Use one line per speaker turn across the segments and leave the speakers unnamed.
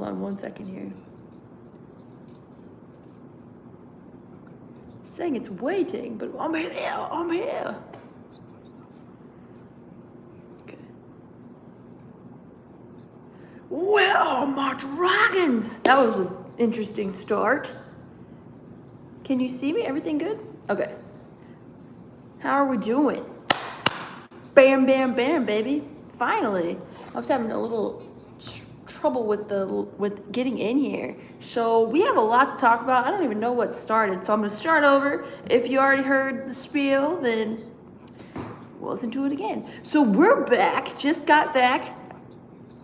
on 1 second here. It's saying it's waiting, but I'm here. I'm here. Okay. Where are my dragons? That was an interesting start. Can you see me? Everything good? Okay. How are we doing? Bam, bam, bam, baby. Finally. I was having a little trouble with getting in here. So we have a lot to talk about. I don't even know what started. So I'm going to start over. If you already heard the spiel, then we'll listen to it again. So we're back. Just got back.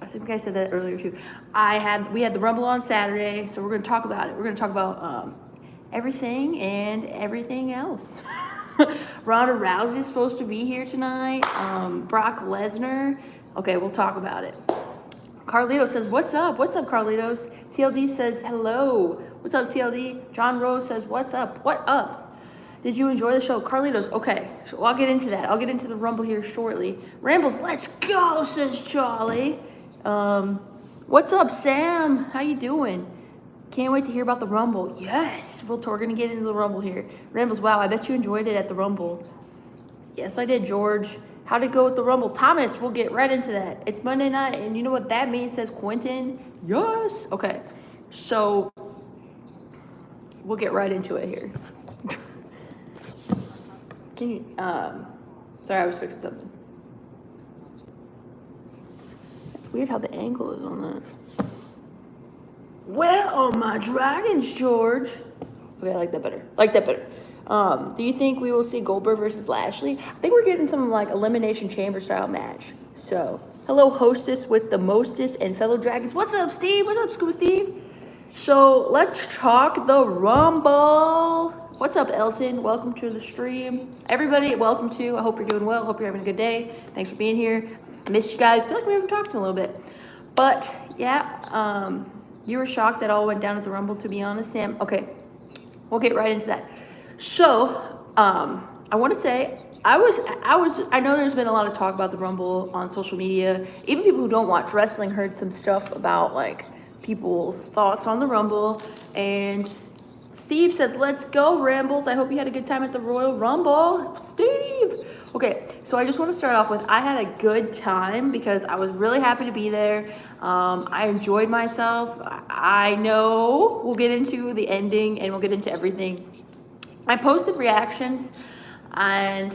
I think I said that earlier too. We had the Rumble on Saturday, so we're going to talk about it. We're going to talk about everything and everything else. Ronda Rousey is supposed to be here tonight. Brock Lesnar. Okay, we'll talk about it. Carlitos says, what's up? What's up, Carlitos? TLD says, hello. What's up, TLD? John Rose says, what's up? What up? Did you enjoy the show? Carlitos, okay. So I'll get into that. I'll get into the Rumble here shortly. Rambles, let's go, says Charlie. What's up, Sam? How you doing? Can't wait to hear about the Rumble. Yes, we're going to get into the Rumble here. Rambles, wow, I bet you enjoyed it at the Rumble. Yes, I did, George. How'd it go with the Rumble? Thomas, we'll get right into that. It's Monday night, and you know what that means, says Quentin? Yes. Okay, so we'll get right into it here. Can you, sorry, I was fixing something. It's weird how the angle is on that. Where are my dragons, George? Okay, I like that better. Do you think we will see Goldberg versus Lashley? I think we're getting some like Elimination Chamber style match. So, hello, hostess with the mostest and fellow dragons. What's up, Steve? What's up, Scuba Steve? So, let's talk the Rumble. What's up, Elton? Welcome to the stream. Everybody, welcome to. I hope you're doing well. Hope you're having a good day. Thanks for being here. I miss you guys. I feel like we haven't talked in a little bit. But, yeah, you were shocked that all went down at the Rumble, to be honest, Sam. Okay, we'll get right into that. So, I want to say, I know there's been a lot of talk about the Rumble on social media. Even people who don't watch wrestling heard some stuff about, like, people's thoughts on the Rumble. And Steve says, let's go, Rambles. I hope you had a good time at the Royal Rumble. Steve! Okay, so I just want to start off with, I had a good time because I was really happy to be there. I enjoyed myself. I know we'll get into the ending and we'll get into everything. I posted reactions, and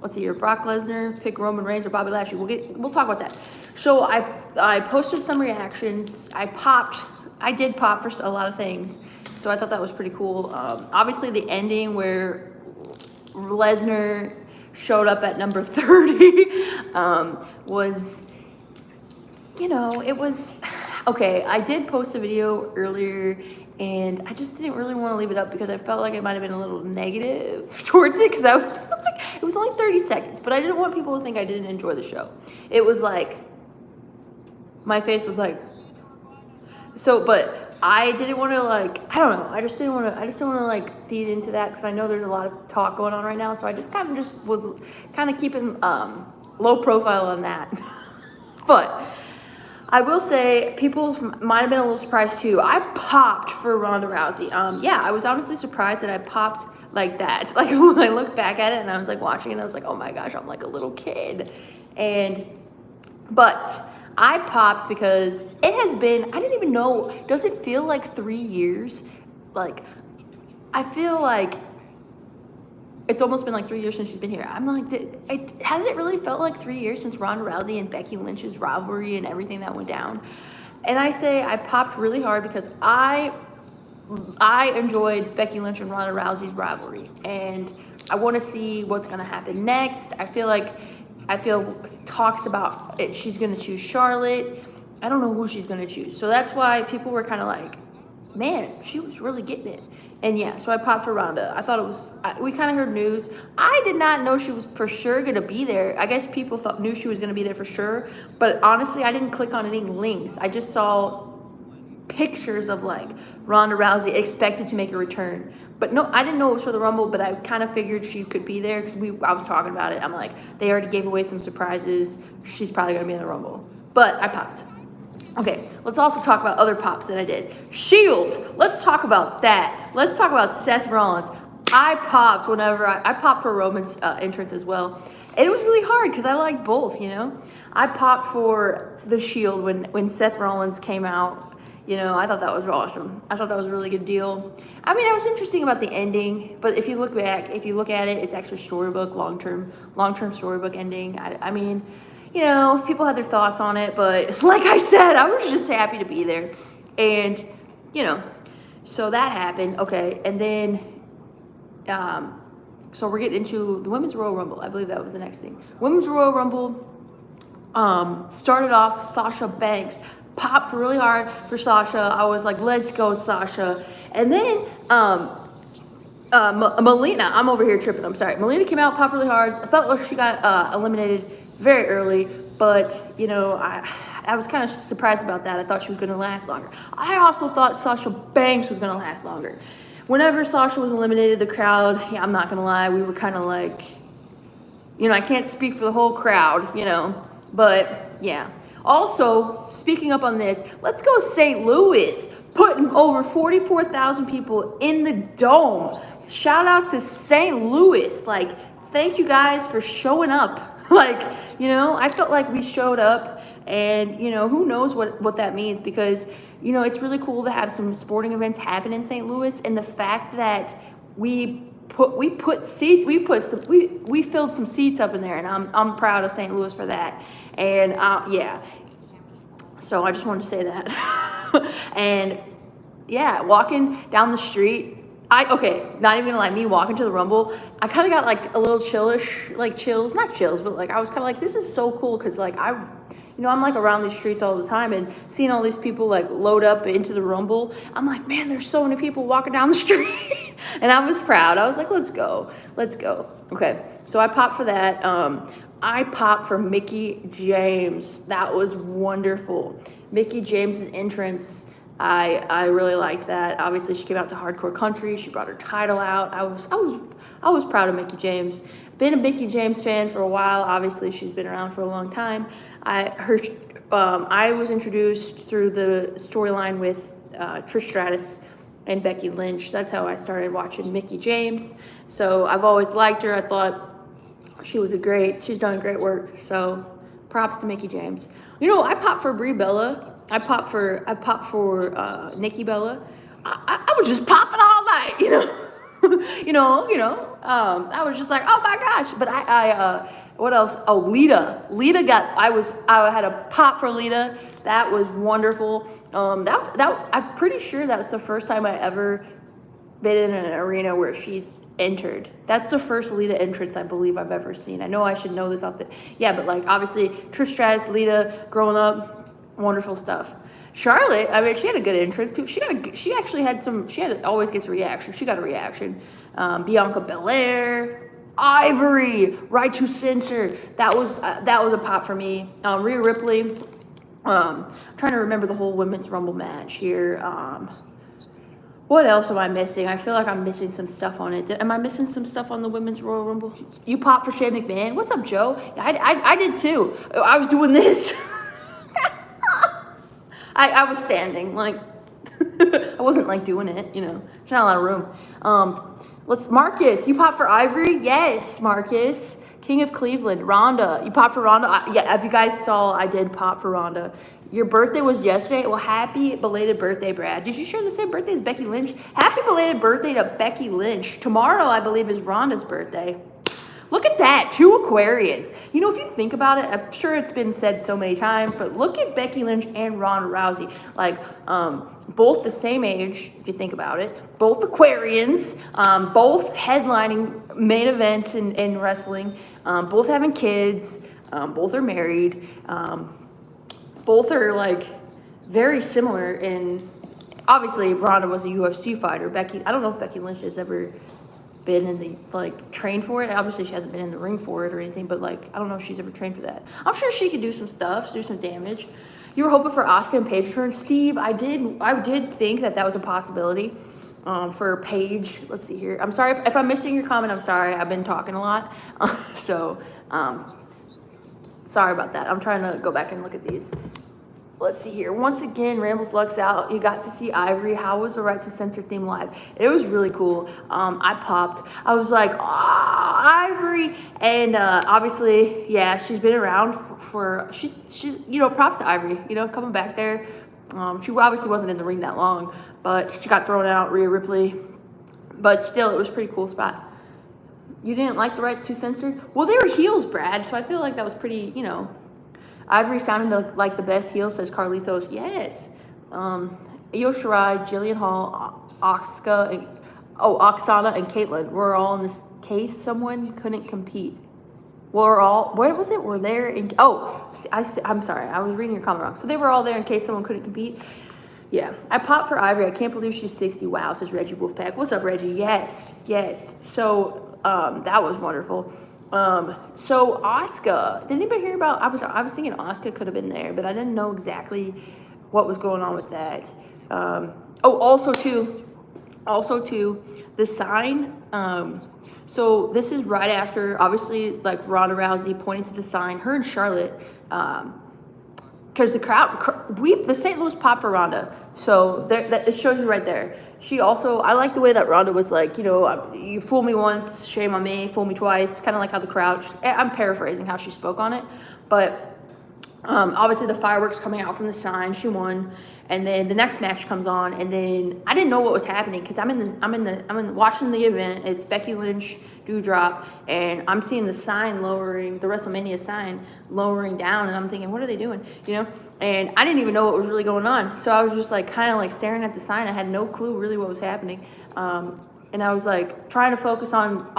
let's see here, Brock Lesnar, pick Roman Reigns or Bobby Lashley. We'll talk about that. So I posted some reactions. I did pop for a lot of things. So I thought that was pretty cool. Obviously the ending where Lesnar showed up at number 30 was, you know, it was, okay, I did post a video earlier and I just didn't really want to leave it up because I felt like it might have been a little negative towards it because I was like, it was only 30 seconds, but I didn't want people to think I didn't enjoy the show. It was like, my face was like, so, but I didn't want to like, I don't know, I just didn't want to like feed into that because I know there's a lot of talk going on right now, so I just kind of was keeping low profile on that. But I will say people might have been a little surprised too. I popped for Ronda Rousey. Yeah, I was honestly surprised that I popped like that. Like when I look back at it and I was like watching it, I was like, oh my gosh, I'm like a little kid. But I popped because it has been, I didn't even know, does it feel like 3 years? Like, I feel like it's almost been like 3 years since she's been here. I'm like, hasn't it really felt like 3 years since Ronda Rousey and Becky Lynch's rivalry and everything that went down? And I say I popped really hard because I enjoyed Becky Lynch and Ronda Rousey's rivalry. And I want to see what's going to happen next. I feel talks about it. She's going to choose Charlotte. I don't know who she's going to choose. So that's why people were kind of like, man, she was really getting it. And yeah, so I popped for Ronda. I thought it was, we kind of heard news. I did not know she was for sure going to be there. I guess people knew she was going to be there for sure. But honestly, I didn't click on any links. I just saw pictures of like Ronda Rousey expected to make a return. But no, I didn't know it was for the Rumble, but I kind of figured she could be there because I was talking about it. I'm like, they already gave away some surprises. She's probably going to be in the Rumble. But I popped. Okay, let's also talk about other pops that I did. Shield, let's talk about that. Let's talk about Seth Rollins. I popped whenever I popped for Roman's entrance as well. And it was really hard because I like both, you know. I popped for the Shield when Seth Rollins came out. You know, I thought that was awesome. I thought that was a really good deal. I mean, it was interesting about the ending, but if you look back, if you look at it, it's actually storybook, long-term storybook ending. I mean, you know, people had their thoughts on it, but like I said, I was just happy to be there. And, you know, so that happened. Okay, and then, so we're getting into the Women's Royal Rumble. I believe that was the next thing. Women's Royal Rumble started off Sasha Banks. Popped really hard for Sasha. I was like, let's go, Sasha. And then Melina, I'm over here tripping, I'm sorry. Melina came out, popped really hard. I felt like she got eliminated very early, but, you know, I was kind of surprised about that. I thought she was going to last longer. I also thought Sasha Banks was going to last longer. Whenever Sasha was eliminated, the crowd, yeah, I'm not going to lie, we were kind of like, you know, I can't speak for the whole crowd, you know, but, yeah. Also, speaking up on this, let's go St. Louis, putting over 44,000 people in the dome. Shout out to St. Louis. Like, thank you guys for showing up. Like, you know, I felt like we showed up, and, you know, who knows what that means, because, you know, it's really cool to have some sporting events happen in St. Louis, and the fact that we filled some seats up in there, and I'm proud of St. Louis for that. And yeah, so I just wanted to say that. And yeah, walking down the street, not even gonna lie, me walking to the Rumble, I kind of got like a little chills, not chills, but like I was kind of like, this is so cool, because like you know, I'm like around these streets all the time, and seeing all these people like load up into the Rumble, I'm like, man, there's so many people walking down the street. And I was proud. I was like, let's go. Okay, so I popped for that. I popped for Mickie James. That was wonderful. Mickie James' entrance, I really liked that. Obviously, she came out to Hardcore Country. She brought her title out. I was proud of Mickie James. Been a Mickie James fan for a while. Obviously, she's been around for a long time. I was introduced through the storyline with Trish Stratus and Becky Lynch. That's how I started watching Mickie James. So I've always liked her. I thought she's done great work. So props to Mickie James. You know, I popped for Brie Bella. I popped for Nikki Bella. I was just popping all night, you know. I was just like, oh my gosh. But what else? Oh, Lita. I had a pop for Lita. That was wonderful. I'm pretty sure that's the first time I ever been in an arena where she's entered. That's the first Lita entrance I believe I've ever seen. I know I should know this off the, yeah, but like obviously Trish Stratus, Lita, growing up, wonderful stuff. Charlotte, I mean, she had a good entrance. She always gets a reaction. She got a reaction. Bianca Belair, Ivory, Right to Censor. That was a pop for me. Rhea Ripley. I'm trying to remember the whole Women's Rumble match here. What else am I missing? I feel like I'm missing some stuff on it. Am I missing some stuff on the Women's Royal Rumble? You popped for Shane McMahon. What's up, Joe? I did too. I was doing this. I was standing, like, I wasn't like doing it, you know. There's not a lot of room. Marcus, you popped for Ivory? Yes, Marcus. King of Cleveland, Ronda. You popped for Ronda? Yeah, if you guys saw, I did pop for Ronda. Your birthday was yesterday? Well, happy belated birthday, Brad. Did you share the same birthday as Becky Lynch? Happy belated birthday to Becky Lynch. Tomorrow, I believe, is Ronda's birthday. Look at that, 2 Aquarians. You know, if you think about it, I'm sure it's been said so many times, but look at Becky Lynch and Ronda Rousey. Like, both the same age, if you think about it. Both Aquarians, both headlining main events in wrestling, both having kids, both are married, both are, like, very similar in, obviously, Ronda was a UFC fighter. I don't know if Becky Lynch has ever been in the, like, trained for it. Obviously, she hasn't been in the ring for it or anything, but, like, I don't know if she's ever trained for that. I'm sure she could do some stuff, do some damage. You were hoping for Asuka and Paige return. Steve, I did think that was a possibility for Paige. Let's see here. I'm sorry if I'm missing your comment. I'm sorry. I've been talking a lot. Sorry about that. I'm trying to go back and look at these. Let's see here. Once again, Rambles Lux out. You got to see Ivory. How was the Right to Censor theme live? It was really cool. I popped. I was like, Ivory. And obviously, yeah, she's been around for she's props to Ivory. Coming back there. She obviously wasn't in the ring that long, but she got thrown out. Rhea Ripley. But still, it was a pretty cool spot. You didn't like the Right to Censor? Well, they were heels, Brad. So I feel like that was pretty, Ivory sounded like the best heel, says Carlitos. Yes. Io Shirai, Jillian Hall, Oksana, and Caitlyn were all in this case someone couldn't compete. Where was it? We're there in, I'm sorry. I was reading your comment wrong. So they were all there in case someone couldn't compete. Yeah. I popped for Ivory. I can't believe she's 60. Wow, says Reggie Wolfpack. What's up, Reggie? Yes. So, that was wonderful. So Asuka, did anybody hear about, I was thinking Asuka could have been there, but I didn't know exactly what was going on with that. Also too, the sign, so this is right after, obviously, like Ronda Rousey pointing to the sign, her and Charlotte, because the crowd, the St. Louis popped for Ronda, so it shows you right there. She also, I like the way that Ronda was like, you fool me once, shame on me, fool me twice, kind of like how the crowd, I'm paraphrasing how she spoke on it, but obviously the fireworks coming out from the sign, she won, and then the next match comes on, and then I didn't know what was happening because I'm watching the event. It's Becky Lynch, Dewdrop, and I'm seeing the sign lowering, the WrestleMania sign lowering down, and I'm thinking, what are they doing? And I didn't even know what was really going on. So I was just like kind of like staring at the sign. I had no clue really what was happening. And I was like trying to focus on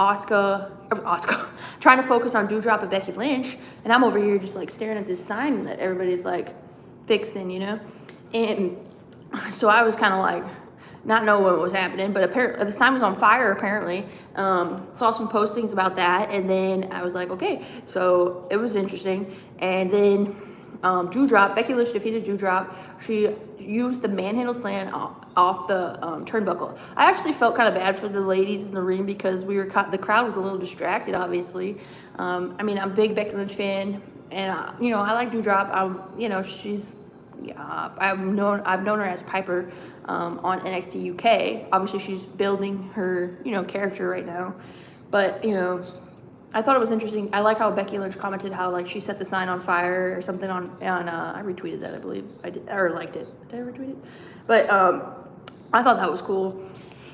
trying to focus on Dewdrop and Becky Lynch. And I'm over here just like staring at this sign that everybody's like fixing, And so I was kind of like not know what was happening, but apparently the sign was on fire apparently. Saw some postings about that. And then I was like, okay, so it was interesting. And then Becky Lynch defeated Dewdrop. She used the manhandle slam off the turnbuckle. I actually felt kind of bad for the ladies in the ring because the crowd was a little distracted, obviously. I'm a big Becky Lynch fan, and I like Dewdrop. She's I've known her as Piper on NXT UK. Obviously, she's building her character right now, but I thought it was interesting. I like how Becky Lynch commented how like she set the sign on fire or something on I retweeted that, I believe. I did, or liked it. Did I retweet it? But I thought that was cool.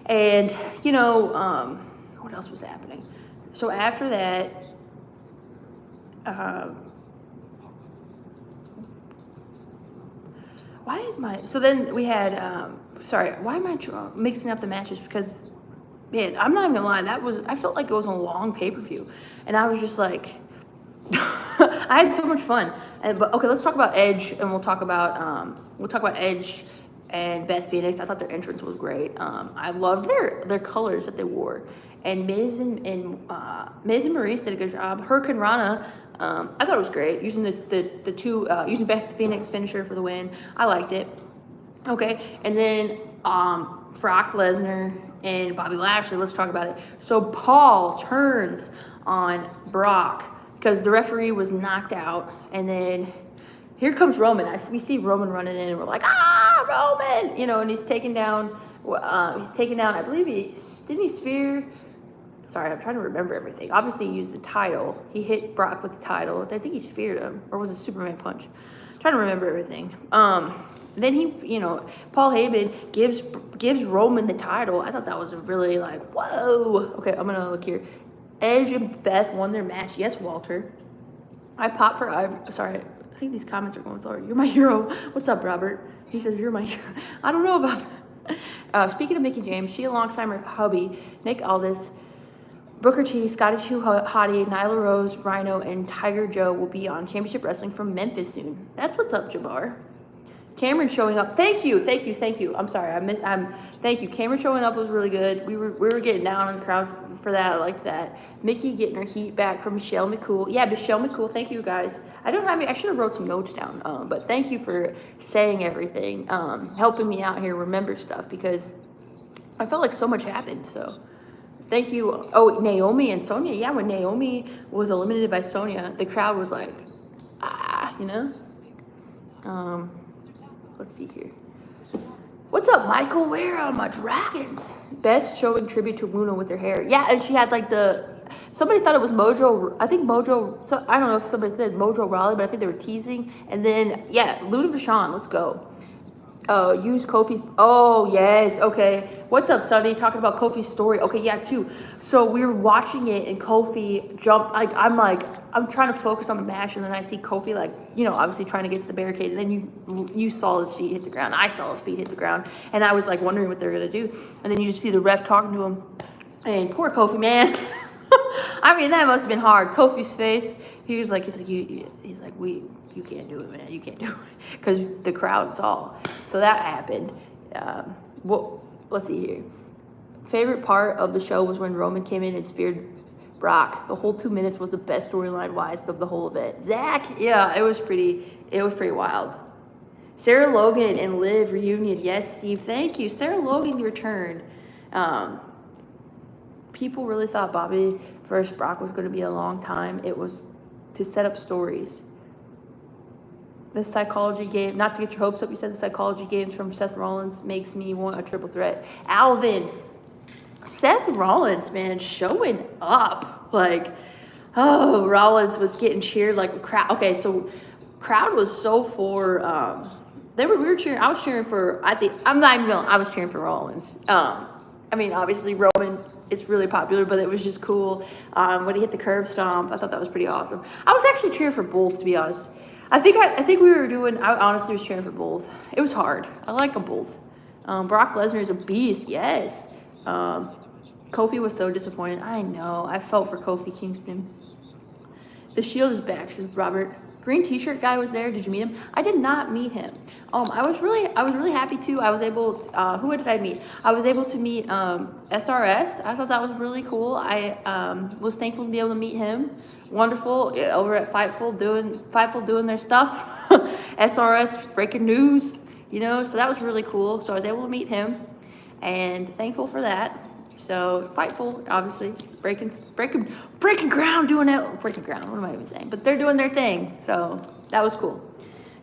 And what else was happening? So after that, so then we had why am I mixing up the matches? Because man, I'm not even gonna lie, I felt like it was a long pay-per-view, and I was just like, I had so much fun. But okay, let's talk about Edge, and we'll talk about Edge and Beth Phoenix. I thought their entrance was great. I loved their colors that they wore, and Miz and Maurice did a good job. Hurricane Rana, I thought it was great using the two using Beth Phoenix finisher for the win. I liked it. Okay, and then Brock Lesnar and Bobby Lashley. Let's talk about it. So Paul turns on Brock because the referee was knocked out, and then here comes Roman. We see Roman running in, and we're like, Roman, and he's taken down. I believe didn't he spear? Sorry, I'm trying to remember everything. Obviously, he used the title. He hit Brock with the title. I think he speared him, or was it Superman punch? I'm trying to remember everything. Then he, Paul Heyman gives Roman the title. I thought that was a really like, whoa. Okay, I'm gonna look here. Edge and Beth won their match. Yes, Walter. I popped for Ivory. Sorry, I think these comments are going sorry. You're my hero. What's up, Robert? He says you're my hero. I don't know about that. Speaking of Mickey James, she alongside her hubby Nick Aldis, Booker T, Scotty 2 Hottie, Nyla Rose, Rhino, and Tiger Joe will be on Championship Wrestling from Memphis soon. That's what's up, Jabbar. Cameron showing up. Thank you. I'm sorry. Thank you. Cameron showing up was really good. We were getting down on the crowd for that. I liked that. Mickey getting her heat back from Michelle McCool. Yeah, Michelle McCool. Thank you guys. I should have wrote some notes down. But thank you for saying everything. Helping me out here remember stuff because I felt like so much happened. So thank you. Oh, Naomi and Sonya. Yeah, when Naomi was eliminated by Sonya, the crowd was like, Let's see here. What's up, Michael? Where are my dragons? Beth showing tribute to Luna with her hair. Yeah, and she had like somebody thought it was Mojo. I think Mojo, so I don't know if somebody said Mojo Raleigh, but I think they were teasing. And then, yeah, Luna Vachon, let's go. Use Kofi's, oh, yes, okay. What's up, Sonny? Talking about Kofi's story. Okay, yeah, too. So we were watching it, and Kofi jumped, I'm trying to focus on the match, and then I see Kofi, obviously trying to get to the barricade, and then you saw his feet hit the ground. I saw his feet hit the ground, and I was, wondering what they were going to do. And then you just see the ref talking to him, and poor Kofi, man. I mean, that must have been hard. Kofi's face, he's like, you can't do it, man. You can't do it. Because the crowd saw. So that happened. Let's see here. Favorite part of the show was when Roman came in and speared Brock. The whole 2 minutes was the best storyline-wise of the whole event. Zach, yeah, it was pretty wild. Sarah Logan and Liv reunion. Yes, Steve, thank you. Sarah Logan returned. People really thought Bobby versus Brock was going to be a long time. It was to set up stories. The psychology game, not to get your hopes up, you said the psychology games from Seth Rollins makes me want a triple threat. Alvin, Seth Rollins, man, showing up. Rollins was getting cheered like a crowd. Okay, so crowd was so for, we were cheering, I was cheering for, I'm not even going, I was cheering for Rollins. Obviously Roman is really popular, but it was just cool. When he hit the curb stomp, I thought that was pretty awesome. I was actually cheering for both, to be honest. I think I honestly was cheering for both. It was hard. I like them both. Brock Lesnar is a beast, yes. Kofi was so disappointed. I know. I felt for Kofi Kingston. The Shield is back, says Robert. Green t-shirt guy was there. Did you meet him? I did not meet him. I was really happy too. I was able to, who did I meet? I was able to meet SRS. I thought that was really cool. I was thankful to be able to meet him. Wonderful, over at Fightful doing their stuff. SRS breaking news, so that was really cool. So I was able to meet him and thankful for that. So Fightful, obviously, breaking ground, doing it. Breaking ground, what am I even saying? But they're doing their thing, so that was cool.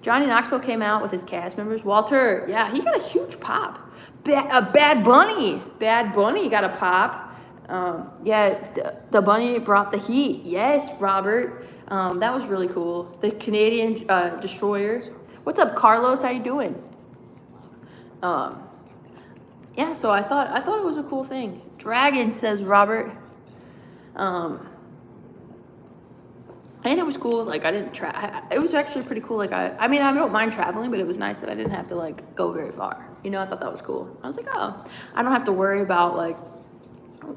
Johnny Knoxville came out with his cast members. Walter, yeah, he got a huge pop. Bad Bunny got a pop. The Bunny brought the heat. Yes, Robert. That was really cool. The Canadian Destroyer. What's up, Carlos? How you doing? Yeah, so I thought it was a cool thing. Dragon, says Robert. And it was cool. I didn't it was actually pretty cool. I don't mind traveling, but it was nice that I didn't have to go very far. I thought that was cool. I was like, oh, I don't have to worry about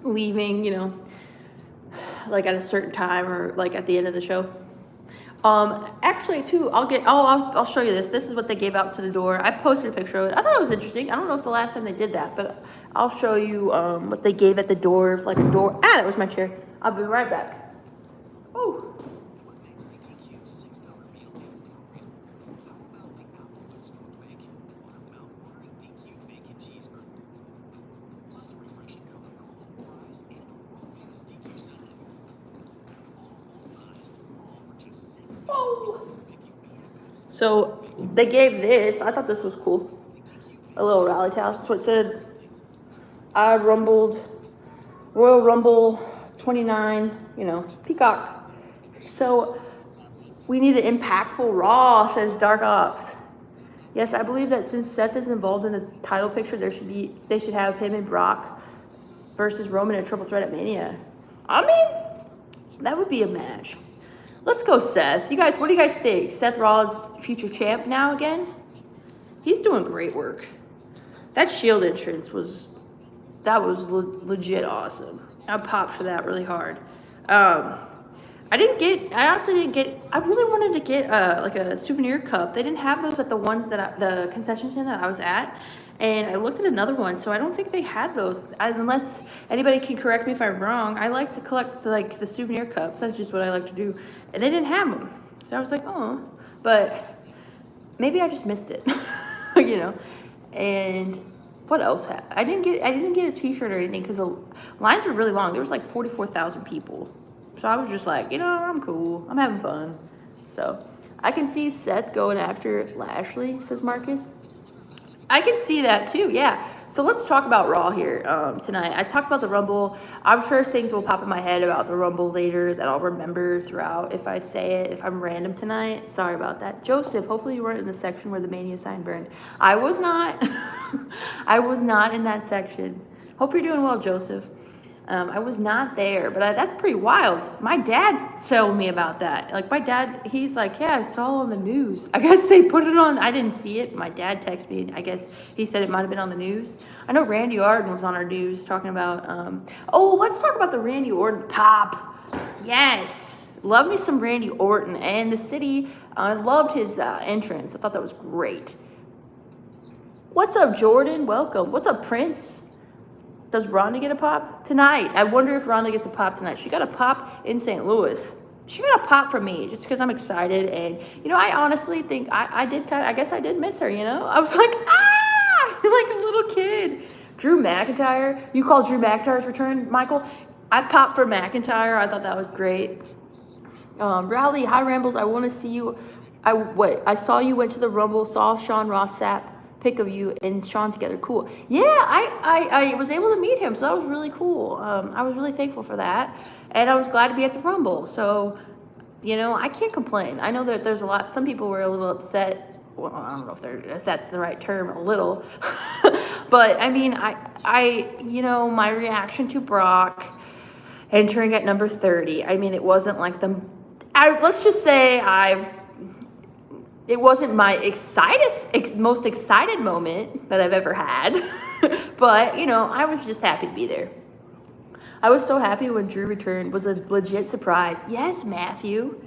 leaving, at a certain time or at the end of the show. Actually too, I'll show you this. This is what they gave out to the door. I posted a picture of it. I thought it was interesting. I don't know if the last time they did that, but I'll show you what they gave at the door, a door. That was my chair. I'll be right back. Oh. So they gave this. I thought this was cool. A little rally towel. That's what it said. I rumbled. Royal Rumble 29. Peacock. So we need an impactful Raw, says Dark Ops. Yes, I believe that since Seth is involved in the title picture, they should have him and Brock versus Roman in a triple threat at Mania. That would be a match. Let's go, Seth. You guys, what do you guys think? Seth Rollins, future champ now again? He's doing great work. That Shield entrance was legit awesome. I popped for that really hard. I really wanted to get a souvenir cup. They didn't have those at the ones the concession stand that I was at. And I looked at another one, so I don't think they had those. Unless anybody can correct me if I'm wrong, I like to collect the souvenir cups. That's just what I like to do. And they didn't have them. So I was like, oh. But maybe I just missed it. And what else? I didn't get a t-shirt or anything because the lines were really long. There was 44,000 people. So I was just like, I'm cool. I'm having fun. So I can see Seth going after Lashley, says Marcus. I can see that too, yeah. So let's talk about Raw here tonight. I talked about the Rumble. I'm sure things will pop in my head about the Rumble later that I'll remember throughout if I say it, if I'm random tonight. Sorry about that. Joseph, hopefully you weren't in the section where the Mania sign burned. I was not. I was not in that section. Hope you're doing well, Joseph. I was not there, but that's pretty wild. My dad told me about that. Like, my dad, he's like, yeah, I saw on the news. I guess they put it on. I didn't see it. My dad texted me. I guess he said it might have been on the news. I know Randy Orton was on our news talking about, let's talk about the Randy Orton pop. Yes. Love me some Randy Orton. And the city, I loved his entrance. I thought that was great. What's up, Jordan? Welcome. What's up, Prince? Does Ronda get a pop? Tonight. I wonder if Ronda gets a pop tonight. She got a pop in St. Louis. She got a pop from me just because I'm excited. And, I honestly think I guess I did miss her, I was like, like a little kid. Drew McIntyre. You call Drew McIntyre's return, Michael? I popped for McIntyre. I thought that was great. Rowley, hi, Rambles. I want to see you. I saw you went to the Rumble, saw Sean Ross Sapp. Pic of you and Sean together. Cool. Yeah, I was able to meet him, so that was really cool. I was really thankful for that, and I was glad to be at the Rumble. So, I can't complain. I know that there's some people were a little upset. Well, I don't know if that's the right term, a little, but I mean, my reaction to Brock entering at number 30. I mean, it wasn't like let's just say it wasn't my most excited moment that I've ever had, but, I was just happy to be there. I was so happy when Drew returned. It was a legit surprise. Yes, Matthew.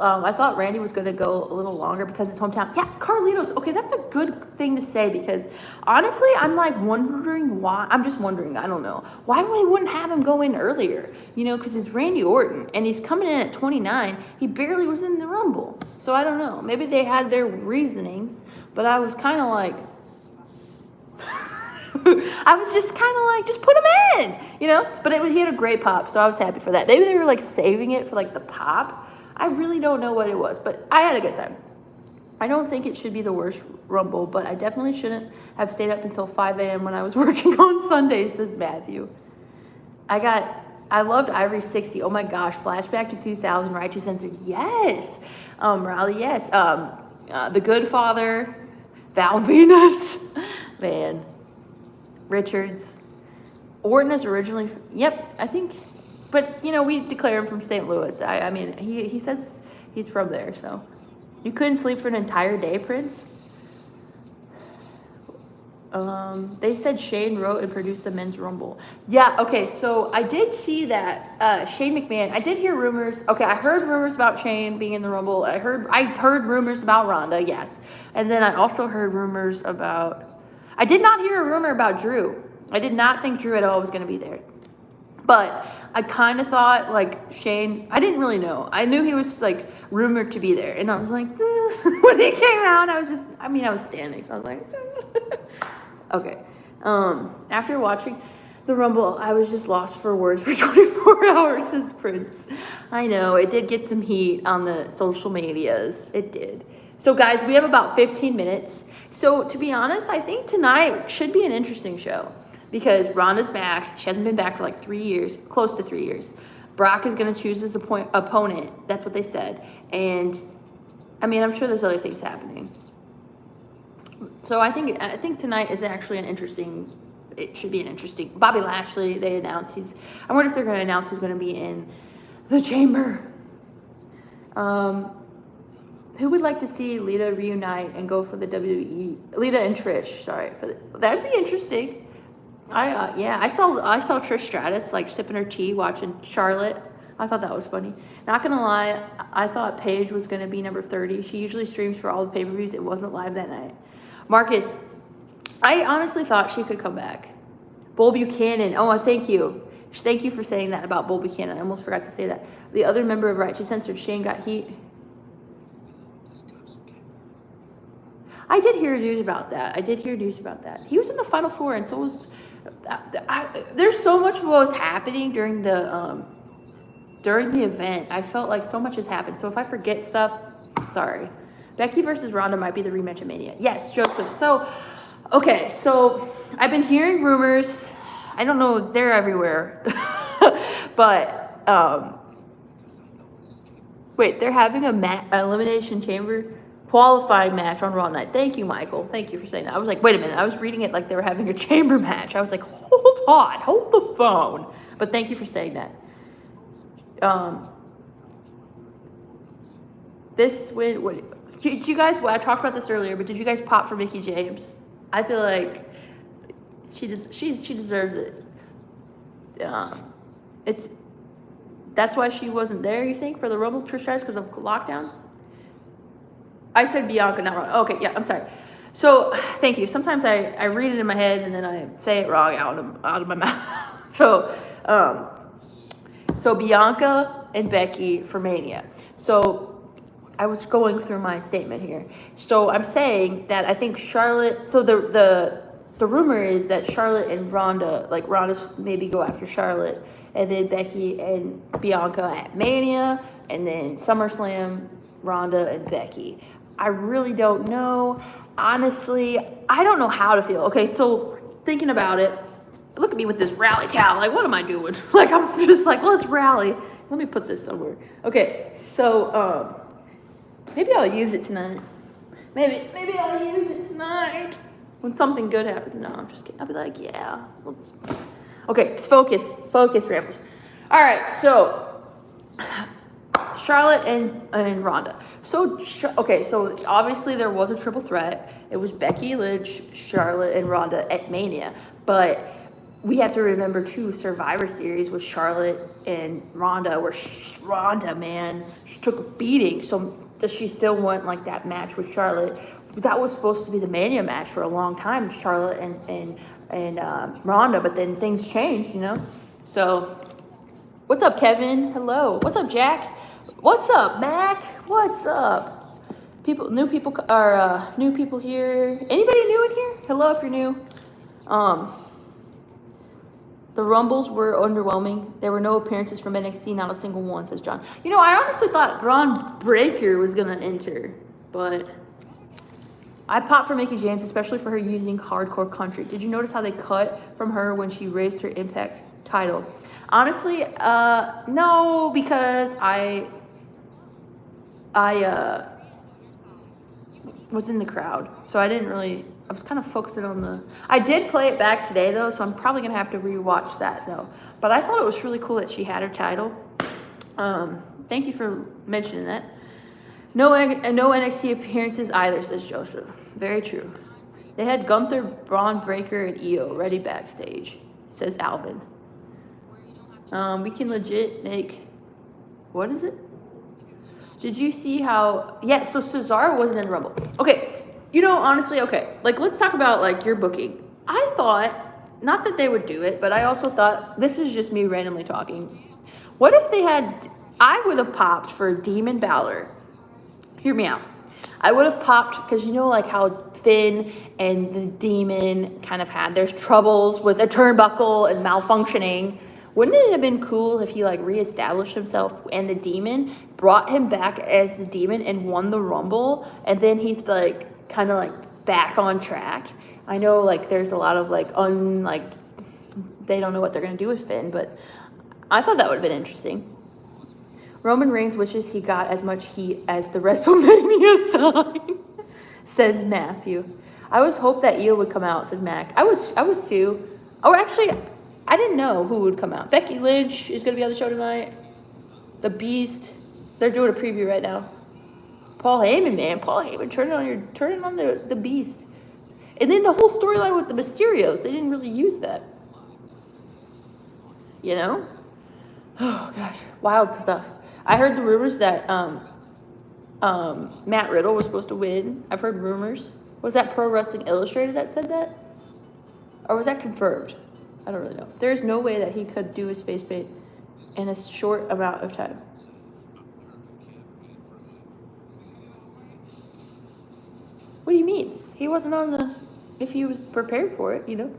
I thought Randy was going to go a little longer because his hometown. Yeah, Carlitos. Okay, that's a good thing to say because, honestly, I'm, wondering why. I'm just wondering. I don't know. Why we wouldn't have him go in earlier? Because it's Randy Orton, and he's coming in at 29. He barely was in the Rumble. So, I don't know. Maybe they had their reasonings, but I was kind of like... just put him in, But he had a great pop, so I was happy for that. Maybe they were, saving it for, the pop. I really don't know what it was, but I had a good time. I don't think it should be the worst Rumble, but I definitely shouldn't have stayed up until 5 a.m. when I was working on Sundays, says Matthew. I loved Ivory 60. Oh my gosh, flashback to 2000, Righteous Censored. Yes. Raleigh, yes. The Good Father, Val Venus, man. Richards. Orton is originally, yep, I think... But, we declare him from St. Louis. I mean, he says he's from there, so. You couldn't sleep for an entire day, Prince? They said Shane wrote and produced the Men's Rumble. Yeah, okay, so I did see that Shane McMahon, I did hear rumors. Okay, I heard rumors about Shane being in the Rumble. I heard rumors about Ronda, yes. And then I also heard rumors about, I did not hear a rumor about Drew. I did not think Drew at all was going to be there. But I kind of thought, Shane, I didn't really know. I knew he was, rumored to be there. And I was like, when he came out, I was standing. So I was like, okay. After watching the Rumble, I was just lost for words for 24 hours, says Prince. I know, it did get some heat on the social medias. It did. So, guys, we have about 15 minutes. So, to be honest, I think tonight should be an interesting show. Because Ronda's back. She hasn't been back for 3 years, close to 3 years. Brock is going to choose his opponent. That's what they said. And, I'm sure there's other things happening. So I think tonight is actually it should be an interesting. Bobby Lashley, they announced I wonder if they're going to announce who's going to be in the Chamber. Who would like to see Lita reunite and go for the WWE? Lita and Trish, sorry. That'd be interesting. I saw Trish Stratus sipping her tea watching Charlotte. I thought that was funny. Not gonna lie, I thought Paige was gonna be number 30. She usually streams for all the pay-per-views. It wasn't live that night. Marcus, I honestly thought she could come back. Bull Buchanan. Oh, thank you. Thank you for saying that about Bull Buchanan. I almost forgot to say that. The other member of Righteous Censored, Shane, got heat. I did hear news about that. He was in the Final Four, and so was... there's so much what was happening during the event. I felt like so much has happened. So if I forget stuff, sorry. Becky versus Ronda might be the rematch of Mania. Yes, Joseph. So, okay, so I've been hearing rumors. I don't know, they're everywhere. But, wait, they're having an Elimination Chamber qualifying match on Raw night. Thank you, Michael. Thank you for saying that. I was like, wait a minute. I was reading it like they were having a chamber match. I was like, hold on, hold the phone. But thank you for saying that. This win, did you guys, well, I talked about this earlier, but did you guys pop for Mickie James? I feel like she deserves it. That's why she wasn't there, you think, for the Rumble, Trish Stratus, because of lockdown? I said Bianca, not wrong. Okay, yeah, I'm sorry. So, thank you. Sometimes I read it in my head and then I say it wrong out of my mouth. So Bianca and Becky for Mania. So, I was going through my statement here. So, I'm saying that I think Charlotte, so the rumor is that Charlotte and Ronda, like Ronda's maybe go after Charlotte, and then Becky and Bianca at Mania, and then SummerSlam, Ronda and Becky. I really don't know. Honestly, I don't know how to feel. Okay, so thinking about it, look at me with this rally towel. Like, what am I doing? Like, I'm just like, let's rally. Let me put this somewhere. Okay, so maybe I'll use it tonight. Maybe I'll use it tonight. When something good happens. No, I'm just kidding. I'll be like, yeah. Okay, focus, Rambles. All right, so Charlotte and Ronda. So obviously there was a triple threat. It was Becky, Lynch, Charlotte, and Ronda at Mania. But we have to remember too, Survivor Series was Charlotte and Ronda, where Ronda, man, she took a beating. So does she still want like that match with Charlotte? That was supposed to be the Mania match for a long time, Charlotte and Ronda. But then things changed, you know. So what's up, Kevin? Hello. What's up, Jack? What's up, Mac? What's up? New people here. Anybody new in here? Hello if you're new. The Rumbles were underwhelming. There were no appearances from NXT, not a single one, says John. You know, I honestly thought Braun Breaker was gonna enter, but I popped for Mickie James, especially for her using hardcore country. Did you notice how they cut from her when she raised her Impact title? Honestly, no, because I was in the crowd, so I was kind of focusing on I did play it back today though, so I'm probably gonna have to rewatch that though. But I thought it was really cool that she had her title. Thank you for mentioning that. No NXT appearances either, says Joseph. Very true. They had Gunther, Braun Breaker, and Io ready backstage, says Alvin. We can legit make, what is it? Did you see how, yeah, so Cesaro wasn't in the Rumble. Okay, you know, honestly, okay, like, let's talk about, like, your booking. I thought, not that they would do it, but I also thought, this is just me randomly talking. What if they had, I would have popped for Demon Balor. Hear me out. I would have popped, because you know, like, how Finn and the Demon kind of had, there's troubles with a turnbuckle and malfunctioning. Wouldn't it have been cool if he like reestablished himself and the Demon brought him back as the Demon and won the Rumble, and then he's like kind of like back on track? I know like there's a lot of like they don't know what they're gonna do with Finn, but I thought that would have been interesting. Roman Reigns wishes he got as much heat as the WrestleMania sign, says Matthew. I always hoped that Io would come out, says Mac. I was too. Oh, actually, I didn't know who would come out. Becky Lynch is going to be on the show tonight. The Beast. They're doing a preview right now. Paul Heyman, man. Paul Heyman, turning on the Beast. And then the whole storyline with the Mysterios. They didn't really use that. You know? Oh, gosh. Wild stuff. I heard the rumors that Matt Riddle was supposed to win. I've heard rumors. Was that Pro Wrestling Illustrated that said that? Or was that confirmed? I don't really know. There's no way that he could do his face paint in a short amount of time. What do you mean? He wasn't on if he was prepared for it, you know?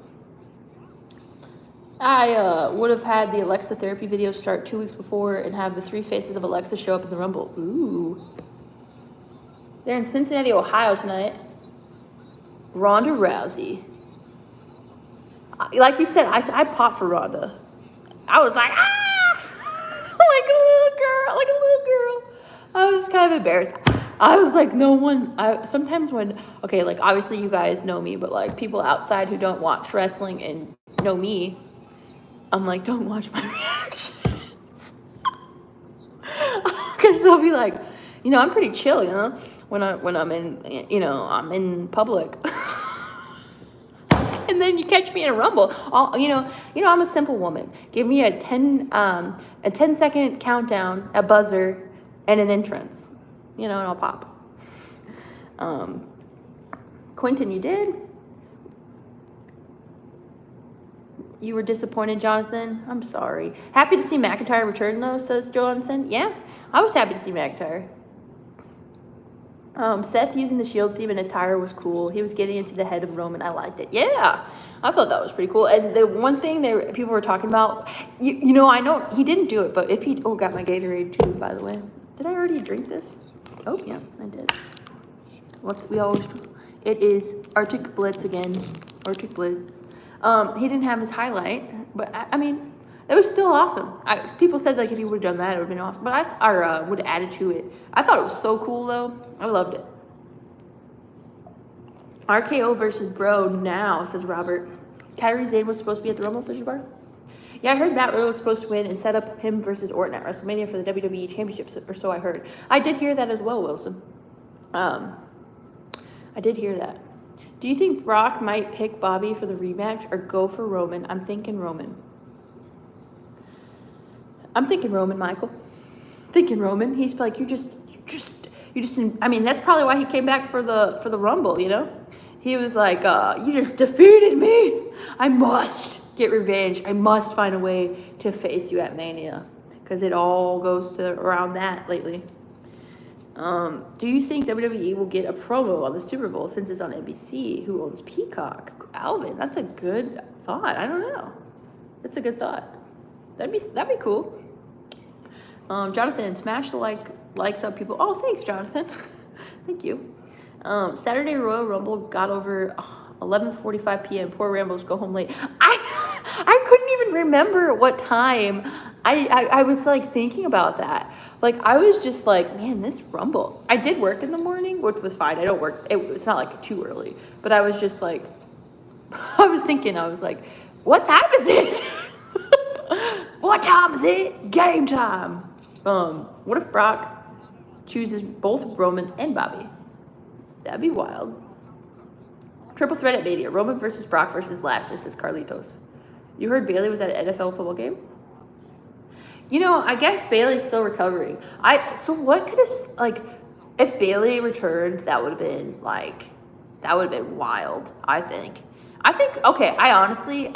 I would have had the Alexa therapy video start 2 weeks before and have the 3 faces of Alexa show up in the Rumble. Ooh. They're in Cincinnati, Ohio tonight. Ronda Rousey. Like you said, I popped for Ronda. I was like, ah! like a little girl. I was kind of embarrassed. I was like, no one, sometimes when, okay, like obviously you guys know me, but like people outside who don't watch wrestling and know me, I'm like, don't watch my reactions. Because they'll be like, I'm pretty chill, when I'm in, I'm in public. And then you catch me in a rumble. I'm a simple woman. Give me a 10-second countdown, a buzzer, and an entrance. And I'll pop. Quentin, you did? You were disappointed, Jonathan? I'm sorry. Happy to see McIntyre return, though, says Jonathan. Yeah, I was happy to see McIntyre. Seth using the Shield team in attire was cool. He was getting into the head of Roman. I liked it. Yeah, I thought that was pretty cool. And the one thing people were talking about, I know he didn't do it, but if he, got my Gatorade too, by the way. Did I already drink this? Oh, yeah, I did. It is Arctic Blitz again. Arctic Blitz. He didn't have his highlight, but I mean, it was still awesome. People said like if he would have done that, it would have been awesome. But I would have added to it. I thought it was so cool though. I loved it. RKO versus Bro now, says Robert. Kyrie Zane was supposed to be at the Rumble, says Jabbar. Yeah, I heard Matt Riddle was supposed to win and set up him versus Orton at WrestleMania for the WWE Championship, or so I heard. I did hear that as well, Wilson. I did hear that. Do you think Brock might pick Bobby for the rematch or go for Roman? I'm thinking Roman. Michael. Thinking Roman. He's like, you just didn't, I mean, that's probably why he came back for the Rumble, He was like, you just defeated me. I must get revenge. I must find a way to face you at Mania. Because it all goes around that lately. Do you think WWE will get a promo on the Super Bowl since it's on NBC? Who owns Peacock? Alvin, that's a good thought. I don't know. That's a good thought. That'd be cool. Jonathan, smash the likes up, people. Oh, thanks, Jonathan. Thank you. Saturday Royal Rumble got over 11:45 p.m. Poor Rambos go home late. I couldn't even remember what time. I was like thinking about that. Like I was just like, man, this Rumble. I did work in the morning, which was fine. I don't work. It's not like too early, but I was just like, I was like, what time is it? What time is it? Game time. What if Brock chooses both Roman and Bobby? That'd be wild. Triple threat at Mania. Roman versus Brock versus Lashley, says Carlitos. You heard Bayley was at an NFL football game? I guess Bayley's still recovering. What could if Bayley returned, that would have been wild, I think. I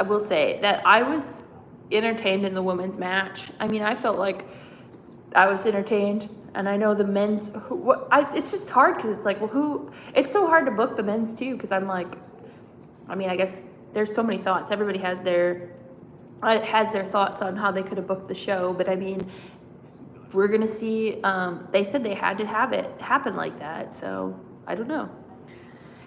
will say that I was entertained in the women's match. I mean, I felt like I was entertained, and I know the men's. It's just hard because it's like, well, who? It's so hard to book the men's too because I'm like, I mean, I guess there's so many thoughts. Everybody has their thoughts on how they could have booked the show, but I mean, we're gonna see. They said they had to have it happen like that, so I don't know.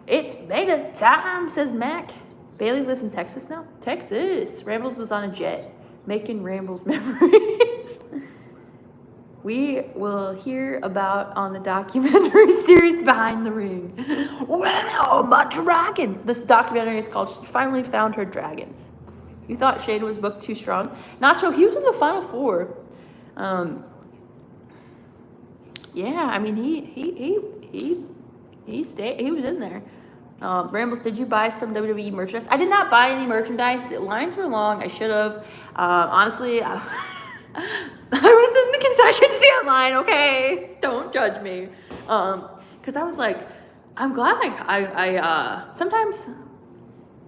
It's beta time, says Mac. Bayley lives in Texas now. Texas. Rambles was on a jet, making Rambles memories. We will hear about on the documentary series Behind the Ring. Wow, my dragons. This documentary is called She Finally Found Her Dragons. You thought Shane was booked too strong? Nacho, he was in the Final Four. Yeah, I mean, he stayed. He was in there. Rambles, did you buy some WWE merchandise? I did not buy any merchandise. The lines were long. I should have. Honestly, I was in the concession stand line, okay? Don't judge me. Because I was like, I'm glad I sometimes,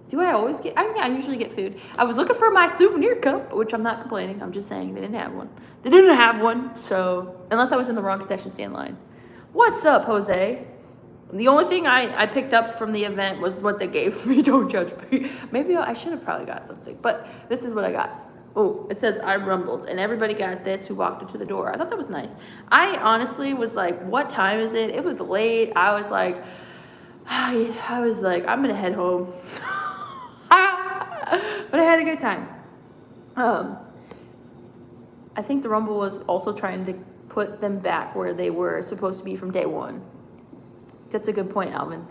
do I always get, I usually get food. I was looking for my souvenir cup, which I'm not complaining. I'm just saying they didn't have one. They didn't have one, so, unless I was in the wrong concession stand line. What's up, Jose? The only thing I picked up from the event was what they gave me. Don't judge me. Maybe I should have probably got something, but this is what I got. Oh, it says I rumbled, and everybody got this who walked into the door. I thought that was nice. I honestly was like, what time is it? It was late. I was like, I'm gonna head home. But I had a good time. I think the Rumble was also trying to put them back where they were supposed to be from day one. That's a good point, Alvin.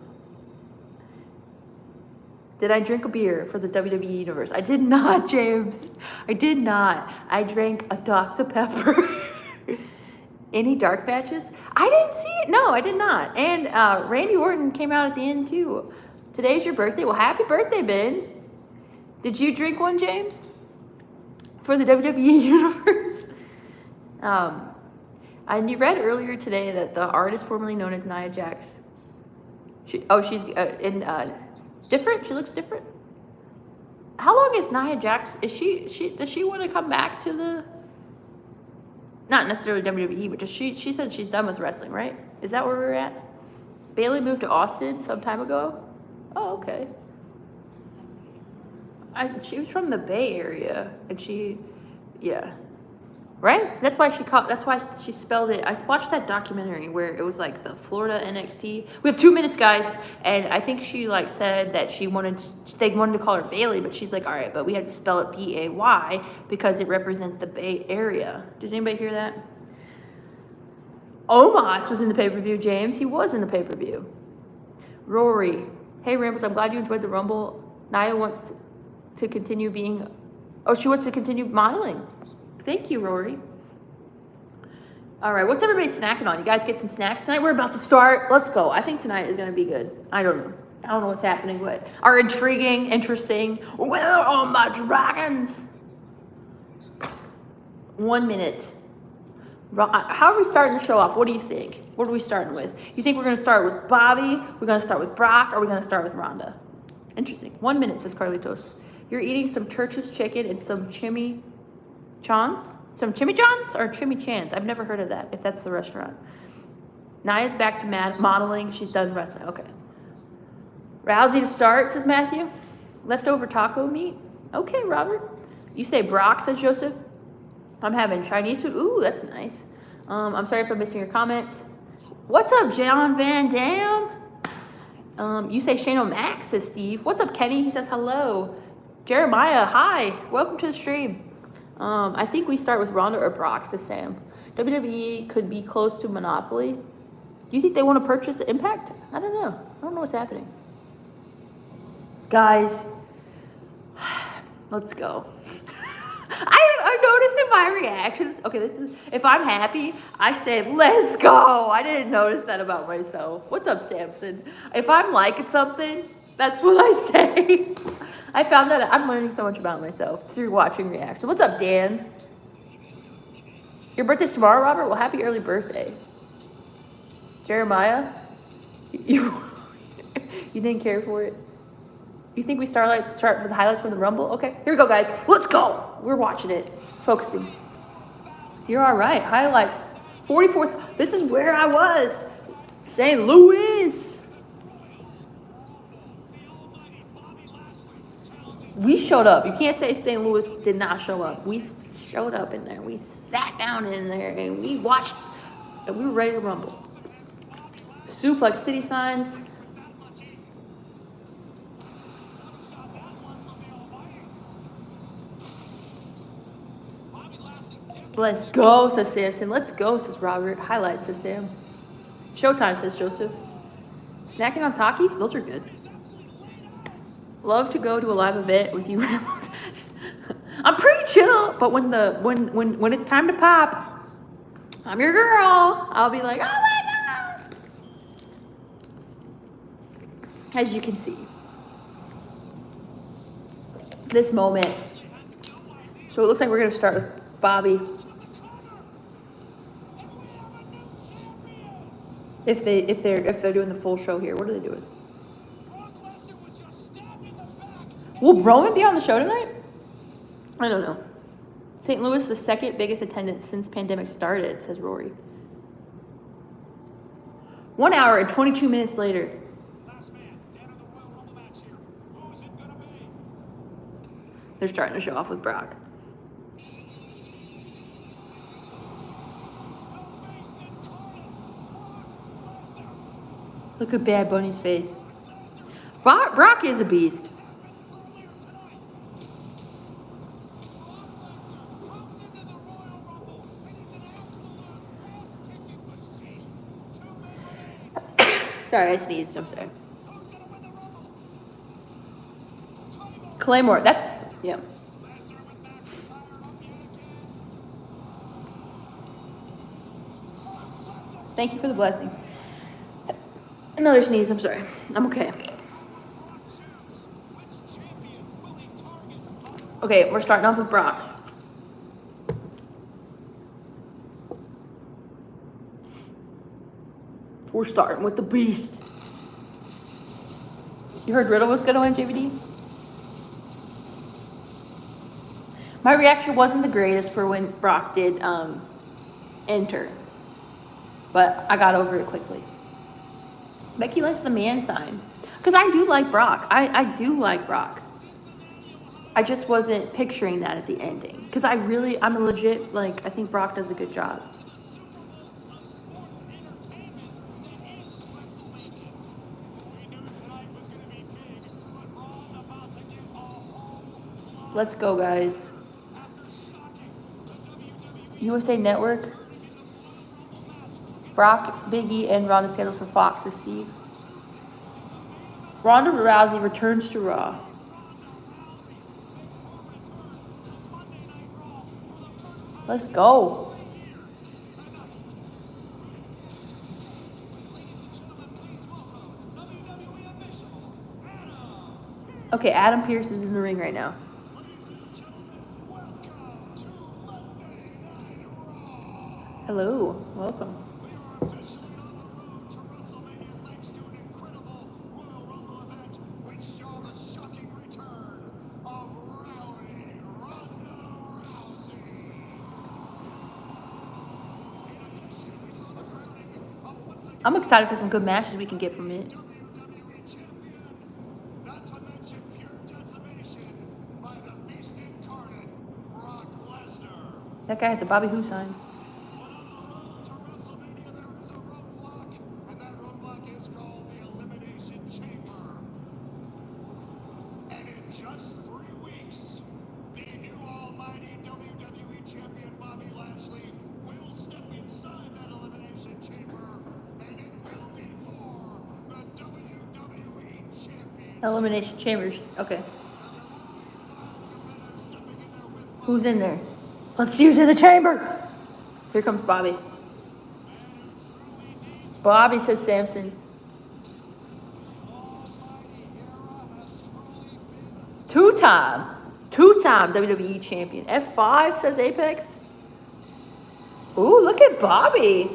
Did I drink a beer for the WWE Universe? I did not, James. I did not. I drank a Dr. Pepper. Any dark matches? I didn't see it. No, I did not. And Randy Orton came out at the end, too. Today's your birthday. Well, happy birthday, Ben. Did you drink one, James? For the WWE Universe? I read earlier today that the artist formerly known as Nia Jax. She's different? She looks different? How long is Nia Jax? Does she want to come back to the... Not necessarily WWE, but she said she's done with wrestling, right? Is that where we're at? Bayley moved to Austin some time ago? Oh, okay. She was from the Bay Area, and yeah. Right? That's why she spelled it. I watched that documentary where it was like the Florida NXT. We have 2 minutes, guys, and I think she like said that they wanted to call her Bailey, but she's like, all right, but we have to spell it B-A-Y because it represents the Bay Area. Did anybody hear that? Omos was in the pay-per-view, James. He was in the pay-per-view. Rory, hey Rambles, I'm glad you enjoyed the Rumble. Nia wants to continue being. Oh, she wants to continue modeling. Thank you, Rory. All right, what's everybody snacking on? You guys get some snacks tonight? We're about to start. Let's go. I think tonight is going to be good. I don't know what's happening, but are intriguing, interesting. Where are my dragons? 1 minute. How are we starting the show off? What do you think? What are we starting with? You think we're going to start with Bobby? We're going to start with Brock? Or are we going to start with Ronda? Interesting. 1 minute, says Carlitos. You're eating some Church's chicken and some chimichurri. Some chimichurri or chimichans? I've never heard of that, if that's the restaurant. Nia's back to modeling. She's done wrestling. Okay. Rousey to start, says Matthew. Leftover taco meat. Okay, Robert. You say Brock, says Joseph. I'm having Chinese food. Ooh, that's nice. I'm sorry if I'm missing your comments. What's up, John Van Dam? You say Shane O'Mac, says Steve. What's up, Kenny? He says hello. Jeremiah, hi. Welcome to the stream. I think we start with Ronda or Brock, says Sam. WWE could be close to monopoly. Do you think they want to purchase the Impact? I don't know. I don't know what's happening. Guys, let's go. I noticed in my reactions. Okay, this is if I'm happy, I say let's go. I didn't notice that about myself. What's up, Samson? If I'm liking something, that's what I say. I found that I'm learning so much about myself through watching reactions. What's up, Dan? Your birthday's tomorrow, Robert? Well, happy early birthday. Jeremiah, you didn't care for it? You think we start with the highlights from the Rumble? Okay, here we go, guys. Let's go. We're watching it. Focusing. You're all right. Highlights. 44th. This is where I was. St. Louis. We showed up. You can't say St. Louis did not show up. We showed up in there. We sat down in there and we watched. And we were ready to rumble. Suplex City signs. Let's go, says Samson. Let's go, says Robert. Highlights, says Sam. Showtime, says Joseph. Snacking on Takis? Those are good. Love to go to a live event with you, Ramos. I'm pretty chill, but when it's time to pop, I'm your girl. I'll be like, oh my God. As you can see. This moment. So it looks like we're gonna start with Bobby. If they're doing the full show here, what are they doing? Will Roman be on the show tonight? I don't know. St. Louis, the second biggest attendance since pandemic started, says Rory. 1 hour and 22 minutes later. They're starting to show off with Brock. Look at Bad Bunny's face. Brock is a beast. Sorry, I sneezed. I'm sorry. Claymore. That's, yeah. Thank you for the blessing. Another sneeze. I'm sorry. I'm okay. Okay, we're starting off with Brock. We're starting with the beast. You heard Riddle was gonna win, JVD? My reaction wasn't the greatest for when Brock did enter, but I got over it quickly. Becky Lynch, the man sign, because I do like Brock. I do like Brock. I just wasn't picturing that at the ending, because I'm a legit, like, I think Brock does a good job. Let's go, guys. USA Network. Brock, Big E, and Ronda scheduled for Fox to see. Ronda Rousey returns to Raw. Let's go. Okay, Adam Pearce is in the ring right now. Hello, welcome. I'm excited for some good matches we can get from it. That guy has a Bobby Who sign.
And in just 3 weeks, the new almighty WWE champion Bobby Lashley will step inside that elimination chamber, and it will be for the WWE champion.
Elimination Chambers. Okay. Who's in there? Let's see who's in the chamber. Here comes Bobby. Bobby, says Samson. Two-time WWE champion. F5, says Apex. Ooh, look at Bobby.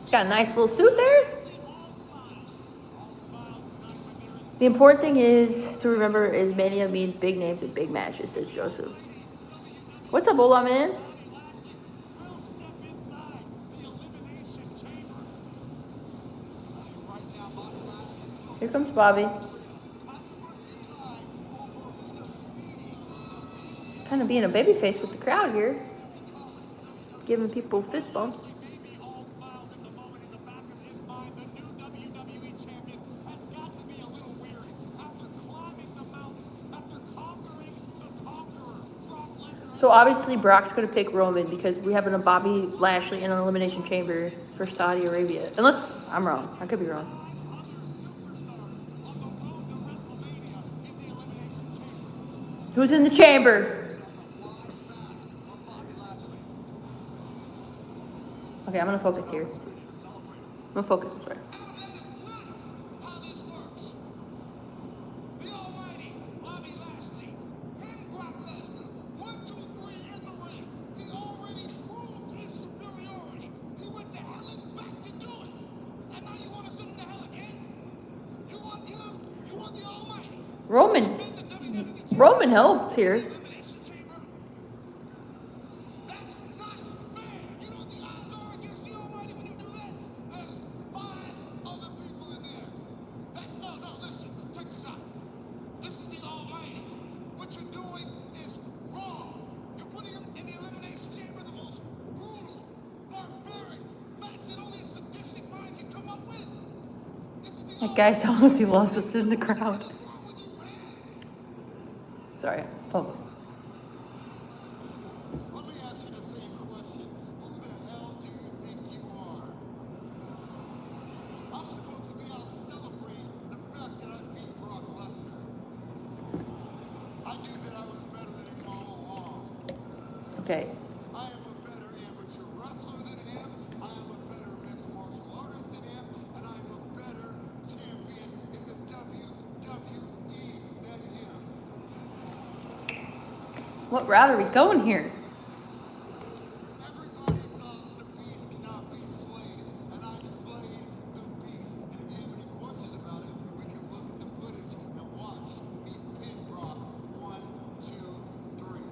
He's got a nice little suit there. The important thing is to remember is Mania means big names and big matches, says Joseph. What's up, Ola, man? Here comes Bobby. Kind of being a babyface with the crowd here. Giving people fist bumps. So obviously Brock's going to pick Roman because we have a Bobby Lashley in an elimination chamber for Saudi Arabia. Unless I'm wrong. I could be wrong. Who's in the chamber? Okay, I'm going to focus here. I'm going to focus, I'm sorry. Roman helped here.
Sadistic
That guy's telling us he loves us in the crowd. Sorry, focus.
Let me ask you the same question. Who the hell do you think you are? I'm supposed to be out celebrating the fact that I beat Brock Lesnar. I knew that I was better than him all along.
Okay.
I am a better amateur wrestler than him. I am a better mixed martial artist than him. And I am a better champion in the WWE than him.
What route are we going here?
Everybody thought the beast cannot be slain, and I slayed the beast. And if you have any questions about it, we can look at the footage and watch me pin Brock. 1, 2, 3.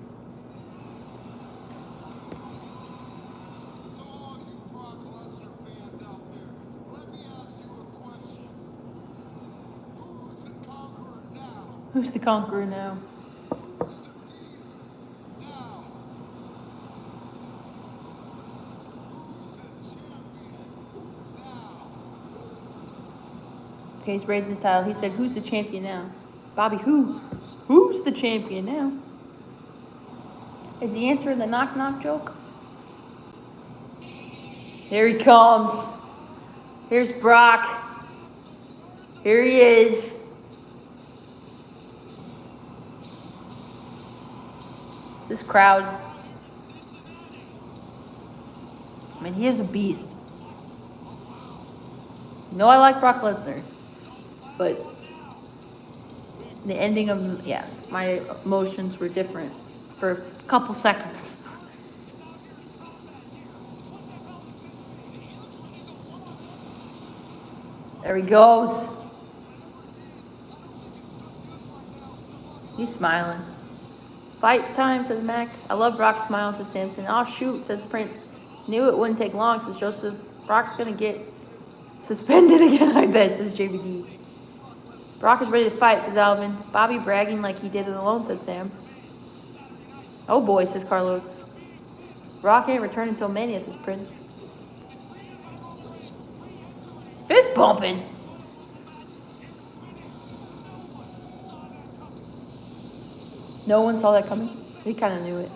So all you Brock Lesnar fans out there, let me ask you a question. Who's the conqueror now?
Who's the conqueror now?
Who's the beast now? Who's the champion now?
Okay, he's raising his title. He said, who's the champion now? Bobby, who? Who's the champion now? Is he answering the knock-knock joke? Here he comes. Here's Brock. Here he is. This crowd. I mean, he is a beast. You know I like Brock Lesnar. But the ending of, yeah, my emotions were different for a couple seconds. There he goes. He's smiling. Fight time, says Mac. I love Brock's smile, says Samson. Oh, shoot, says Prince. Knew it wouldn't take long, says Joseph. Brock's gonna get suspended again, I bet, says JBD. Brock is ready to fight, says Alvin. Bobby bragging like he did it alone, says Sam. Oh boy, says Carlos. Brock ain't return until Mania, says Prince. Fist bumping. No one saw that coming. We kind of knew it.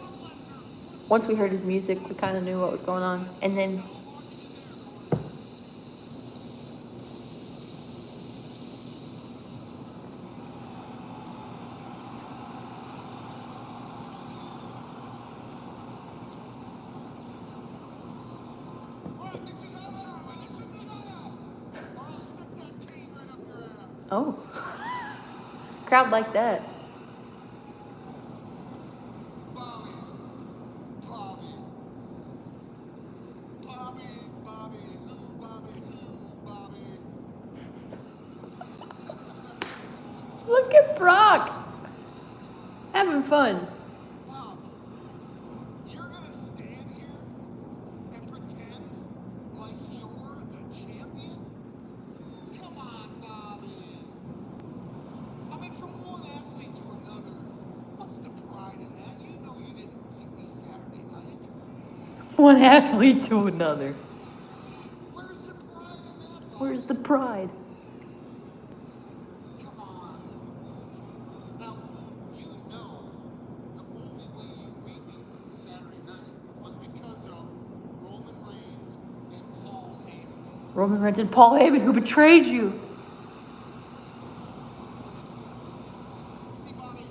Once we heard his music, we kind of knew what was going on. And then oh. Crowd like that.
Bobby, Bobby, Bobby, Bobby, who, Bobby, who, Bobby.
Look at Brock. Having fun.
Bob, you're gonna stand here and pretend like you're the champion? Come on, Bobby. I mean, from one athlete to another, what's the pride in that? You know you didn't beat me Saturday night.
One athlete to another.
Where's the pride in that, Bobby?
Where's the pride?
Come on. Now, you know the only way you beat me Saturday night was because of Roman Reigns and Paul Heyman.
Roman Reigns and Paul Heyman, who betrayed you.
See, Bobby,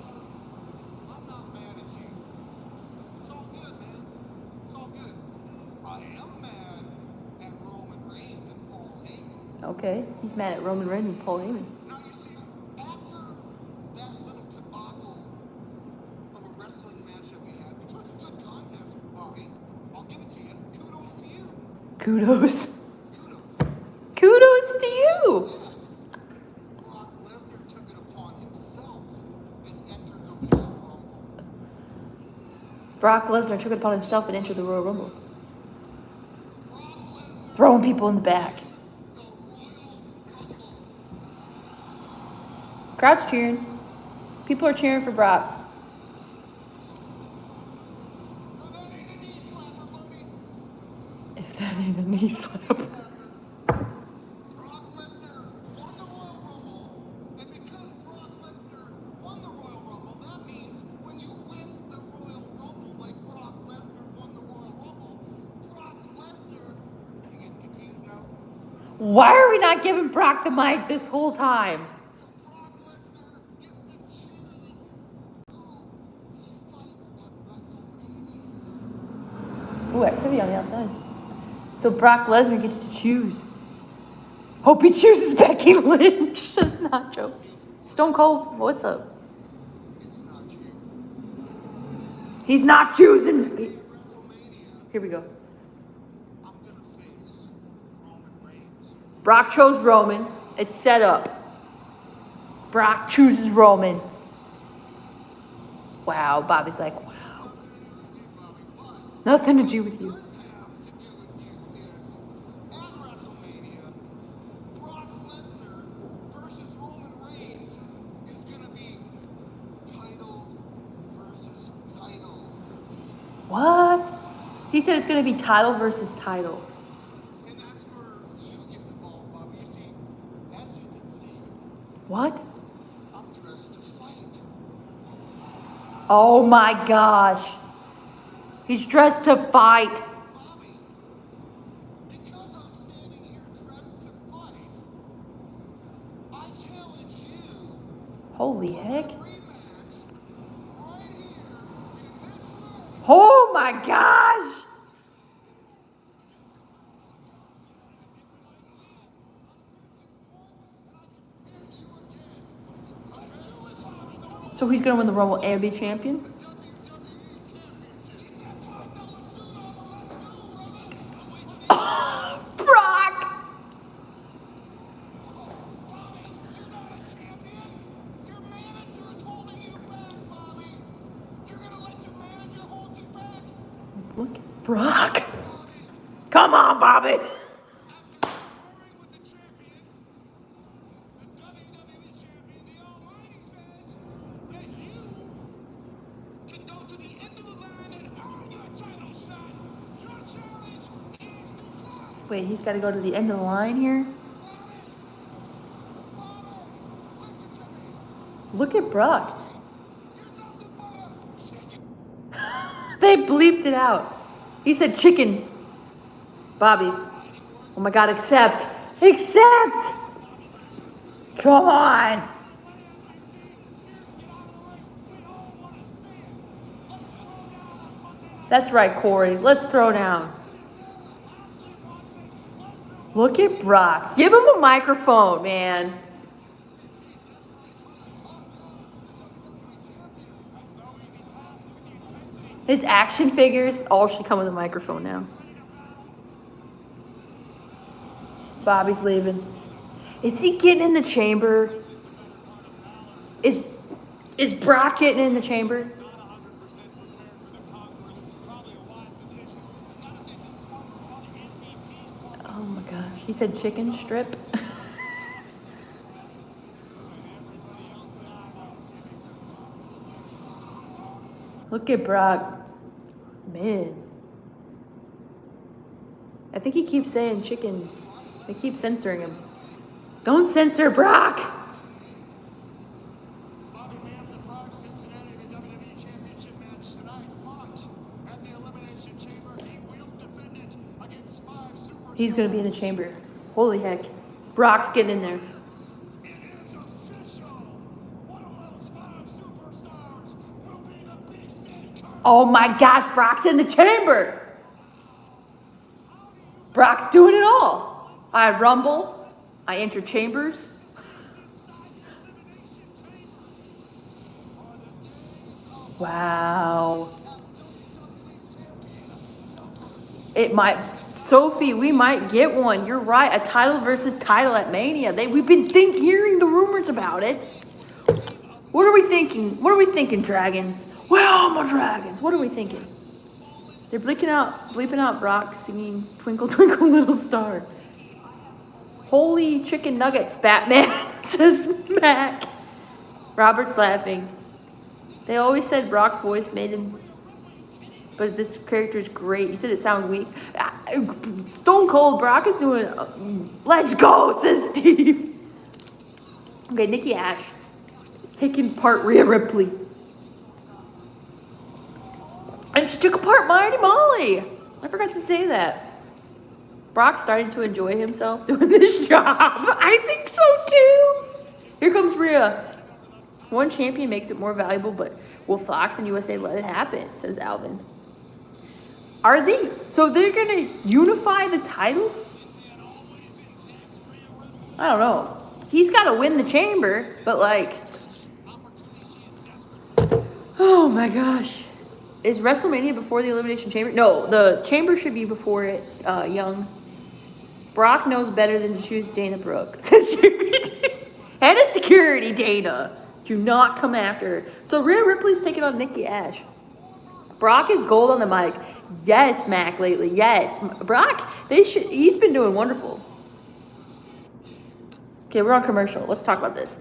I'm not mad at you. It's all good, man. It's all good. I am mad at Roman Reigns and Paul Heyman.
Okay, he's mad at Roman Reigns and Paul Heyman.
Now, you see, after that little debacle of a wrestling match that we had, which was a good contest, Bobby, I'll give it to you. Kudos to you.
Kudos.
Kudos.
Kudos to you.
Brock Lesnar took it upon himself and entered the Royal Rumble.
Brock Lesnar took it upon himself and entered the Royal Rumble.
Brock Lesnar,
Throwing people in the back.
the Royal Rumble.
Crowd's cheering. People are cheering for Brock.
Now that ain't a knee slapper, buddy.
If that ain't a knee slap.
Brock Lesnar won the
Why are we not giving Brock the mic this whole time?
Brock Lesnar gets to choose who he fights at WrestleMania.
Ooh, activity on the outside. So Brock Lesnar gets to choose. Hope he chooses Becky Lynch. That's not joke. Stone Cold, what's up?
It's not you.
He's not choosing.
At WrestleMania,
Here we go.
I'm gonna face Roman Reigns.
Brock chose Roman. It's set up. Brock chooses Roman. Wow, Bobby's like, wow.
Nothing to do with you, Bobby, but
Nothing to do with you.
what does have to do with you is at WrestleMania, Brock Lesnar versus Roman Reigns is gonna be title versus title.
What? He said it's going to be title versus title.
And that's where you get involved, Bobby. You see, as you can see,
What?
I'm dressed to fight.
Oh my gosh. He's dressed to fight.
Bobby, because I'm standing here dressed to fight, I challenge you
Holy
for a
heck.
rematch right here in this room.
Oh my gosh. So he's going to win the Rumble and be champion? Brock! Look at Brock. Come on, Bobby. Wait, he's got to go to the end of the line here? Look at Brock. They bleeped it out. He said chicken. Bobby. Oh my God, accept. Accept! Come on. That's right, Corey. Let's throw down. Look at Brock. Give him a microphone, man. His action figures all should come with a microphone now. Bobby's leaving. Is he getting in the chamber? Is Brock getting in the chamber? Oh my gosh. He said chicken strip. Look at Brock. Man. I think he keeps saying chicken. They keep censoring him. Don't censor Brock!
Bobby may have the Brock Cincinnati in the WWE Championship match tonight, but at the Elimination Chamber, he will defend it against 5 superstars.
He's gonna be in the chamber. Holy heck. Brock's getting in there.
It is official. One of those 5 superstars will be the Beast Incarnate.
Oh my gosh, Brock's in the chamber! Brock's doing it all. I rumble. I enter chambers. Wow. It might, Sophie, we might get one. You're right. A title versus title at Mania. We've been hearing the rumors about it. What are we thinking? What are we thinking, dragons? Well, my dragons. What are we thinking? They're bleeping out Brock singing Twinkle Twinkle Little Star. Holy chicken nuggets, Batman, says Mac. Robert's laughing. They always said Brock's voice made him, but this character is great. You said it sounded weak. Stone Cold Brock is doing, let's go, says Steve. Okay, Nikki Ash is taking part Rhea Ripley. And she took apart Mighty Molly. I forgot to say that. Brock's starting to enjoy himself doing this job. I think so too. Here comes Rhea. One champion makes it more valuable, but will Fox and USA let it happen, says Alvin. Are they? So they're going to unify the titles? I don't know. He's got to win the chamber, but like, oh my gosh. Is WrestleMania before the Elimination Chamber? No, the chamber should be before it, Young. Brock knows better than to choose Dana Brooke, says JBD. And a security, Dana. Do not come after her. So Rhea Ripley's taking on Nikki Ash. Brock is gold on the mic. Yes, Mac, lately. Yes. Brock, he's been doing wonderful. Okay, we're on commercial. Let's talk about this.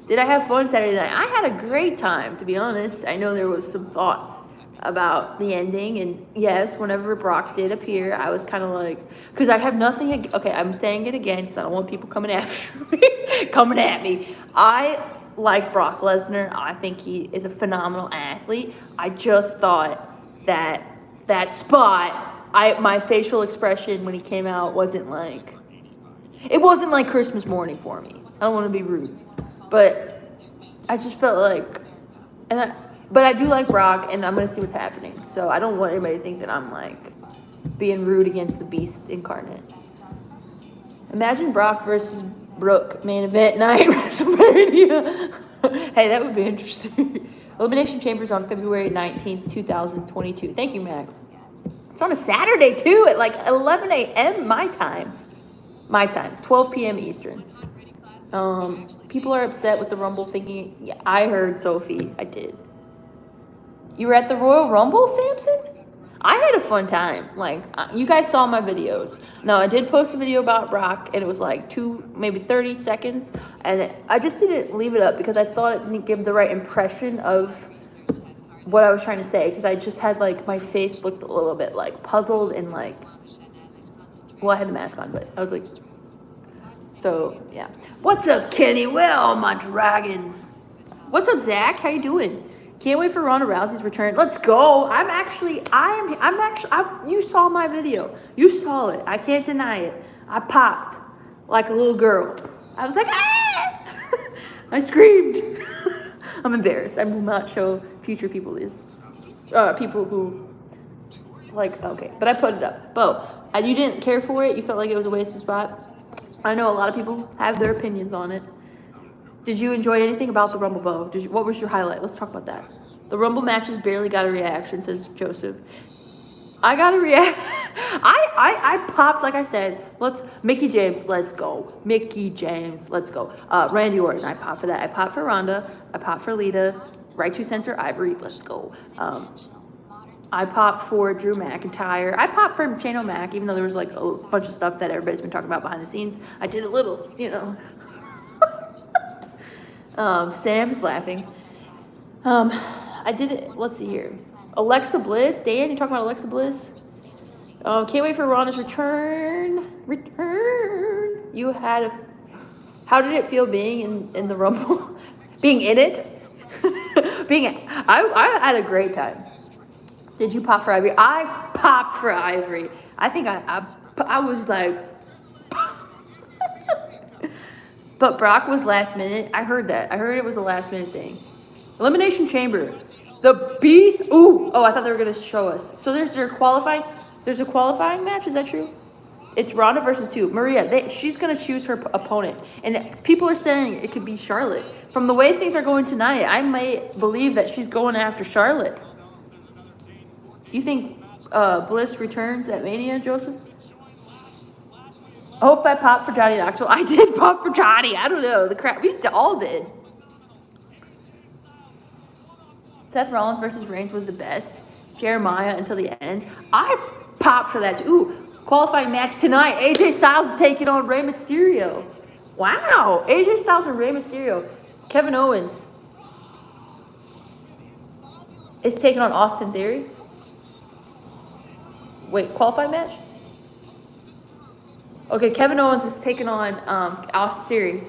Did I have fun Saturday night? I had a great time, to be honest. I know there was some thoughts about the ending, and yes, whenever Brock did appear, I was kind of like, because I have nothing. Okay, I'm saying it again because I don't want people coming after me. Coming at me. I like Brock Lesnar. I think he is a phenomenal athlete. I just thought that spot, my facial expression when he came out wasn't like Christmas morning for me. I don't want to be rude, but I just felt like, but I do like Brock, and I'm going to see what's happening. So I don't want anybody to think that I'm, like, being rude against the Beast incarnate. Imagine Brock versus Brooke main event night WrestleMania. Hey, that would be interesting. Elimination Chambers on February 19th, 2022. Thank you, Mac. It's on a Saturday, too, at, like, 11 a.m. my time. 12 p.m. Eastern. People are upset with the Rumble thinking, yeah, I heard Sophie. I did. You were at the Royal Rumble, Samson? I had a fun time. Like, you guys saw my videos. Now, I did post a video about Brock, and it was like maybe 30 seconds. And I just didn't leave it up because I thought it didn't give the right impression of what I was trying to say. Because I just had, like, my face looked a little bit, like, puzzled and, like, well, I had the mask on, but I was like, so, yeah. What's up, Kenny? Well, my dragons. What's up, Zach? How you doing? Can't wait for Ronda Rousey's return. Let's go. You saw my video. You saw it. I can't deny it. I popped like a little girl. I was like, ah! I screamed. I'm embarrassed. I will not show future people this. People who, like, okay. But I put it up. Bo, you didn't care for it? You felt like it was a waste of spot? I know a lot of people have their opinions on it. Did you enjoy anything about the Rumble, Bo? What was your highlight? Let's talk about that. The Rumble matches barely got a reaction, says Joseph. I got a reaction. I popped, like I said. Mickey James, let's go. Mickey James, let's go. Randy Orton, I popped for that. I popped for Ronda. I popped for Lita. Right to censor Ivory, let's go. I popped for Drew McIntyre. I popped for Shane O'Mac, even though there was like a bunch of stuff that everybody's been talking about behind the scenes. I did a little, you know. Sam's laughing. I did it. Let's see here. Alexa Bliss. Dan, you talking about Alexa Bliss? Can't wait for Ronda's return. You had how did it feel being in the Rumble? Being in it? I had a great time. Did you pop for Ivory? I popped for Ivory. I think I was like, but Brock was last minute. I heard that. I heard it was a last minute thing. Elimination Chamber. The Beast. Ooh. Oh, I thought they were going to show us. So there's a qualifying match. Is that true? It's Ronda versus who? Maria. She's going to choose her opponent. And people are saying it could be Charlotte. From the way things are going tonight, I might believe that she's going after Charlotte. You think Bliss returns at Mania, Joseph? I hope I popped for Johnny Knoxville. I did pop for Johnny. I don't know. The crap. We all did. Seth Rollins versus Reigns was the best. Jeremiah until the end. I popped for that too. Ooh, qualifying match tonight. AJ Styles is taking on Rey Mysterio. Wow. AJ Styles and Rey Mysterio. Kevin Owens is taking on Austin Theory. Wait, qualifying match? Okay, Kevin Owens is taking on Austin Theory.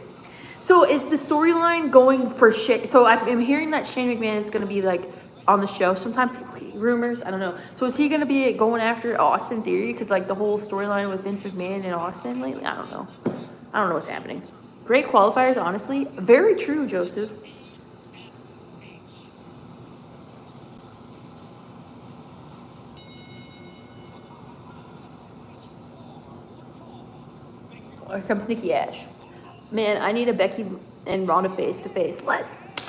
So is the storyline going for Shane? So I'm hearing that Shane McMahon is going to be like on the show. Sometimes rumors, I don't know. So is he gonna be going after Austin Theory? Because like the whole storyline with Vince McMahon and Austin lately, I don't know. I don't know what's happening. Great qualifiers, honestly. Very true, Joseph. Here comes Nikki Ash. Man, I need a Becky and Ronda face-to-face.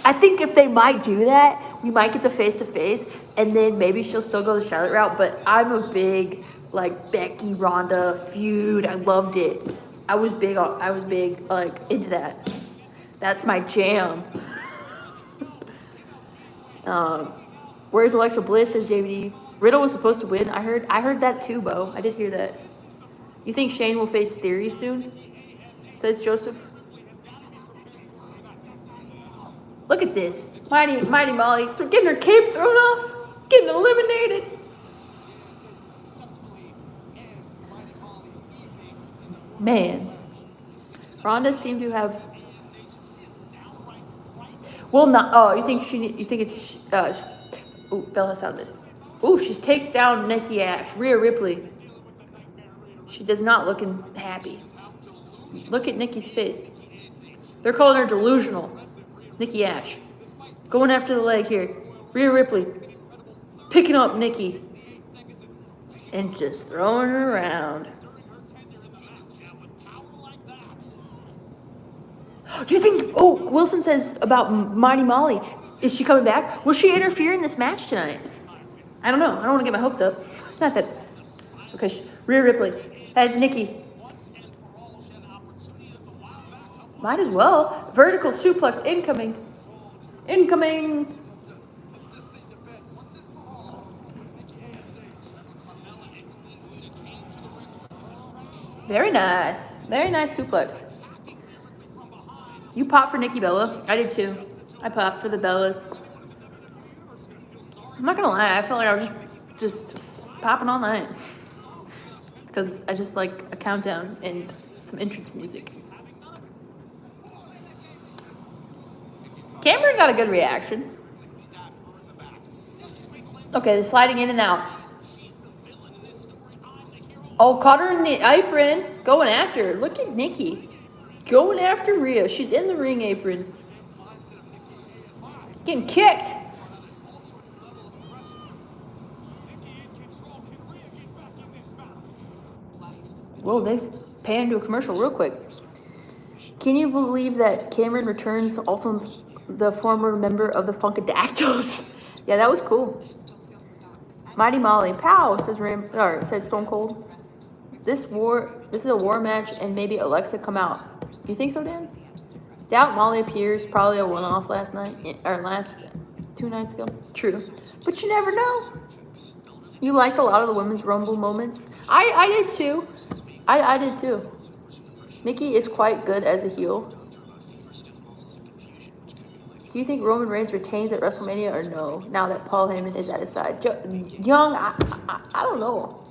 I think if they might do that, we might get the face-to-face, and then maybe she'll still go the Charlotte route, but I'm a big, like, Becky Ronda feud. I loved it. I was big, like, into that. That's my jam. Where's Alexa Bliss, says JVD. Riddle was supposed to win. I heard that too, Bo. I did hear that. You think Shane will face Theory soon? Says Joseph. Look at this. Mighty Molly getting her cape thrown off. Getting eliminated. Man. Ronda seemed to have... Well, not... Oh, you think it's... Ooh, Bella sounded. Ooh, she takes down Nikki Ash. Rhea Ripley. She does not look happy. Look at Nikki's face. They're calling her delusional. Nikki Ash. Going after the leg here. Rhea Ripley. Picking up Nikki. And just throwing her around. Do you think... Oh, Wilson says about Mighty Molly. Is she coming back? Will she interfere in this match tonight? I don't know. I don't want to get my hopes up. Not that... Okay, Rhea Ripley. That's Nikki. Might as well. Vertical suplex incoming. Incoming. Very nice. Very nice suplex. You popped for Nikki Bella. I did too. I popped for the Bellas. I'm not gonna lie. I felt like I was just popping all night. Because I just like a countdown and some entrance music. Cameron got a good reaction. Okay, they're sliding in and out. Oh, caught her in the apron. Going after her. Look at Nikki. Going after Rhea. She's in the ring apron. Getting kicked. Whoa, they panned to a commercial real quick. Can you believe that Cameron returns also the former member of the Funkadactyls? Yeah, that was cool. Mighty Molly, pow, says Stone Cold. This is a war match, and maybe Alexa come out. You think so, Dan? Doubt Molly appears, probably a one-off last 2 nights ago. True, but you never know. You liked a lot of the women's Rumble moments. I did too. I did too. Nikki is quite good as a heel. Do you think Roman Reigns retains at WrestleMania or no? Now that Paul Heyman is at his side, Young, I don't know.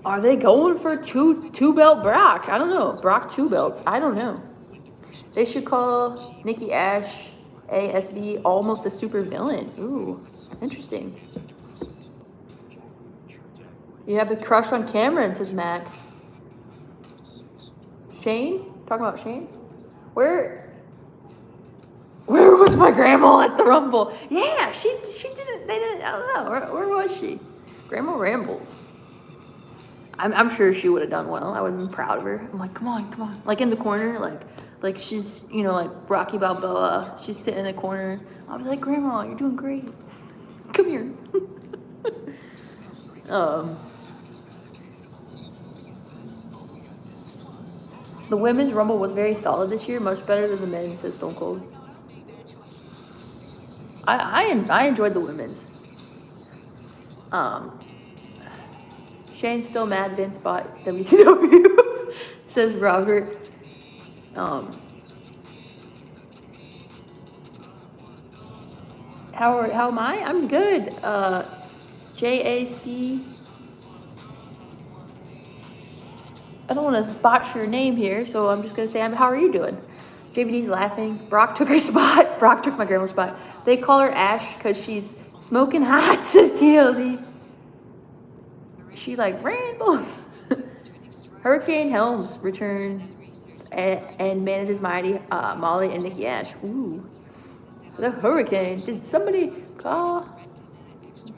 Are they going for two belt Brock? I don't know. Brock 2 belts. I don't know. They should call Nikki Ash ASB almost a super villain. Ooh, interesting. You have a crush on Cameron, says Mac. Shane? Talking about Shane? Where was my grandma at the Rumble? Yeah, she didn't, I don't know. Where was she? Grandma rambles. I'm sure she would have done well. I would have been proud of her. I'm like, come on. Like in the corner, like she's, like Rocky Balboa. She's sitting in the corner. I was like, Grandma, you're doing great. Come here. The women's Rumble was very solid this year, much better than the men's, says Stone Cold. I enjoyed the women's. Shane's still mad Vince bought WCW, says Robert. How am I? I'm good. JAC. I don't want to botch your name here, so I'm just gonna say, how are you doing? JBD's laughing. Brock took her spot. Brock took my grandma's spot. They call her Ash because she's smoking hot, says TLD. She like rainbows. Hurricane Helms returns and manages Mighty, Molly, and Nikki Ash. Ooh. The Hurricane. Did somebody call?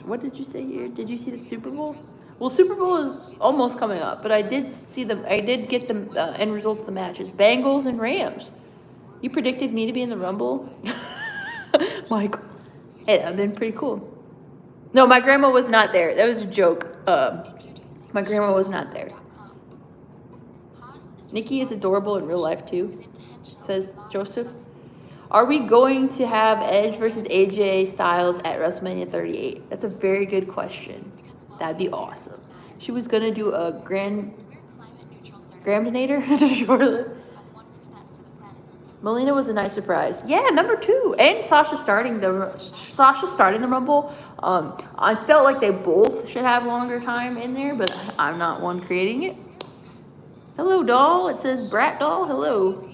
What did you say here? Did you see the Super Bowl? Well, Super Bowl is almost coming up, but I did see them. I did get the end results of the matches. Bengals and Rams. You predicted me to be in the Rumble? Michael. Hey, that would have been pretty cool. No, my grandma was not there. That was a joke. My grandma was not there. Nikki is adorable in real life, too, says Joseph. Are we going to have Edge versus AJ Styles at WrestleMania 38? That's a very good question. That'd be awesome. She was going to do a Grandinator to Charlotte. Melina was a nice surprise. Yeah, number 2. And Sasha starting the Rumble. I felt like they both should have longer time in there, but I'm not one creating it. Hello, doll. It says Brat Doll. Hello.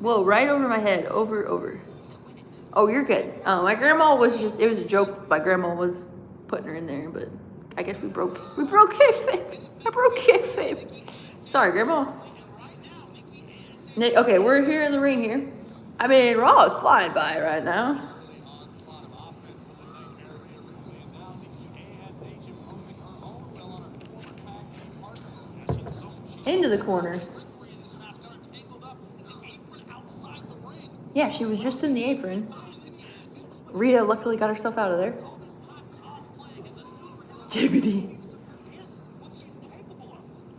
Whoa, right over my head. Over. Oh, you're good. My grandma was just, it was a joke. My grandma was putting her in there, but I guess we broke kayfabe. I broke kayfabe. Sorry, grandma. Okay, we're here in the ring here. I mean, Raw is flying by right now. Into the corner. Yeah, she was just in the apron. Rita luckily got herself out of there. JBD.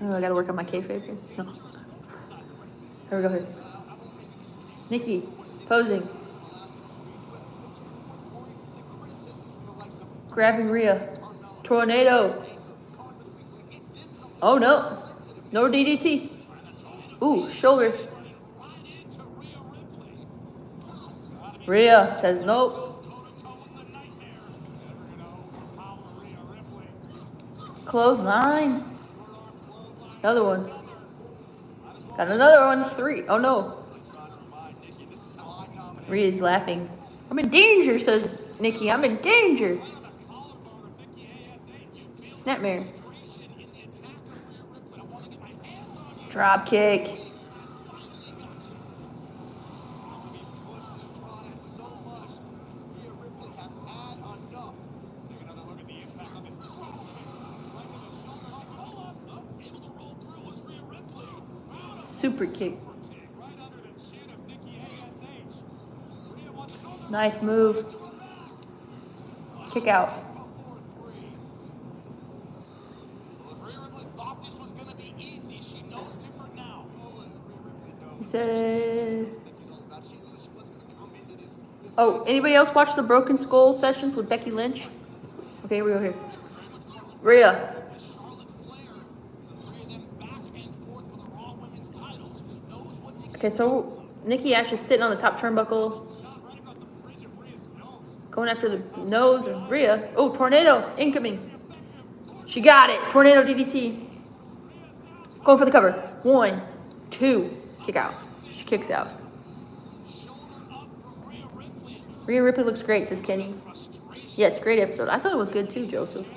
Oh, I gotta work on my kayfabe here. No. Here we go here. Nikki, posing. Grabbing Rhea. Tornado. Oh no. No DDT. Ooh, shoulder. Rhea says nope. Clothesline. Another one. Got another one. 3. Oh no. Rhea's laughing. I'm in danger, says Nikki. I'm in danger. Snapmare. Drop kick. Super kick. Nice move. Kick out. He said... Oh, anybody else watch the Broken Skull sessions with Becky Lynch? Okay, here we go here. Rhea. Okay, so Nikki Ash is sitting on the top turnbuckle. Going after the nose of Rhea. Oh, tornado incoming. She got it. Tornado DDT. Going for the cover. 1, 2. Kick out. She kicks out. Rhea Ripley looks great, says Kenny. Yes, great episode. I thought it was good too, Joseph.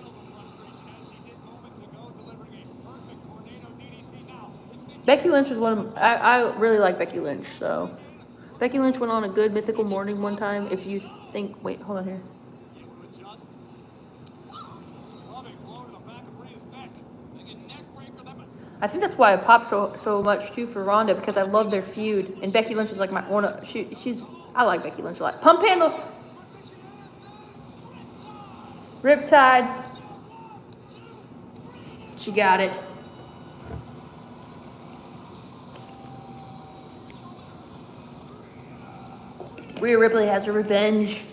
Becky Lynch was one of I really like Becky Lynch, so Becky Lynch went on a good mythical morning one time. If you think, wait, hold on here. I think that's why I popped so much too for Ronda, because I love their feud, and Becky Lynch is like my one. I like Becky Lynch a lot. Pump handle, Riptide. She got it. Rhea Ripley has her revenge.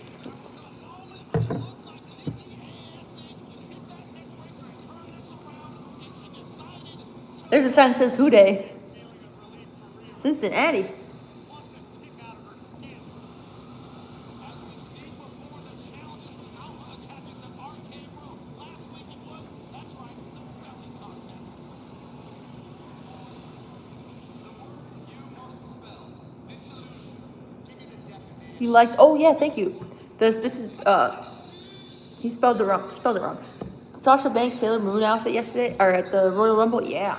There's a sign that says Who Day. Cincinnati. He liked. Oh yeah, thank you. This is he spelled it wrong. Sasha Banks Sailor Moon outfit yesterday or at the Royal Rumble. Yeah.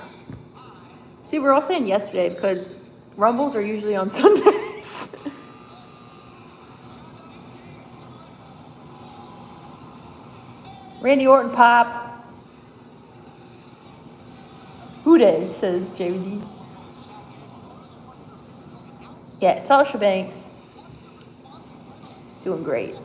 See, we're all saying yesterday because Rumbles are usually on Sundays. Randy Orton pop. Who dey, says JVD. Yeah, Sasha Banks. Doing great.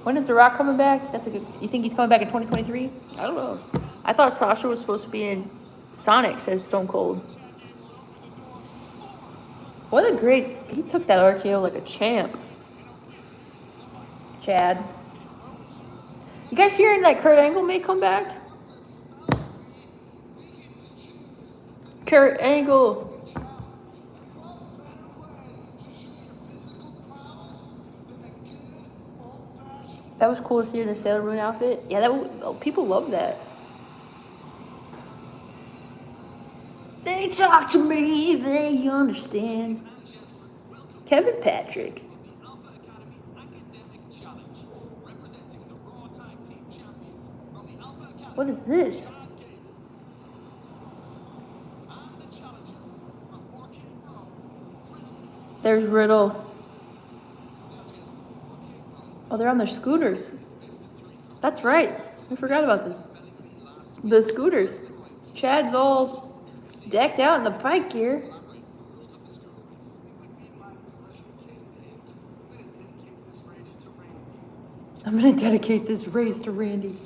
When is The Rock coming back? That's a good. You think he's coming back in 2023? I don't know. I thought Sasha was supposed to be in Sonic, says Stone Cold. What a great. He took that RKO like a champ. Chad. You guys hearing that Kurt Angle may come back? Kurt Angle. That was cool to see her in the Sailor Moon outfit. Yeah, people love that. They talk to me, they understand. Kevin Patrick. What is this? There's Riddle. Oh, they're on their scooters. That's right. I forgot about this. The scooters. Chad's all decked out in the bike gear. I'm going to dedicate this race to Randy.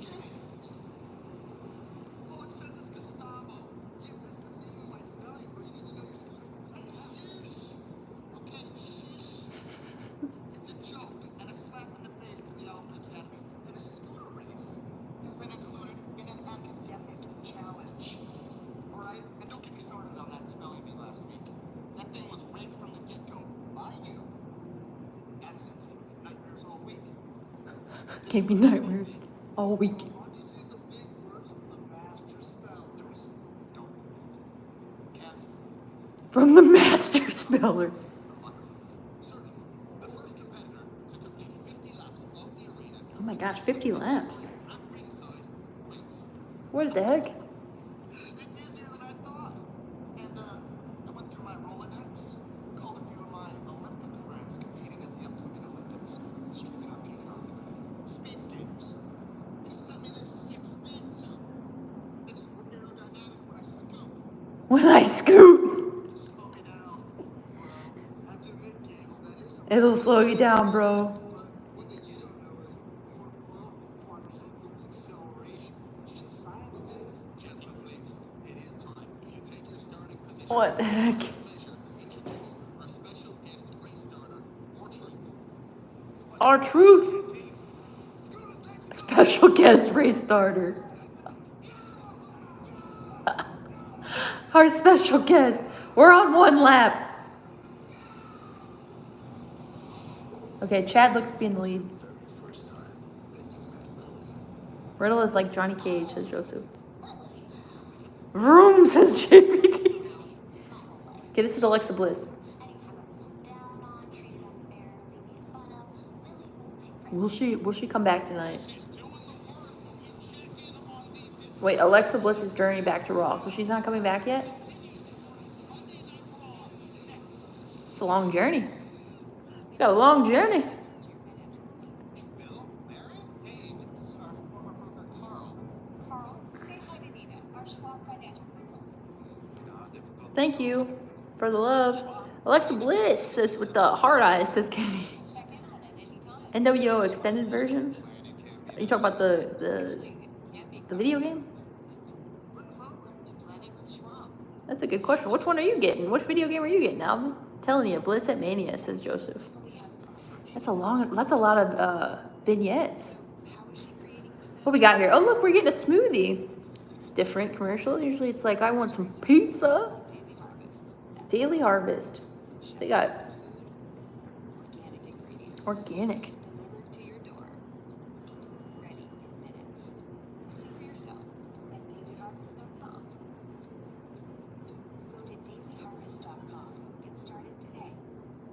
Gave me nightmares all week. From the Master Speller. Oh my gosh, 50 laps. What the heck?
It's easier than I thought. And I went through my Rolodex, called a few of my Olympic friends competing at the upcoming Olympics, streaming on Peacock. Speed skaters. They sent me this 6-speed suit. It's super aerodynamic when I scoop. Slow me down. Well, I have to admit, Gable, that is a
It'll slow you down, bro.
One thing you don't know is more flow partnership with acceleration. It's just science, dude. Gentlemen, please. It is time. If you take your starting position.
What the heck?
Pleasure to introduce our special guest race starter,
Our truth. Special guest race starter. Our special guest. We're on one lap. Okay, Chad looks to be in the lead. Riddle is like Johnny Cage, says Joseph. Vroom, says JPT. Okay, this is Alexa Bliss. Will she come back tonight? Wait, Alexa Bliss's journey back to Raw. So she's not coming back yet? It's a long journey. You got a long journey. Thank you for the love. Alexa Bliss says with the hard eyes, says Kenny. NWO extended version? Are you talking about the video game? That's a good question. Which one are you getting? Which video game are you getting, Alvin? Telling you, Bliss at Mania, says Joseph. That's a lot of vignettes. What we got here? Oh look, we're getting a smoothie. It's different commercial. Usually it's like I want some pizza. Daily Harvest. They got organic.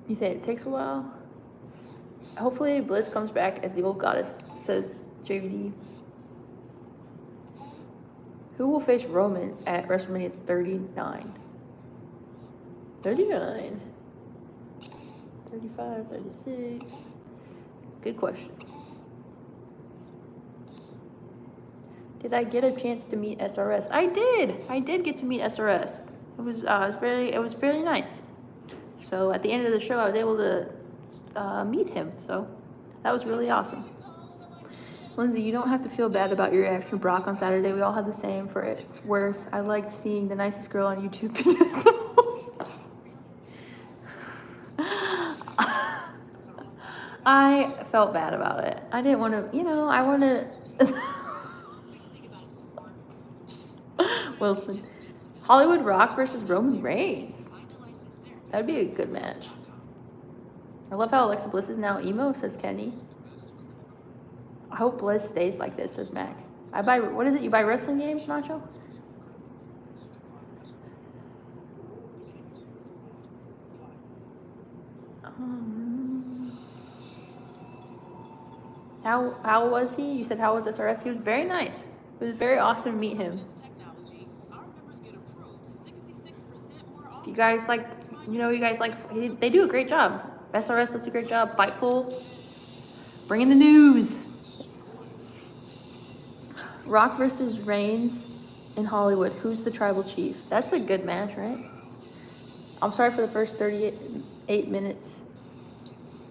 You say it takes a while? Hopefully Bliss comes back as the old goddess, says JVD. Who will face Roman at WrestleMania 39? 39. 35, 36. Good question. Did I get a chance to meet SRS? I did. I did get to meet SRS. It was very nice. So at the end of the show, I was able to meet him. So that was really awesome. Lindsay, you don't have to feel bad about your reaction to Brock on Saturday. We all had the same for its worth. I liked seeing the nicest girl on YouTube. I felt bad about it. I didn't want to, I want to. Wilson. Hollywood Rock versus Roman Reigns. That would be a good match. I love how Alexa Bliss is now emo, says Kenny. I hope Bliss stays like this, says Mac. What is it? You buy wrestling games, Nacho? How was he? You said how was SRS? He was very nice. It was very awesome to meet him. You guys they do a great job. SRS does a great job. Fightful. Bringing the news. Rock versus Reigns in Hollywood. Who's the tribal chief? That's a good match, right? I'm sorry for the first 38 minutes.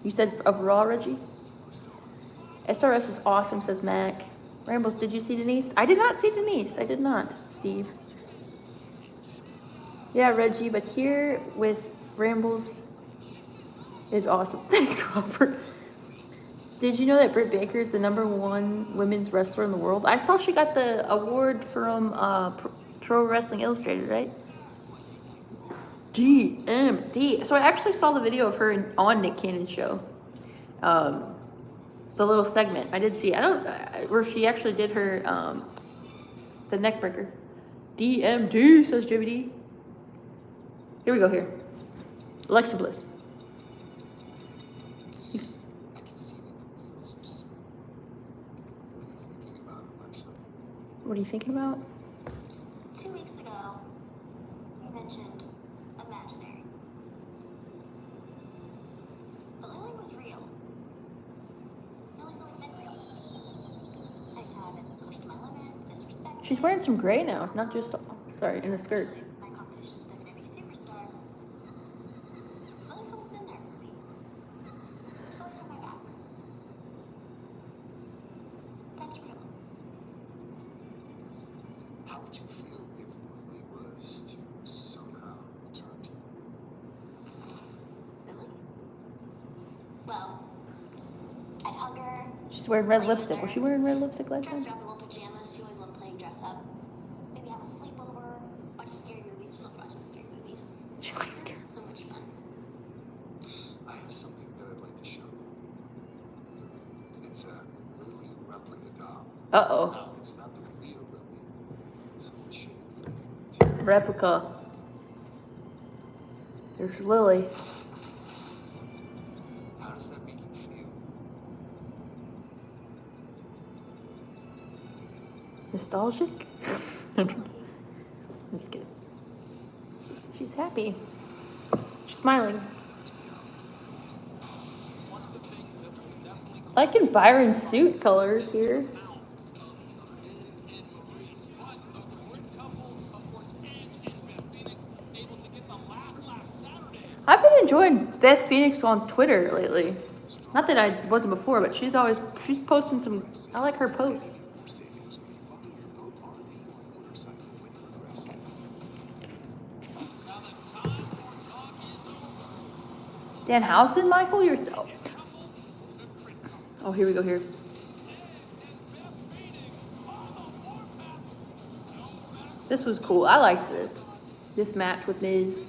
You said of Raw, Reggie? SRS is awesome, says Mac. Rambles, did you see Denise? I did not see Denise. I did not, Steve. Yeah, Reggie, but here with Rambles is awesome. Thanks, Robert. Did you know that Britt Baker is the #1 women's wrestler in the world? I saw she got the award from Pro Wrestling Illustrated, right? DMD. So I actually saw the video of her on Nick Cannon's show. The little segment. I did see. Where she actually did her, the neck breaker. DMD, says JBD. Here we go here. Alexa Bliss. What are you thinking about?
2 weeks ago, you mentioned imaginary. But Lily was real. Lily's always been real. Anytime I've been pushed to my limits, disrespected.
She's wearing some gray now, not just, in a skirt.
My competition's WWE superstar. Lily's always been there for me. She's always had my back. That's real.
How would you feel if Lily was to somehow return to you?
Lily? Well, I'd hug her.
She's wearing red lipstick. Was she wearing red lipstick last
Dress
time?
her up in little pajamas. She always loved playing dress up. Maybe have a sleepover. Watch scary movies. She loved watching scary movies.
She likes scary.
So much fun.
I have something that I'd like to show you. It's a Lily replica doll.
Uh-oh.
It's not the real Lily, so it shouldn't be able to.
Replica. There's Lily.
How does that make you feel?
Nostalgic? I'm just kidding. She's happy. She's smiling. Liking Byron's suit colors here. I've been enjoying Beth Phoenix on Twitter lately. Not that I wasn't before, but she's posting some. I like her posts. Danhausen, Michael, yourself. Oh, here we go here. This was cool. I liked this match with Miz.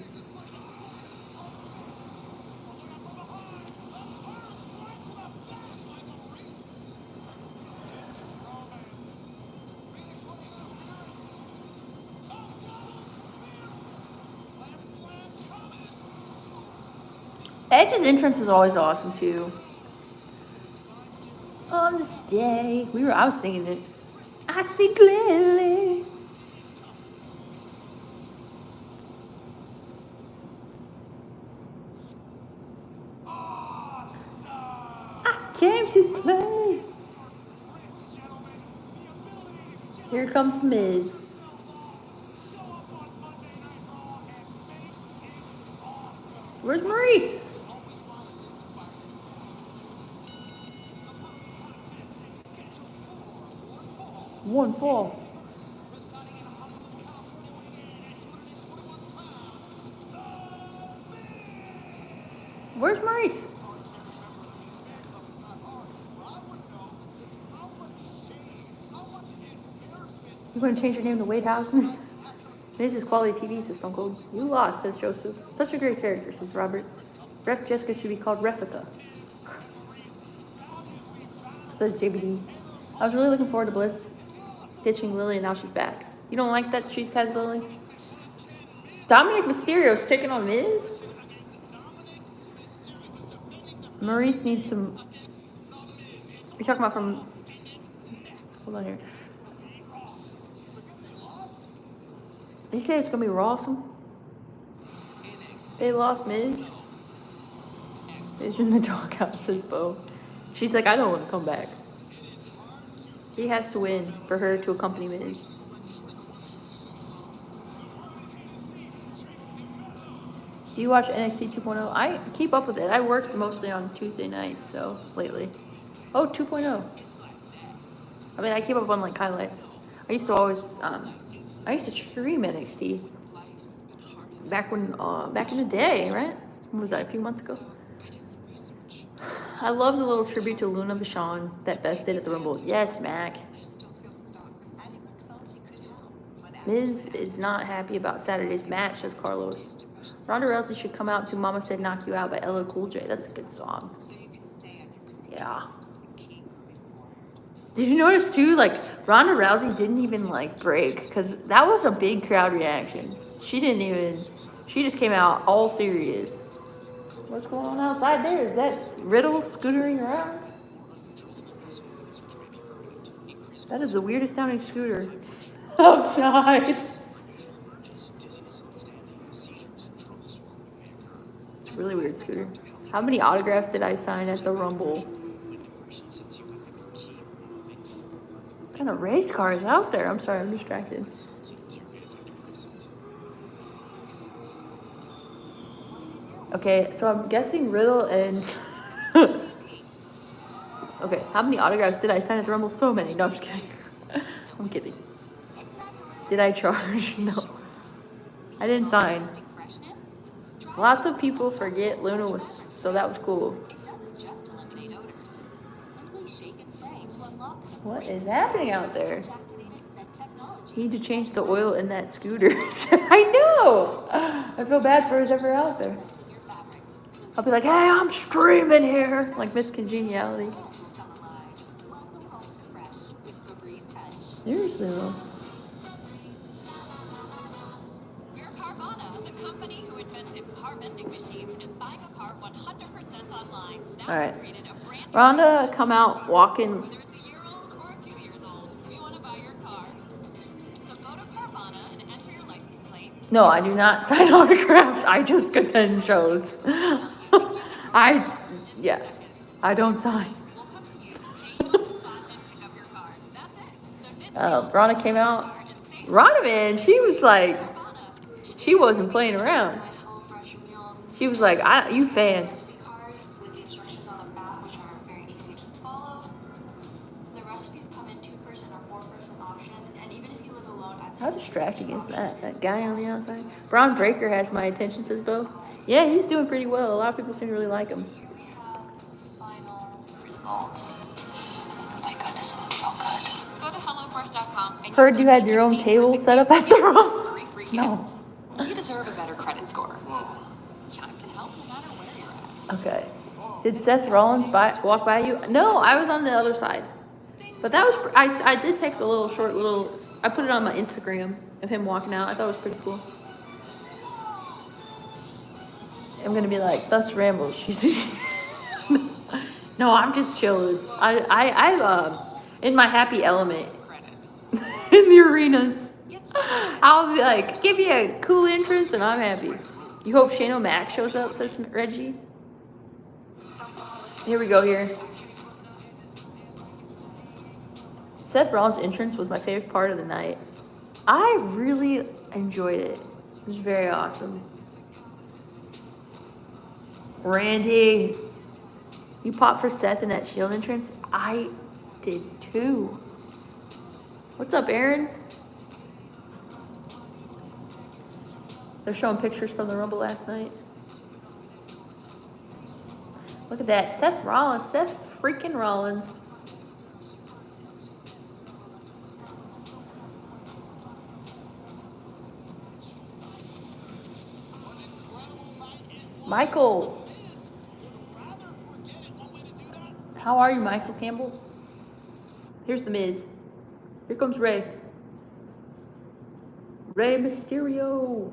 Edge's entrance is always awesome too. Father's Day. I was singing it. I see clearly. I came to play. Here comes the Miz. Where's Maurice? One fall. Where's Maurice? You gonna change your name to Wade Housen? This is quality TV, says Stone Cold. You lost, says Joseph. Such a great character, says Robert. Ref Jessica should be called Refica. Says JBD. I was really looking forward to Bliss ditching Lily, and now she's back. You don't like that she has Lily? Dominic Mysterio's taking on Miz? Maurice needs some... You're talking about from... Hold on here. They say it's going to be Rawsome. They lost Miz. Miz in the doghouse, says Bo. She's like, I don't want to come back. He has to win for her to accompany Miz. Do you watch NXT 2.0? I keep up with it. I work mostly on Tuesday nights, so lately. Oh, 2.0. I mean, I keep up on like highlights. I used to stream NXT back in the day, right? When was that, a few months ago? I love the little tribute to Luna Vachon that Beth did at the Rumble. Yes, Mac. Miz is not happy about Saturday's match, says Carlos. Ronda Rousey should come out to Mama Said Knock You Out by LL Cool J. That's a good song. Yeah. Did you notice too, like, Ronda Rousey didn't even, like, break, because that was a big crowd reaction. She just came out all serious. What's going on outside there? Is that Riddle scootering around? That is the weirdest sounding scooter outside. It's a really weird scooter. How many autographs did I sign at the Rumble? What kind of race car is out there? I'm sorry, I'm distracted. Okay, so I'm guessing Riddle and... Okay, how many autographs did I sign at the Rumble? So many. No, I'm just kidding. I'm kidding. Did I charge? No. I didn't sign. Lots of people forget Luna was... So that was cool. What is happening out there? You need to change the oil in that scooter. I know! I feel bad for whoever's out there. I'll be like, hey, I'm streaming here. Like Miss Congeniality. Seriously, though.
We're Carvana, the company who invented car vending machines and buying a car 100% online. Now
All right.
we've created a brand new
Ronda come out walking.
Whether it's a year old or a few years old, we want to buy your car. So go to Carvana and enter your license plate.
No, I do not sign autographs. I just attend shows. I don't sign.
We'll come to you, pay you on the spot, and pick up your car. That's it. So ditch
Ronda came out. Ronda, man, she was like, she wasn't playing around. She was like, you fans.
With the instructions on the back, which are very easy to follow. The recipes come in 2-person or 4-person options, and even if you live alone, I'd say
How distracting is that? That guy on the outside? Braun Breaker has my attention, says Bo. Yeah, he's doing pretty well. A lot of people seem to really like him.
here we have final result. My goodness, it looks so good.
Go to HelloFresh.com and
Heard
use
you
the
had your own
15%
table set up at the room.
free
No.
gifts. You deserve a better credit score. Chime can help no matter where you're at.
Okay. Did Seth Rollins walk by you? No, I was on the other side. But that was, I did take a short little, I put it on my Instagram of him walking out. I thought it was pretty cool. I'm going to be like, thus rambles, you see. No, I'm just chilling. I in my happy element in the arenas. I'll be like, give me a cool entrance and I'm happy. You hope Shane O'Mac shows up, says Reggie. Here we go here. Seth Rollins' entrance was my favorite part of the night. I really enjoyed it. It was very awesome. Randy, you popped for Seth in that Shield entrance? I did too. What's up, Aaron? They're showing pictures from the Rumble last night. Look at that. Seth Rollins. Seth freaking Rollins. Michael. How are you, Michael Campbell? Here's the Miz. Here comes Rey. Rey Mysterio.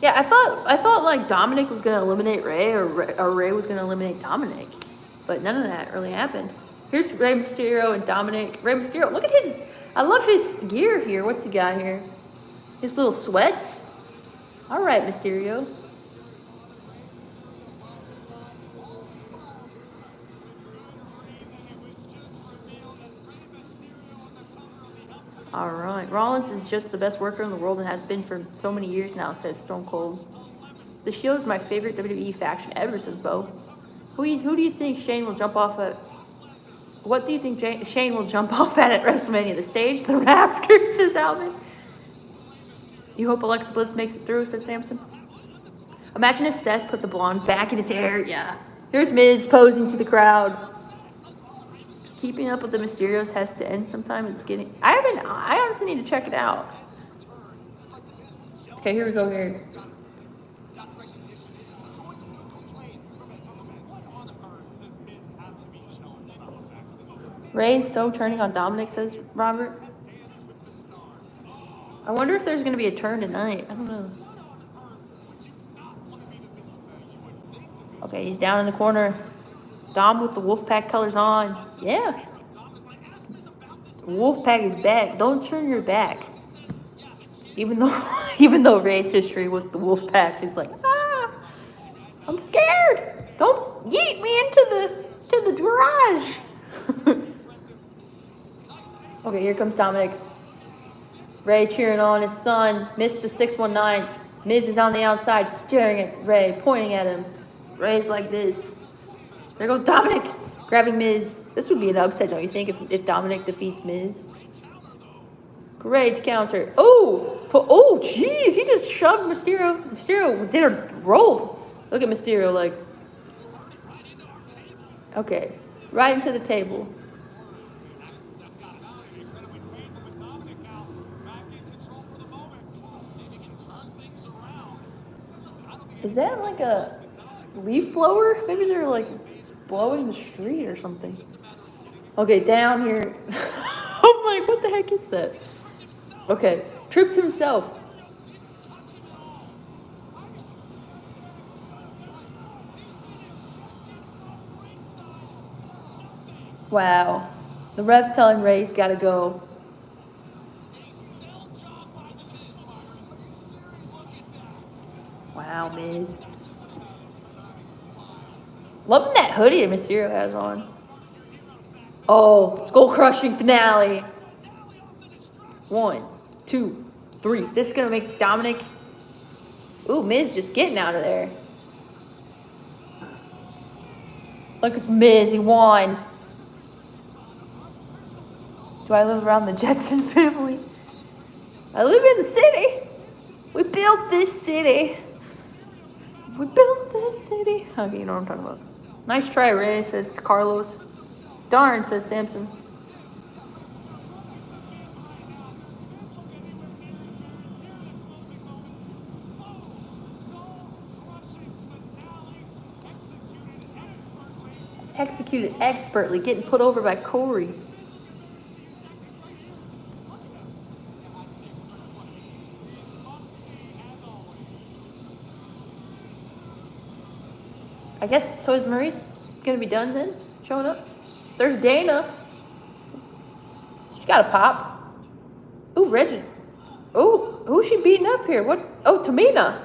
Yeah, I thought like Dominic was gonna eliminate Rey, or Rey was gonna eliminate Dominic, but none of that really happened. Here's Rey Mysterio and Dominic. Rey Mysterio, look at his. I love his gear here. What's he got here? His little sweats. All right, Mysterio. All right, Rollins is just the best worker in the world and has been for so many years now, says Stone Cold. The Shield is my favorite WWE faction ever, says Bo. Who do you think Shane will jump off at? What do you think Shane will jump off at WrestleMania? The stage, the rafters, says Alvin. You hope Alexa Bliss makes it through, says Samson. Imagine if Seth put the blonde back in his hair. Yeah. Here's Miz posing to the crowd. Keeping up with the Mysterios has to end sometime. It's getting. I honestly need to check it out. Okay, here we go. Here. Rey's so turning on Dominic, says Robert. I wonder if there's going to be a turn tonight. I don't know. Okay, he's down in the corner. Dom with the Wolfpack colors on. Yeah. Wolfpack is back. Don't turn your back. Even though Rey's history with the Wolfpack is like, I'm scared. Don't yeet me into the garage. Okay, here comes Dominic. Rey cheering on his son. Missed the 619. Miz is on the outside staring at Rey, pointing at him. Rey's like this. There goes Dominic, grabbing Miz. This would be an upset, don't you think, if Dominic defeats Miz? Great counter. Oh, jeez, he just shoved Mysterio. Mysterio did a roll. Look at Mysterio, like. Okay, right into the table. Is that like a leaf blower? Maybe they're like blowing the street or something. Okay, down here. I'm like, what the heck is that? Okay, tripped himself. Wow. The ref's telling Rey he's got to go. Wow, Miz. Loving that hoodie that Mysterio has on. Oh, skull-crushing finale. 1, 2, 3. This is going to make Dominic... Ooh, Miz just getting out of there. Look at Miz, he won. Do I live around the Jetson family? I live in the city. We built this city. We built this city. Okay, you know what I'm talking about. Nice try, Rey, says Carlos. Darn, says Samson. Executed expertly, getting put over by Corey. I guess, so is Maurice gonna be done then? Showing up? There's Dana. She got a pop. Ooh, Reggie. Ooh, who's she beating up here? What? Oh, Tamina.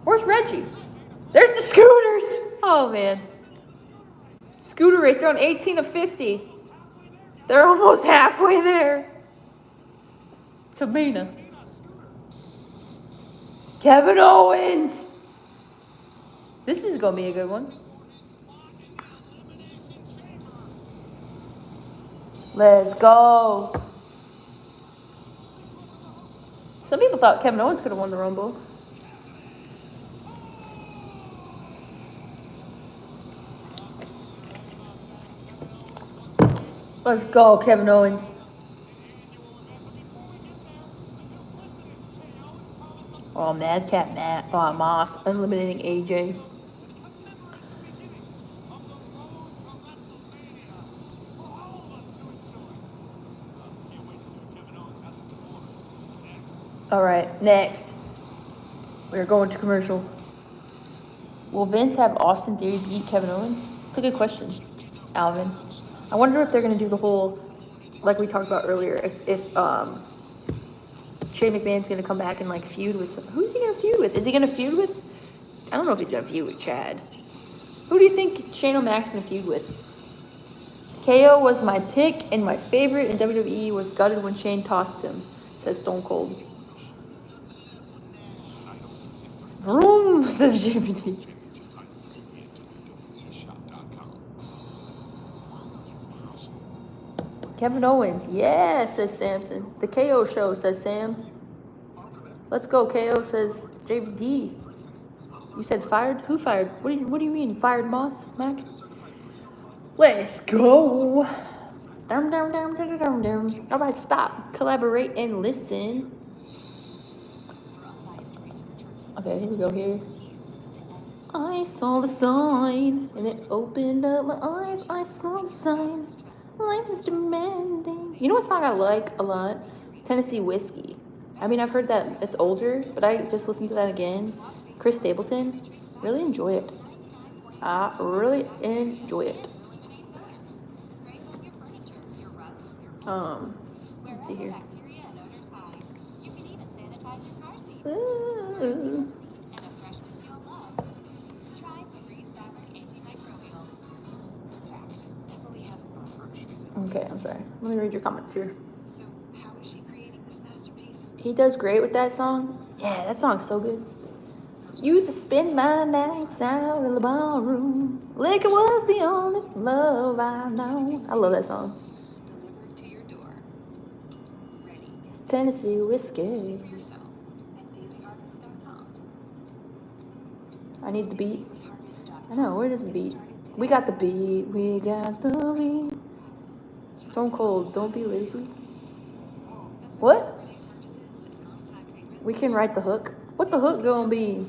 Where's Reggie? There's the Scooters. Oh, man. Scooter race. They're on 18 of 50. They're almost halfway there. Tamina. Kevin Owens. This is going to be a good one. Let's go. Some people thought Kevin Owens could have won the Rumble. Let's go, Kevin Owens. Oh, Madcap Moss eliminating AJ. All right, next. We're going to commercial. Will Vince have Austin Theory beat Kevin Owens? It's a good question, Alvin. I wonder if they're going to do the whole, like we talked about earlier, if Shane McMahon's going to come back and like feud with who's he going to feud with? Is he going to feud with? I don't know if he's going to feud with Chad. Who do you think Shane O'Mac's going to feud with? KO was my pick, and my favorite in WWE was gutted when Shane tossed him, says Stone Cold. Vroom, says JVD. Kevin Owens, yeah, says Samson. The KO show, says Sam. Let's go, KO, says JVD. You said fired? Who fired? What do you mean? Fired Moss, Mac? Let's go. Dum, dum, dum, dum, dum, dum. All right, stop. Collaborate and listen. Okay, here we go here. I saw the sign, and it opened up my eyes. I saw the sign. Life is demanding. You know what song I like a lot? Tennessee Whiskey. I mean, I've heard that it's older, but I just listened to that again. Chris Stapleton. Really enjoy it. I really enjoy it. Let's see here. Ooh. Okay, I'm sorry. Let me read your comments here.
So, how is she creating this masterpiece?
He does great with that song. Yeah, that song's so good. Used to spend my nights out in the ballroom. Liquor was the only love I know. I love that song.
Delivered to your door. Ready.
It's Tennessee Whiskey.
For yourself at dailyharvest.com.
I need the beat.
Dailyharvest.com.
I know, where is the beat? We got the beat. We got the beat. Stone Cold, don't be lazy. What? We can write the hook. What the hook gonna be?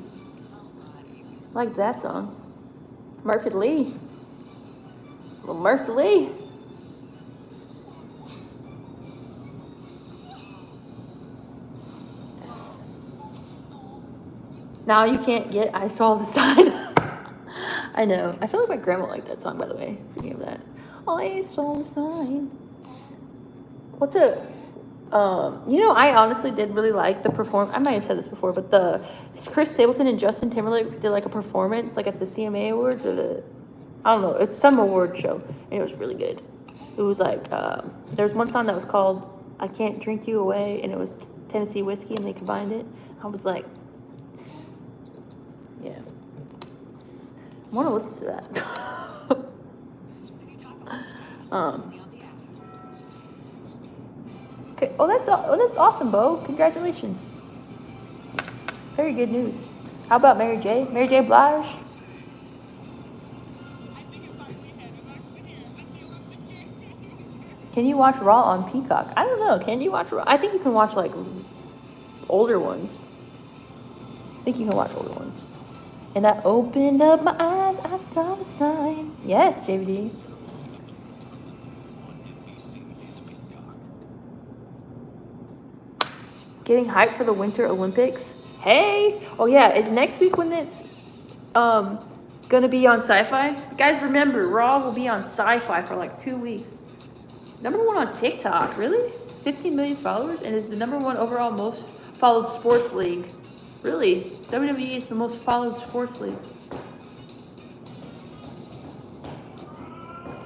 Like that song. Murphy Lee. Well, Murphy Lee. Now you can't get I Saw the Sign. I know. I feel like my grandma liked that song, by the way. Speaking of that. I saw the sign. What's a I honestly did really like the perform. I might have said this before, but the Chris Stapleton and Justin Timberlake did like a performance, like at the CMA Awards or I don't know, it's some award show, and it was really good. It was like there was one song that was called "I Can't Drink You Away," and it was Tennessee Whiskey, and they combined it. I was like, yeah, I want to listen to that. Okay. Oh, that's awesome, Bo. Congratulations. Very good news. How about Mary J? Mary J. Blige? Can you watch Raw on Peacock? I don't know. Can you watch Raw? I think you can watch like older ones. I think you can watch older ones. And I opened up my eyes. I saw the sign. Yes, JVD. Getting hyped for the Winter Olympics. Hey! Oh yeah, is next week when it's gonna be on Sci-Fi. Guys, remember, Raw will be on Sci-Fi for like 2 weeks. Number 1 on TikTok, really? 15 million followers, and is the number 1 overall most followed sports league. Really? WWE is the most followed sports league.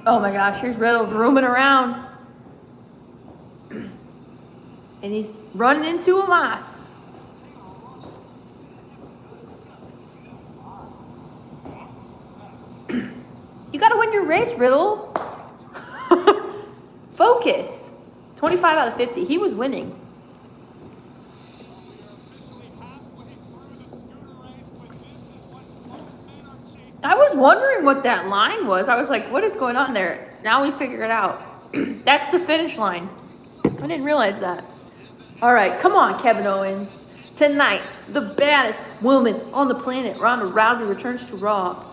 Oh my gosh, here's Riddle roaming around. And he's running into a moss. You gotta win your race, Riddle. Focus. 25 out of 50. He was winning. I was wondering what that line was. I was like, what is going on there? Now we figure it out. That's the finish line. I didn't realize that. All right, come on, Kevin Owens. Tonight, the baddest woman on the planet, Ronda Rousey, returns to Raw.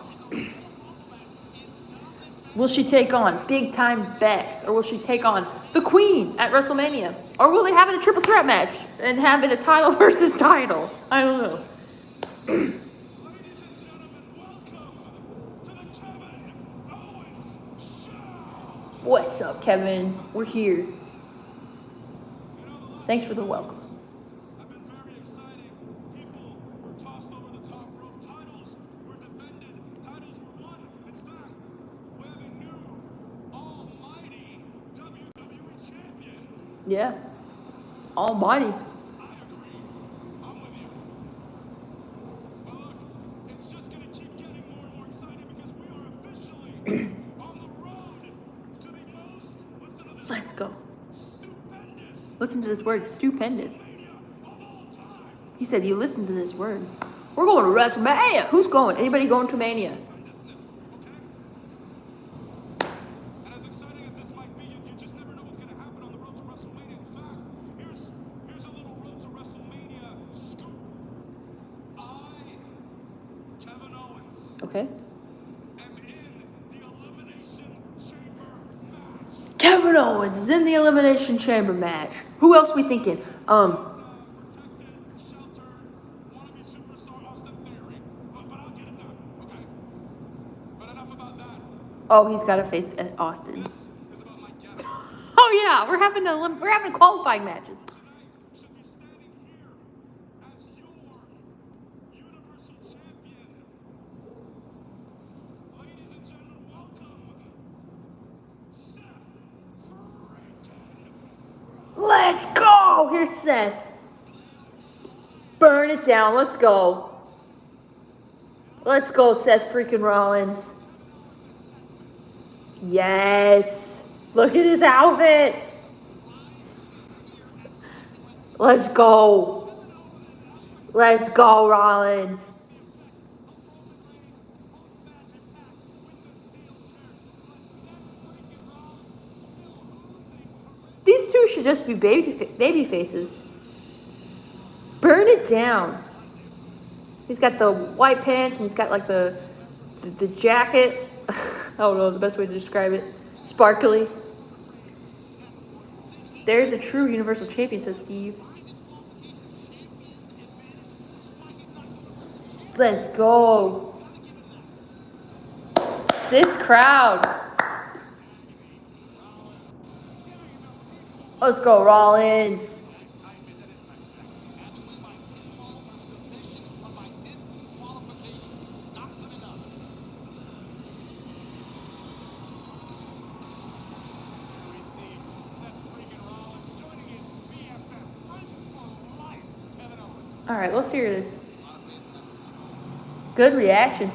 Will she take on big-time Bex, or will she take on the Queen at WrestleMania? Or will they have it a triple threat match and have it a title versus title? I don't know.
Ladies and gentlemen, welcome to the Kevin Owens Show.
What's up, Kevin? We're here. Thanks for the welcome.
Have been very exciting. People were tossed over the top rope. Titles were defended. Titles were won. In fact, we have a new almighty WWE champion.
Yeah. Almighty.
I agree. I'm with you. But look, it's just going to keep getting more and more exciting because we are officially on the road to the most, listen to this,
Let's go.
stupendous
Listen to this word, stupendous.
mania of all time.
He said, you listen to this word. We're going to WrestleMania. Who's going? Anybody going to Mania?
Stupendousness, okay? And as exciting as this might be, you just never know what's going to happen on the road to WrestleMania. In fact, here's a little road to WrestleMania scoop. Kevin Owens,
Okay.
am in the Elimination Chamber match.
Kevin Owens is in the Elimination Chamber match. Who else we thinking?
Protected, sheltered, wannabe superstar Austin Theory. But I'll get it done, okay? But enough about that.
Oh, he's got to face Austin.
This is about my guest.
Oh yeah, we're having qualifying matches.
Tonight should be standing here as your Universal Champion. Ladies and gentlemen, welcome, Seth freaking Rollins.
Let's go. Here's Seth. Burn it down. Let's go. Let's go, Seth freaking Rollins. Yes. Look at his outfit. Let's go. Let's go, Rollins. These two should just be baby faces. Burn it down. He's got the white pants and he's got like the jacket. I don't know the best way to describe it. Sparkly. There's a true Universal Champion, says Steve. Let's go. This crowd. Let's go, Rollins. All right, let's hear this. Good reaction.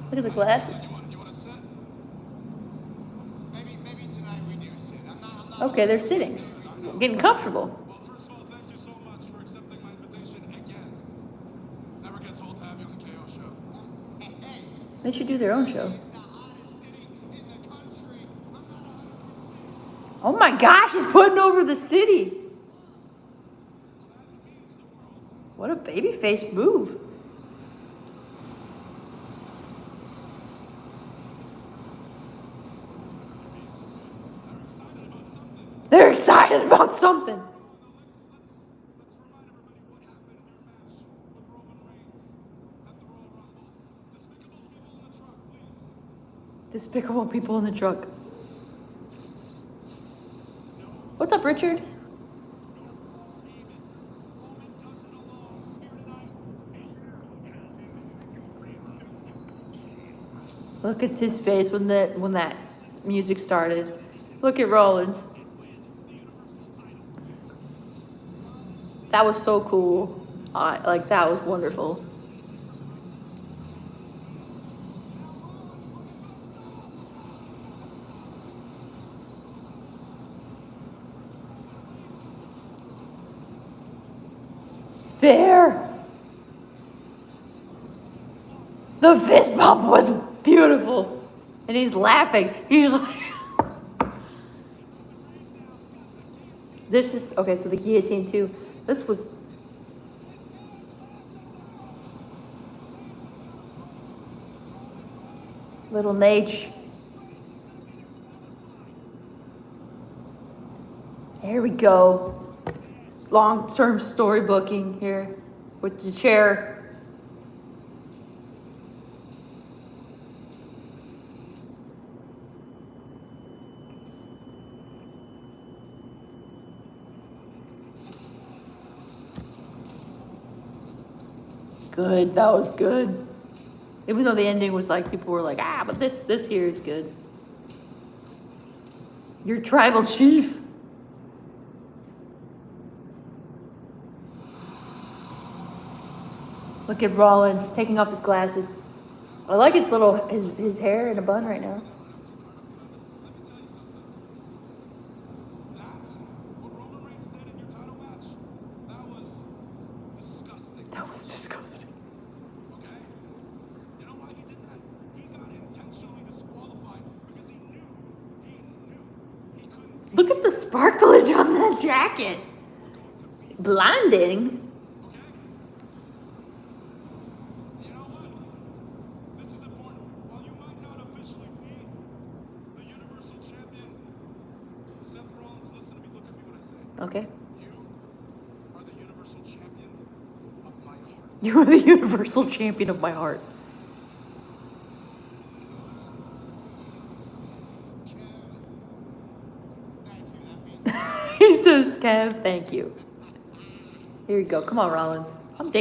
Look at the glasses.
You want to sit? Maybe tonight we do sit. I'm not
Okay, they're sitting. Getting comfortable.
Well, first of all, thank you so much for accepting my invitation again. Never gets old to have you on the KO show.
They should do their own show. Oh my gosh, he's putting over the city. What a babyface move.
They're excited about something.
They're excited about something. Despicable people in the truck. What's up, Richard? Look at his face when that music started. Look at Rollins. That was so cool. Like, that was wonderful. It's fair. The fist bump was beautiful. And he's laughing. He's like... This is... Okay, so the guillotine, too. This was... Little Nate. Here we go. Long-term storybooking here with the chair. Good, that was good. Even though the ending was like, people were like, but this here is good. Your tribal chief. Look at Rollins taking off his glasses. I like his little, his hair in a bun right now. That was disgusting.
Okay? You know why he did that? He got intentionally disqualified because he knew he couldn't.
Look at the sparklage on that jacket. Blinding.
You know what? This is important. While you might not officially be the Universal Champion, Seth Rollins, listen to me. Look at me when I say it.
Okay.
You are the Universal Champion of my heart.
You are the universal champion of my heart. He says, Kev, thank you. Here you go. Come on, Rollins. I'm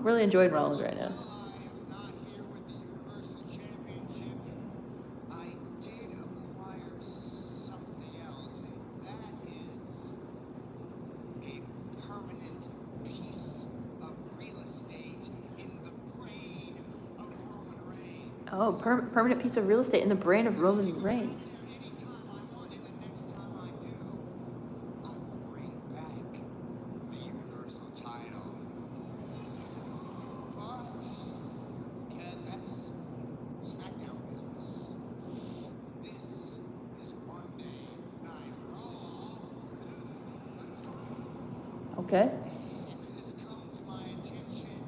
really enjoying Rollins right now.
I am not here with the Universal Championship. I did acquire something else, and that is a permanent piece of real estate in the brain of Roman Reigns.
Oh, permanent piece of real estate in the brain of Roman Reigns.
Anytime I want, and the next time I do, I will bring back the Universal title. But, Kev, that's SmackDown business. This is Monday Night Raw.
Okay.
And it has come to my attention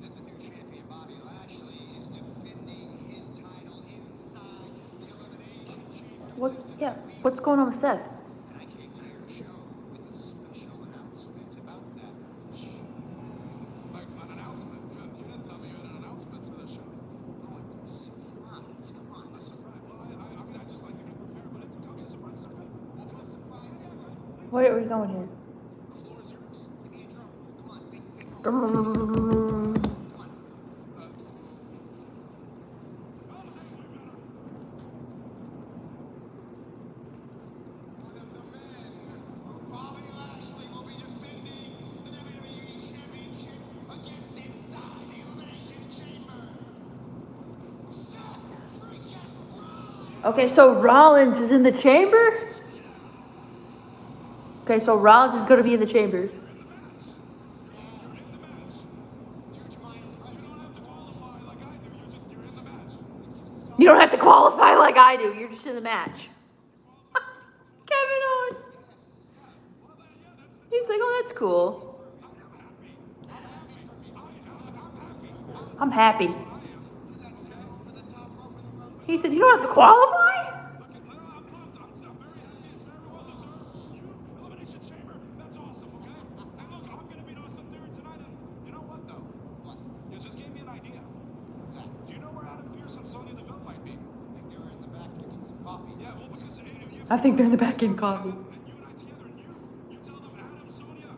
that the new champion, Bobby Lashley, is defending his title inside the Elimination Chamber.
What's going on with Seth?
And I came to your show with a special announcement about that match. Like an announcement? You didn't tell me you had an announcement for the show. No, it's a surprise. Come on, a surprise. Well, I mean, I just like to get prepared, but it's okay. Surprise, okay. That's what surprise is.
Where are we going here?
The floor is yours. Give me a drum. Come on, big moment.
Drum.
Come on. One of the men who Bobby Lashley will be defending the WWE Championship against inside the Elimination Chamber. Seth freaking Rollins.
Okay, so Rollins is in the chamber? Okay, so Rollins is going to be in the chamber.
Due to my impressive, you don't have to qualify like I do. You're just in the match.
You don't have to qualify like I do. You're just in the match. Kevin Owens. He's like, oh, that's cool. I'm happy. He said, you don't have to qualify?
Elimination Chamber, that's awesome, okay? And look, I'm gonna beat Austin Theory tonight, and you know what though? What? You just gave me an idea. What's that? Do you know where Adam Pearce and Sonya Deville might
I think they're in the back end, Kofi.
And you and I together, and you tell them, Adam, Sonya,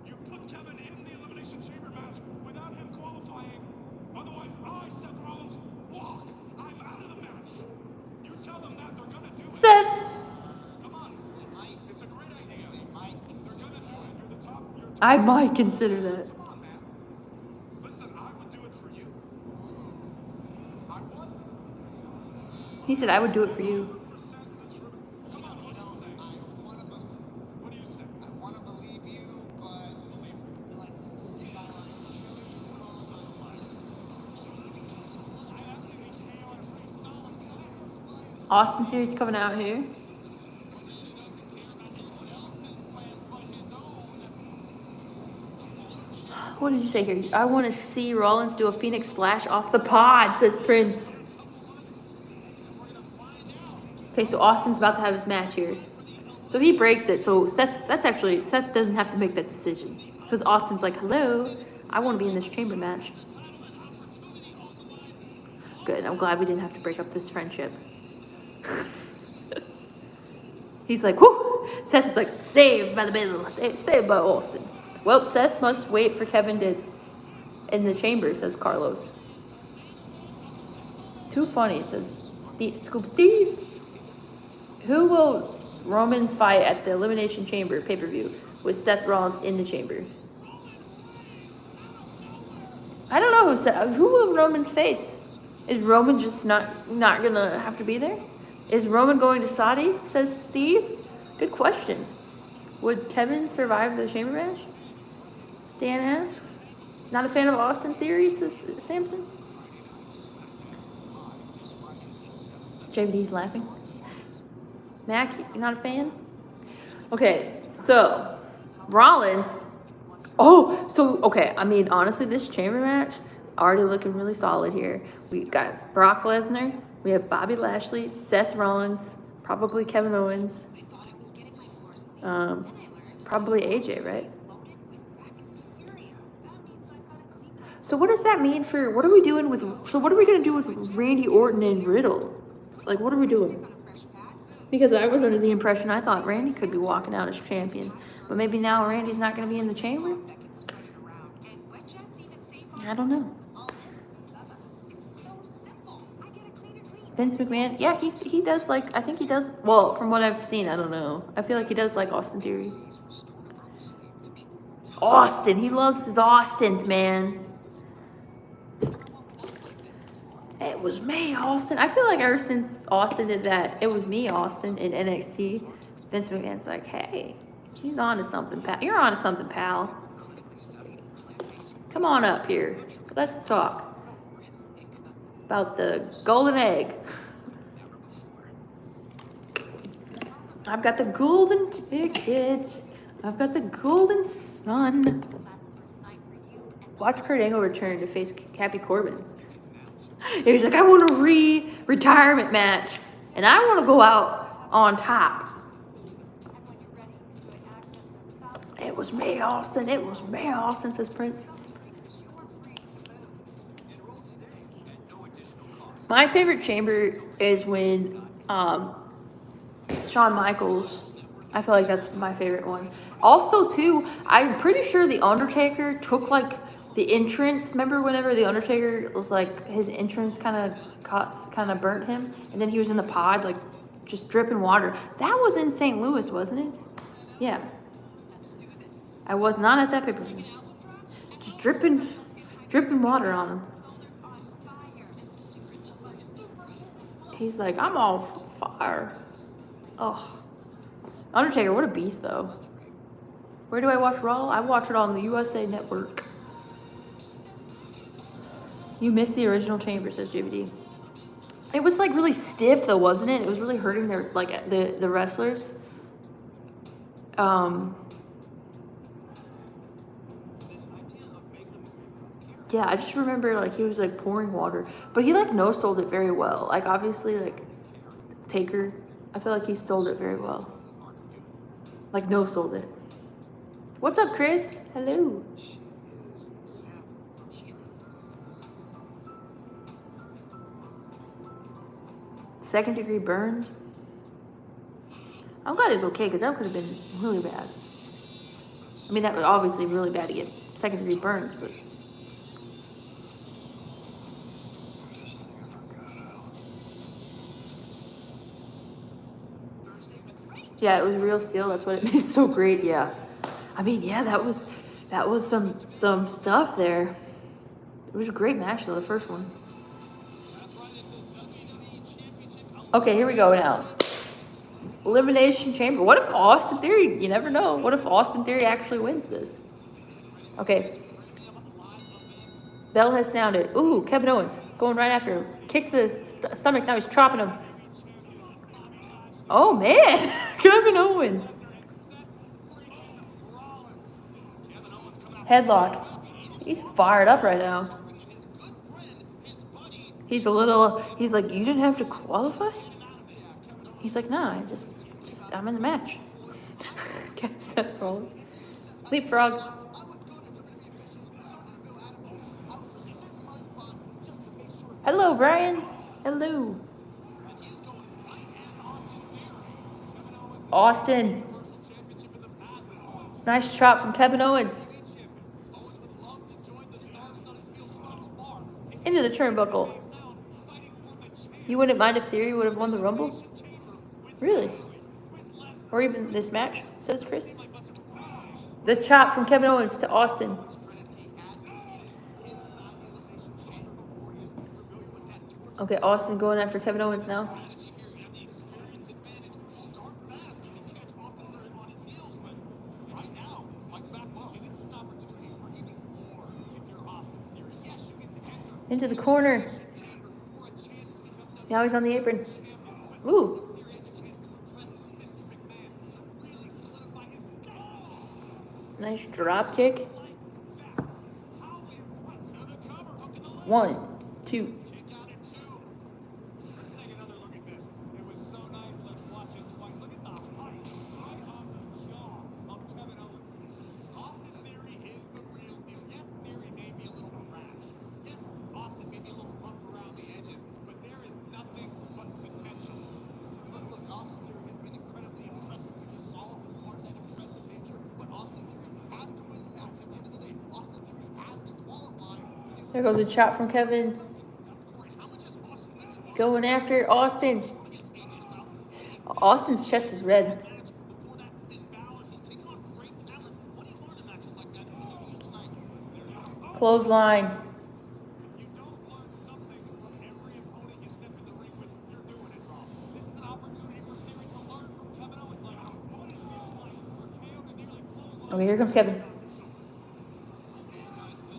you put Kevin in the Elimination Chamber match without him qualifying. Otherwise, I, Seth Rollins, walk. I'm out of the match. You tell them that, they're gonna do it.
Seth.
Come on. It's a great idea. They're gonna do it. You're the top.
I might consider that.
Come on, man. Listen, I would do it for you. I would.
He said I would do it for you.
100% the truth. Come on, what do you say? What do you say?
I want to believe you, but let's start on
Austin Theory's coming out here. What did you say here? I want to see Rollins do a Phoenix Splash off the pod, says Prince. Okay, so Austin's about to have his match here. So he breaks it. So Seth doesn't have to make that decision. Because Austin's like, hello, I want to be in this chamber match. Good, I'm glad we didn't have to break up this friendship. He's like, whoo! Seth is like, saved by the middle. Saved by Austin. Well, Seth must wait for Kevin to in the chamber, says Carlos. Too funny, says Scoop Steve. Who will Roman fight at the Elimination Chamber pay-per-view with Seth Rollins in the chamber? I don't know who will Roman face. Is Roman just not gonna have to be there? Is Roman going to Saudi, says Steve? Good question. Would Kevin survive the chamber match? Dan asks. Not a fan of Austin Theory, says Samson. JVD's laughing. Mac, you're not a fan? Okay, so Rollins. Okay. I mean, honestly, this chamber match already looking really solid here. We got Brock Lesnar. We have Bobby Lashley, Seth Rollins, probably Kevin Owens, probably AJ, right? So what does that mean for, what are we going to do with Randy Orton and Riddle? Like, what are we doing? Because I was under the impression, I thought Randy could be walking out as champion. But maybe now Randy's not going to be in the chamber? I don't know. Vince McMahon, yeah, he does like, I think he does, well, from what I've seen, I don't know. I feel like he does like Austin Theory. Austin, he loves his Austins, man. It was me, Austin. I feel like ever since Austin did that, it was me, Austin, in NXT. Vince McMahon's like, hey, he's on to something, pal. You're on to something, pal. Come on up here. Let's talk about the golden egg. I've got the golden ticket. I've got the golden sun. Watch Kurt Angle return to face Happy Corbin. He's like, I want a retirement match, and I want to go out on top. It was me, Austin. It was me, Austin, says Prince. My favorite chamber is when Shawn Michaels, I feel like that's my favorite one. Also, too, I'm pretty sure The Undertaker took, like, the entrance. Remember whenever The Undertaker was, like, his entrance kind of burnt him? And then he was in the pod, like, just dripping water. That was in St. Louis, wasn't it? Yeah. I was not at that pay-per-view. Just dripping water on him. He's like, I'm all fire. Oh. Undertaker, what a beast, though. Where do I watch Raw? I watch it on the USA Network. You missed the original chamber, says JVD. It was, like, really stiff, though, wasn't it? It was really hurting their, like, the wrestlers. Yeah, I just remember, like, he was, like, pouring water. But he, like, no-sold it very well. Like, obviously, like, Taker, I feel like he sold it very well. Like, no-sold it. What's up, Chris? Hello. Second-degree burns. I'm glad it was okay because that could have been really bad. I mean, that was obviously really bad to get second-degree burns, but. Yeah, it was real steel. That's what it made it so great. Yeah, I mean, yeah, that was some stuff there. It was a great match though, the first one. Okay, here we go now. Elimination Chamber. What if Austin Theory? You never know. What if Austin Theory actually wins this? Okay. Bell has sounded. Ooh, Kevin Owens going right after him. Kick to the stomach. Now he's chopping him. Oh man, Kevin Owens. Headlock. He's fired up right now. He's like, you didn't have to qualify? He's like, nah, just I'm in the match. Seth Rollins. Leapfrog. Hello, Brian. Hello. Austin. Nice chop from Kevin Owens. Into the turnbuckle. You wouldn't mind if Theory would have won the Rumble? Really? Or even this match, says Chris. The chop from Kevin Owens to Austin. Okay, Austin going after Kevin Owens now. Into the corner. Now he's on the apron. Ooh. Nice drop kick. 1, 2. There goes a chop from Kevin. Going after Austin. Austin's chest is red. Clothesline. Okay, here comes Kevin.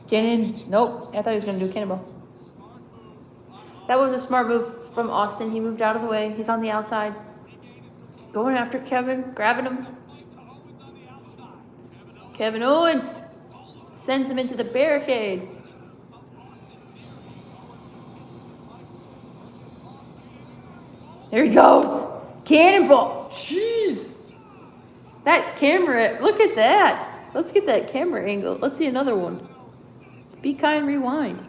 Cannon. Nope. I thought he was going to do a cannonball. That was a smart move from Austin. He moved out of the way. He's on the outside. Going after Kevin. Grabbing him. Kevin Owens sends him into the barricade. There he goes. Cannonball. Jeez. That camera. Look at that. Let's get that camera angle. Let's see another one. Be kind, rewind.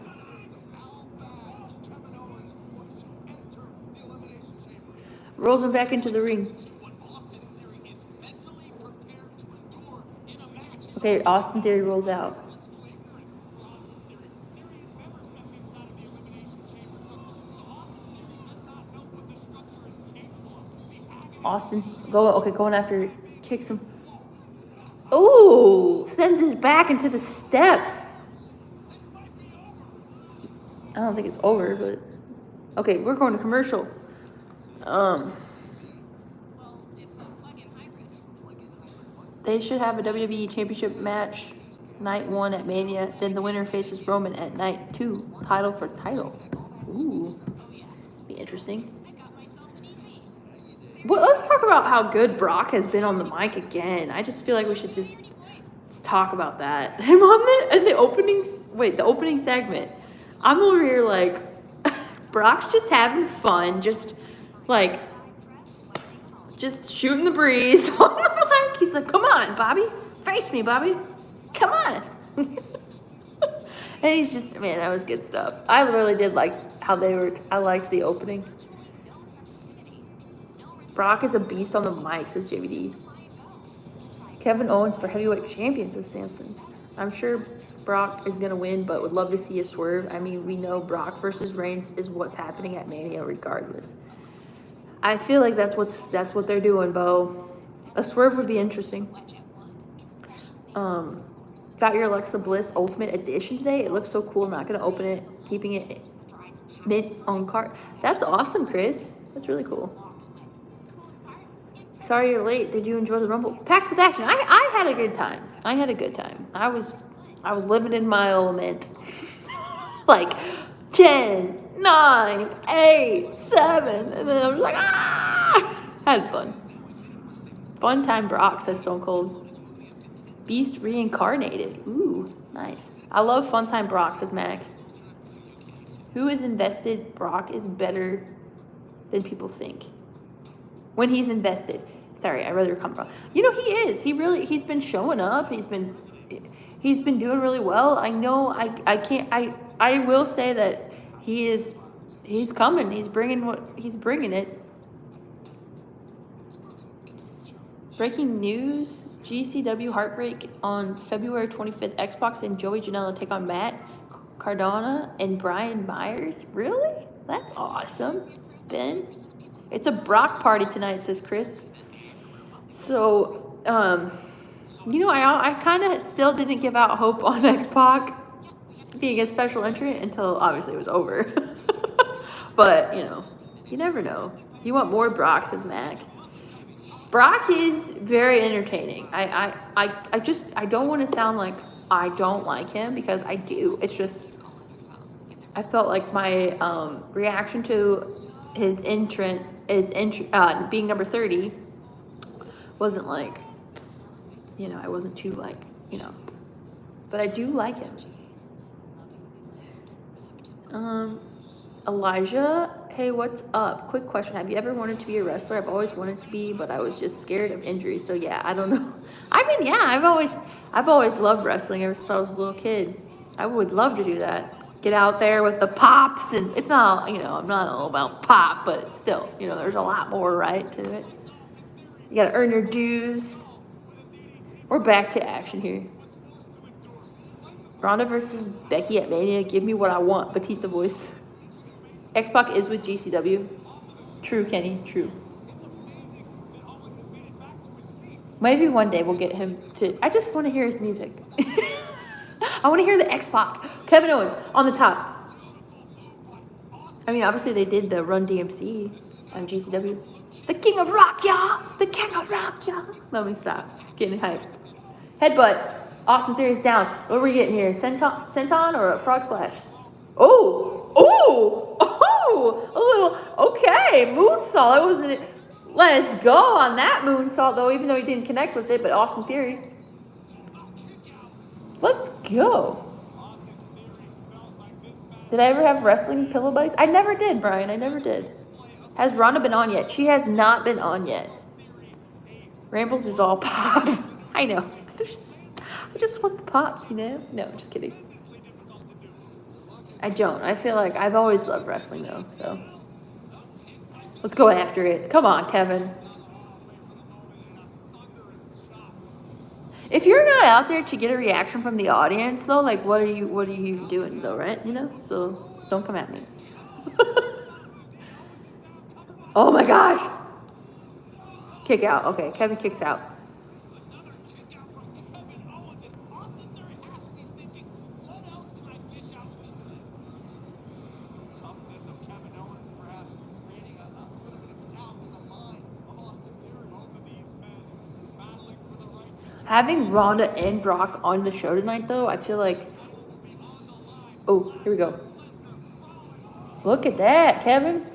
Rolls him back into the ring. Okay, Austin Theory rolls out. Austin, going after, kicks him. Ooh, sends his back into the steps. I don't think it's over, but okay, we're going to commercial. They should have a WWE Championship match night 1 at Mania. Then the winner faces Roman at night 2, title for title. Ooh, be interesting. Well, let's talk about how good Brock has been on the mic again. I just feel like we should just talk about that. Him on the opening segment. I'm over here like, Brock's just having fun, just shooting the breeze on the mic. He's like, come on, Bobby. Face me, Bobby. Come on. And he's just, man, that was good stuff. I really did like how I liked the opening. Brock is a beast on the mic, says JVD. Kevin Owens for heavyweight champion, says Samson. I'm sure Brock is going to win, but would love to see a swerve. I mean, we know Brock versus Reigns is what's happening at Mania regardless. I feel like that's what they're doing, Bo. A swerve would be interesting. Got your Alexa Bliss Ultimate Edition today. It looks so cool. Not going to open it. Keeping it mint on cart. That's awesome, Chris. That's really cool. Sorry you're late. Did you enjoy the Rumble? Packed with action. I had a good time. I had a good time. I was living in my element. Like 10, 9, 8, 7. And then I was like, ah! Had fun. Fun time Brock, says Stone Cold. Beast reincarnated. Ooh, nice. I love Fun Time Brock, says Mac. Who is invested? Brock is better than people think. When he's invested. Sorry, I read your comment wrong. You know, he is. He's been showing up. He's been doing really well. I know I will say that he's coming. He's bringing it. Breaking news. GCW Heartbreak on February 25th. Xbox and Joey Janela take on Matt Cardona and Brian Myers. Really? That's awesome. Ben? It's a Brock party tonight, says Chris. So, you know, I kind of still didn't give out hope on X-Pac being a special entrant until obviously it was over. But, you know, you never know. You want more Brock, says Mac. Brock is very entertaining. I don't want to sound like I don't like him because I do. It's just I felt like my reaction to his being number 30 wasn't like, you know, I wasn't too like, you know, but I do like him. Elijah, hey, what's up? Quick question. Have you ever wanted to be a wrestler? I've always wanted to be, but I was just scared of injury. So yeah, I don't know. I mean, yeah, I've always loved wrestling ever since I was a little kid. I would love to do that. Get out there with the pops, and it's not, you know, I'm not all about pop, but still, you know, there's a lot more, right, to it. You gotta earn your dues. We're back to action here. Ronda versus Becky at Mania. Give me what I want. Batista voice. X-Pac is with GCW. True, Kenny. True. Maybe one day we'll get him to... I just want to hear his music. I want to hear the X-Pac. Kevin Owens on the top. I mean, obviously they did the Run DMC on GCW. The King of Rock, y'all. The King of Rock, y'all. Let me stop. Getting hyped. Headbutt. Austin Theory's down. What are we getting here? Senton or a frog splash? Oh! Oh! Oh! A little... Okay. Moonsault. It wasn't... Let's go on that moonsault, though, even though he didn't connect with it, but Austin Theory. Let's go. Did I ever have wrestling pillow buddies? I never did, Brian. I never did. Has Ronda been on yet? She has not been on yet. Rambles is all pop. I know. I just want the pops, you know? No, just kidding. I don't. I feel like I've always loved wrestling, though, so. Let's go after it. Come on, Kevin. If you're not out there to get a reaction from the audience, though, like, what are you doing, though, right? You know? So, don't come at me. Oh, my gosh. Kick out. Okay, Kevin kicks out. Having Ronda and Brock on the show tonight, though, I feel like... Oh, here we go. Look at that, Kevin.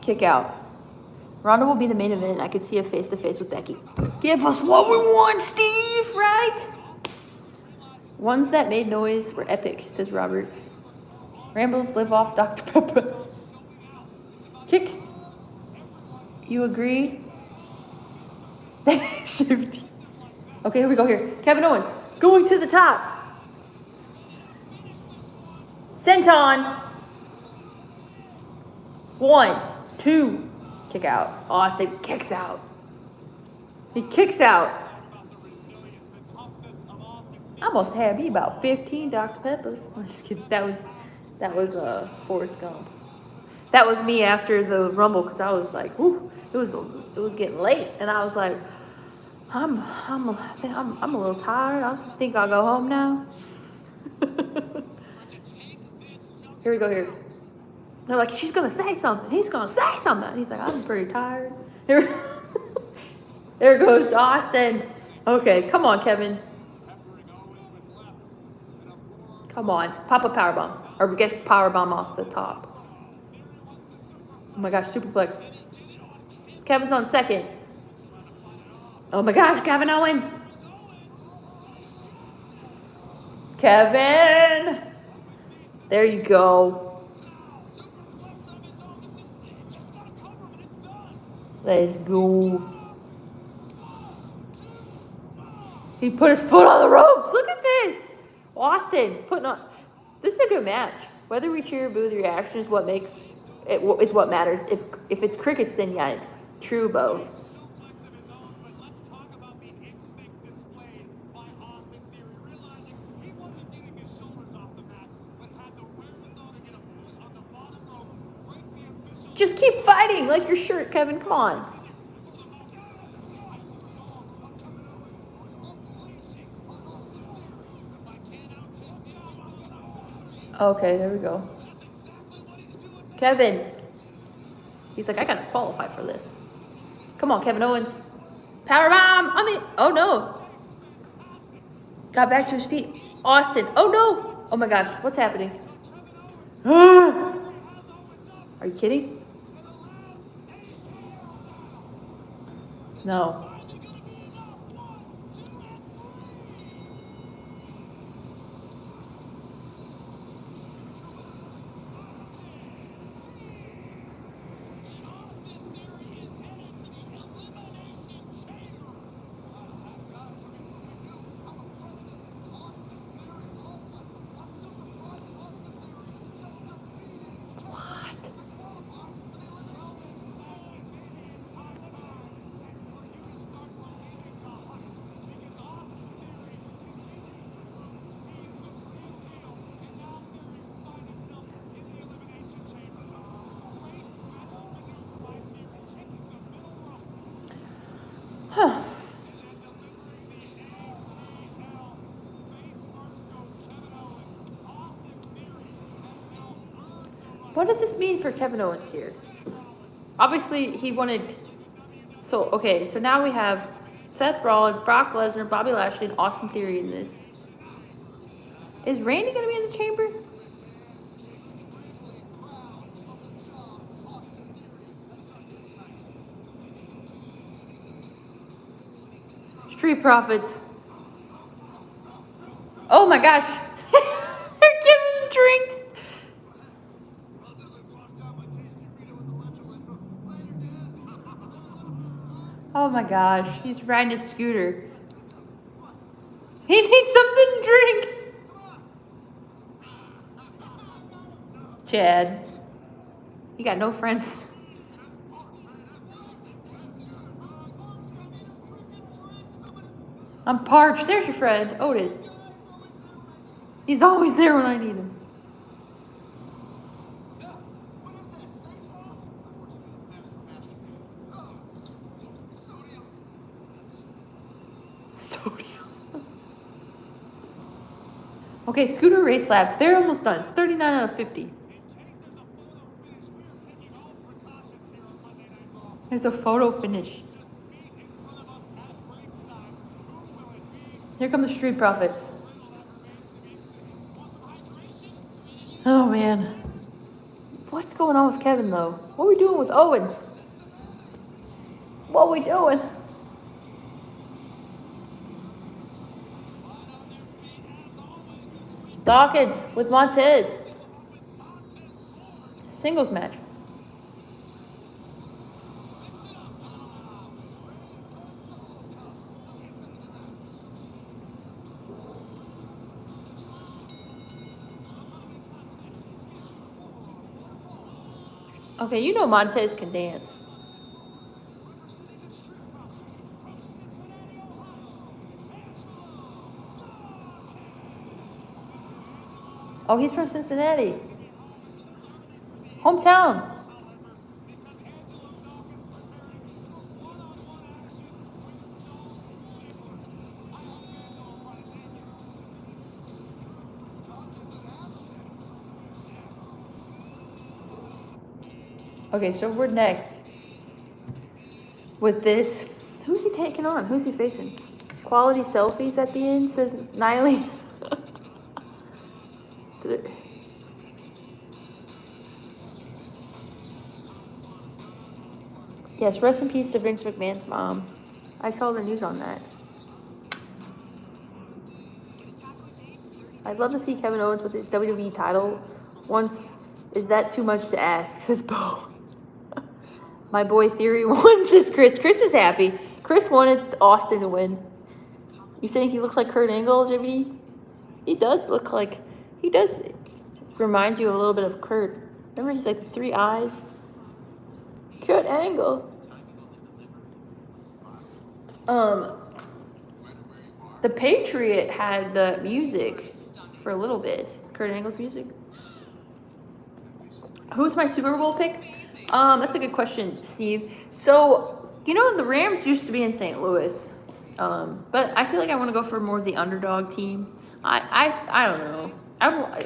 Kick out. Ronda will be the main event. I could see a face-to-face with Becky. Give us what we want, Steve, right? Ones that made noise were epic, says Robert. Rambles live off Dr. Pepper. Kick. You agree? Shift. Okay, here we go here. Kevin Owens going to the top. Senton. 1, 2. Kick out. Austin kicks out. He kicks out. I almost had me about 15 Dr. Peppers. I'm just kidding. That was Forrest Gump. That was me after the Rumble because I was like, whew, it was getting late, and I was like, I'm a little tired. I think I'll go home now. Here we go. Here. They're like, she's gonna say something. He's gonna say something. And he's like, I'm pretty tired. There goes Austin. Okay, come on, Kevin. Come on, pop a powerbomb, or I guess powerbomb off the top. Oh my gosh, superplex. Kevin's on second. Oh my gosh, Kevin Owens. Kevin. There you go. Let's go. He put his foot on the ropes. Look at this. Austin putting on. This is a good match. Whether we cheer or boo, the reaction is what makes it. Is what matters. If it's crickets, then yikes. True, Bo. Just keep fighting like your shirt, Kevin. Come on. Okay, there we go. Kevin. He's like, I gotta qualify for this. Come on, Kevin Owens. Powerbomb on the. Oh no. Got back to his feet. Austin. Oh no. Oh my gosh, what's happening? Are you kidding? No. Huh. What does this mean for Kevin Owens here? Obviously, he wanted... So, okay, so now we have Seth Rollins, Brock Lesnar, Bobby Lashley, and Austin Theory in this. Is Randy going to be in the chamber? Street Profits. Oh my gosh. They're giving drinks. Oh my gosh. He's riding a scooter. He needs something to drink. Chad. You got no friends. I'm parched. There's your friend, Otis. He's always there when I need him. Sodium. Okay, scooter race lap. They're almost done. It's 39 out of 50. There's a photo finish. Here come the Street Profits. Oh, man. What's going on with Kevin, though? What are we doing with Owens? What are we doing? Dawkins with Montez. Singles match. Okay, you know Montez can dance. Oh, he's from Cincinnati. Hometown. Okay, so we're next with this. Who's he taking on? Who's he facing? Quality selfies at the end, says Niley. Yes, rest in peace to Vince McMahon's mom. I saw the news on that. I'd love to see Kevin Owens with the WWE title once. Is that too much to ask? Says Bo. My boy Theory won, says Chris. Chris is happy. Chris wanted Austin to win. You think he looks like Kurt Angle, JBD? He does look like. He does remind you a little bit of Kurt. Remember, he's like 3 eyes. Kurt Angle. The Patriot had the music for a little bit. Kurt Angle's music. Who's my Super Bowl pick? That's a good question, Steve. So, you know, the Rams used to be in St. Louis. But I feel like I want to go for more of the underdog team. I don't know.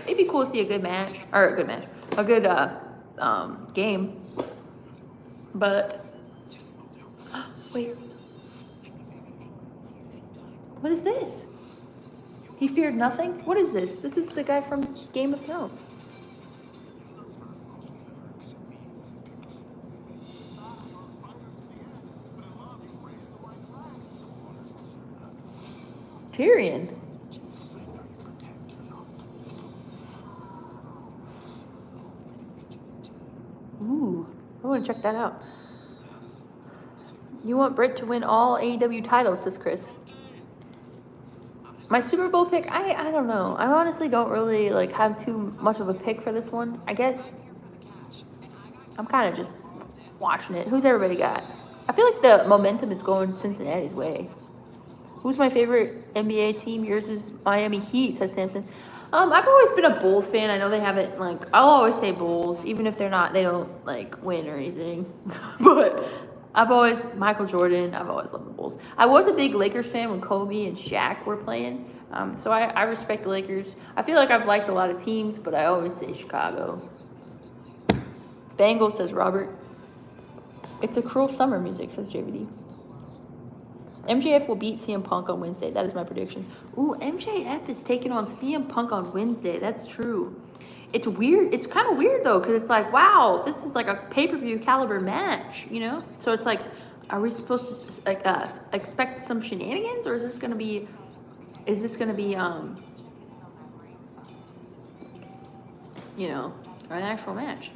It'd be cool to see a good match. Or a good match. A good game. But wait. What is this? He feared nothing? What is this? This is the guy from Game of Thrones. Tyrion. Ooh, I want to check that out. You want Britt to win all AEW titles, says Chris. My Super Bowl pick, I don't know. I honestly don't really have too much of a pick for this one. I guess I'm kind of just watching it. Who's everybody got? I feel like the momentum is going Cincinnati's way. Who's my favorite NBA team? Yours is Miami Heat, says Samson. I've always been a Bulls fan. I know they haven't I'll always say Bulls, even if they don't win or anything. But I've always Michael Jordan. I've always loved the Bulls. I was a big Lakers fan when Kobe and Shaq were playing. So I respect the Lakers. I feel like I've liked a lot of teams, but I always say Chicago. Bengals, says Robert. It's a cruel summer music, says JVD. MJF will beat CM Punk on Wednesday. That is my prediction. Ooh, MJF is taking on CM Punk on Wednesday. That's true. It's weird. It's kind of weird, though, because it's like, wow, this is like a pay-per-view caliber match, you know? So it's like, are we supposed to expect some shenanigans, or is this going to be, you know, an actual match?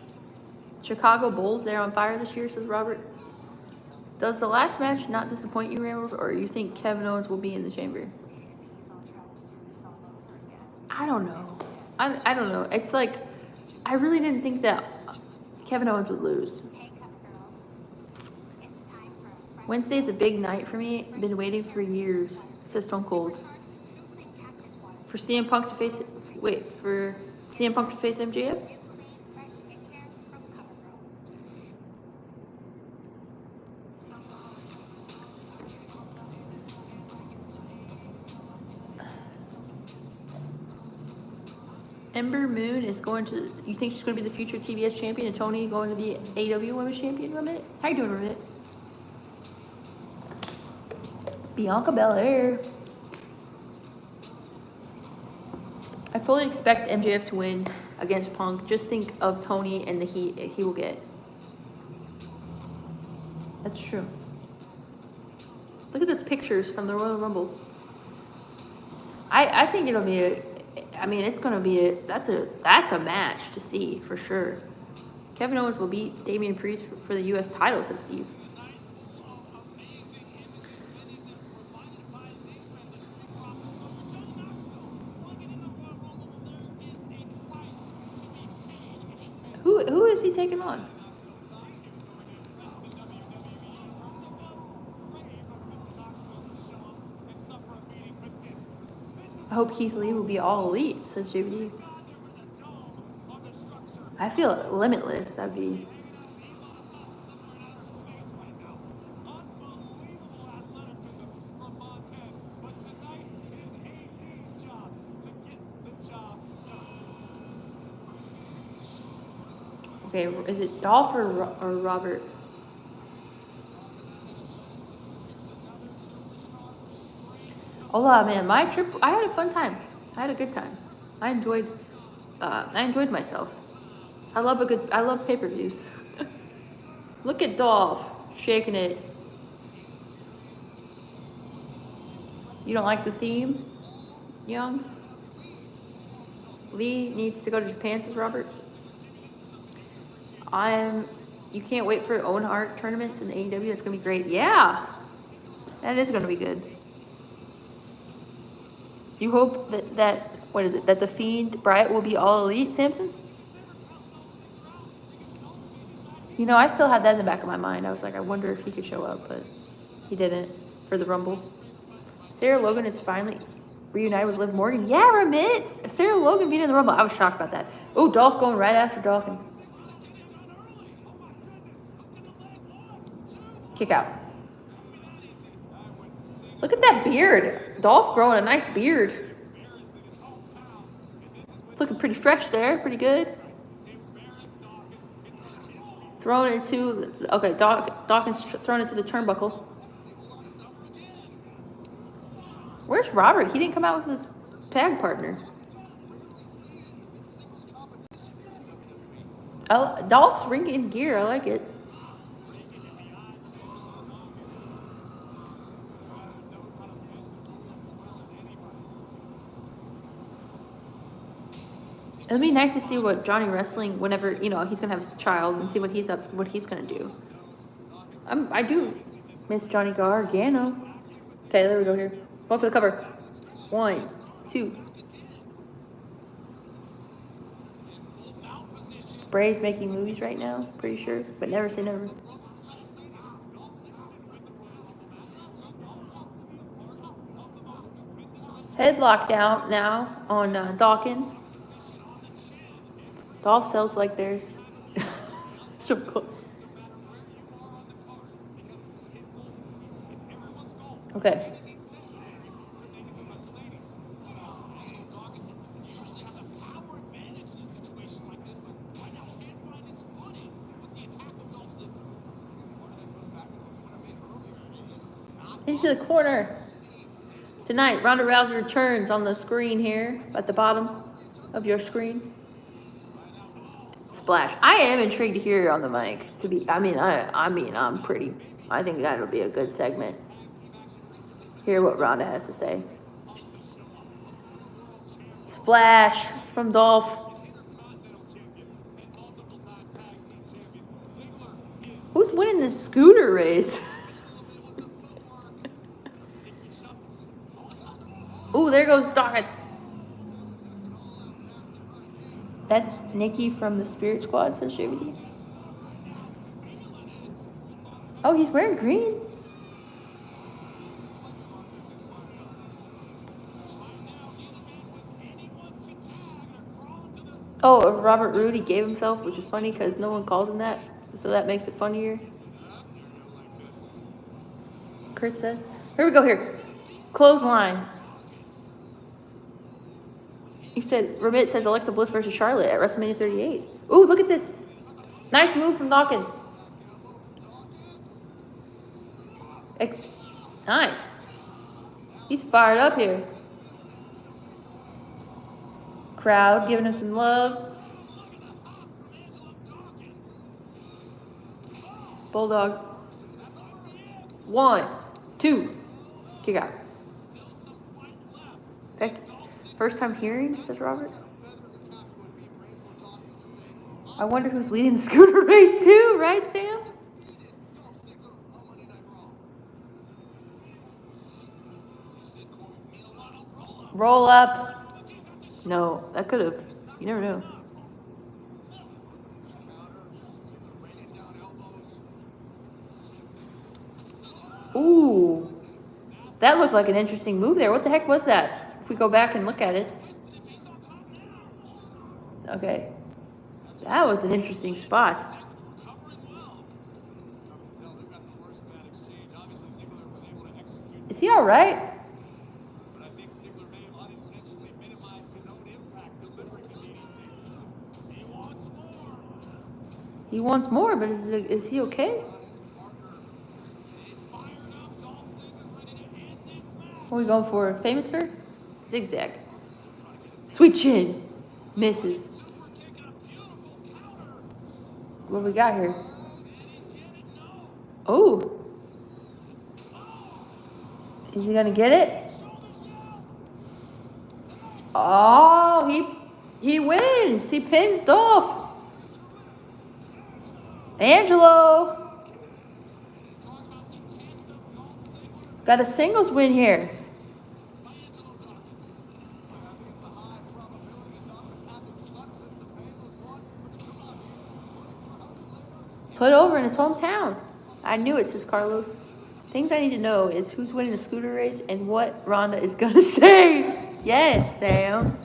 Chicago Bulls, they're on fire this year, says Robert. Does the last match not disappoint you, Rambles, or you think Kevin Owens will be in the chamber? I don't know. I don't know. It's like, I really didn't think that Kevin Owens would lose. Wednesday's a big night for me. Been waiting for years, says Stone Cold. For CM Punk to face MJF? Ember Moon is going to. You think she's going to be the future TBS champion, and Tony going to be AEW Women's Champion? Ramit, how you doing, Ramit? Bianca Belair. I fully expect MJF to win against Punk. Just think of Tony and the heat he will get. That's true. Look at those pictures from the Royal Rumble. I think it'll be it's going to be that's a match to see for sure. Kevin Owens will beat Damian Priest for the U.S. title, says Steve. Who is he taking on? I hope Keith Lee will be all elite, says JBD. I feel limitless. That'd be. Okay, is it Dolph or Robert? Hola, man. My trip, I had a fun time. I had a good time. I enjoyed myself. I love pay-per-views. Look at Dolph shaking it. You don't like the theme, Young? Lee needs to go to Japan, says Robert. You can't wait for Owen Hart tournaments in AEW. It's gonna be great. Yeah, that is gonna be good. You hope that the Fiend Bryant will be all elite, Samson? You know, I still had that in the back of my mind. I was like, I wonder if he could show up, but he didn't for the Rumble. Sarah Logan is finally reunited with Liv Morgan. Yeah, Ramitz! Sarah Logan being in the Rumble. I was shocked about that. Oh, Dolph going right after Dawkins. Kick out. Look at that beard. Dolph growing a nice beard. It's looking pretty fresh there. Pretty good. Throwing it into... Okay, Dawkins thrown into the turnbuckle. Where's Robert? He didn't come out with his tag partner. Dolph's ringing gear. I like it. It'll be nice to see what Johnny Wrestling, whenever, you know, he's gonna have his child, and see what he's gonna do. I do miss Johnny Gargano. Okay, there we go here. Going for the cover. 1, 2. Bray's making movies right now, pretty sure, but never say never. Headlock down now on Dawkins. Dolph sells like there's so cool. Okay. Into the corner. Tonight, Ronda Rousey returns on the screen here at the bottom of your screen. Splash. I am intrigued to hear on the mic. I think that'll be a good segment. Hear what Ronda has to say. Splash from Dolph. Who's winning this scooter race? Ooh, there goes Dawkins. That's Nikki from the Spirit Squad, says JVD. Oh, he's wearing green. Oh, Robert Roode, he gave himself, which is funny because no one calls him that, so that makes it funnier. Chris says. Here we go here. Clothesline. He says, Ramit says Alexa Bliss versus Charlotte at WrestleMania 38. Ooh, look at this. Nice move from Dawkins. Nice. He's fired up here. Crowd giving him some love. Bulldog. 1, 2. Kick out. Becky. First time hearing, says Robert. I wonder who's leading the scooter race too, right, Sam? Roll up. No, that could have. You never know. Ooh. That looked like an interesting move there. What the heck was that? If we go back and look at it. Okay. That was an interesting spot. Is he all right?
But I think Ziggler may have unintentionally minimized his own impact delivering the DDT. He wants more.
He wants more, but is he okay? What are we going for? Famous sir? Zigzag. Sweet chin. Misses. What do we got here? Oh. Is he gonna get it? Oh, he wins. He pins Dolph. Angelo. Got a singles win here. Put over in his hometown. I knew it, says Carlos. Things I need to know is who's winning the scooter race and what Ronda is gonna say. Yes, Sam.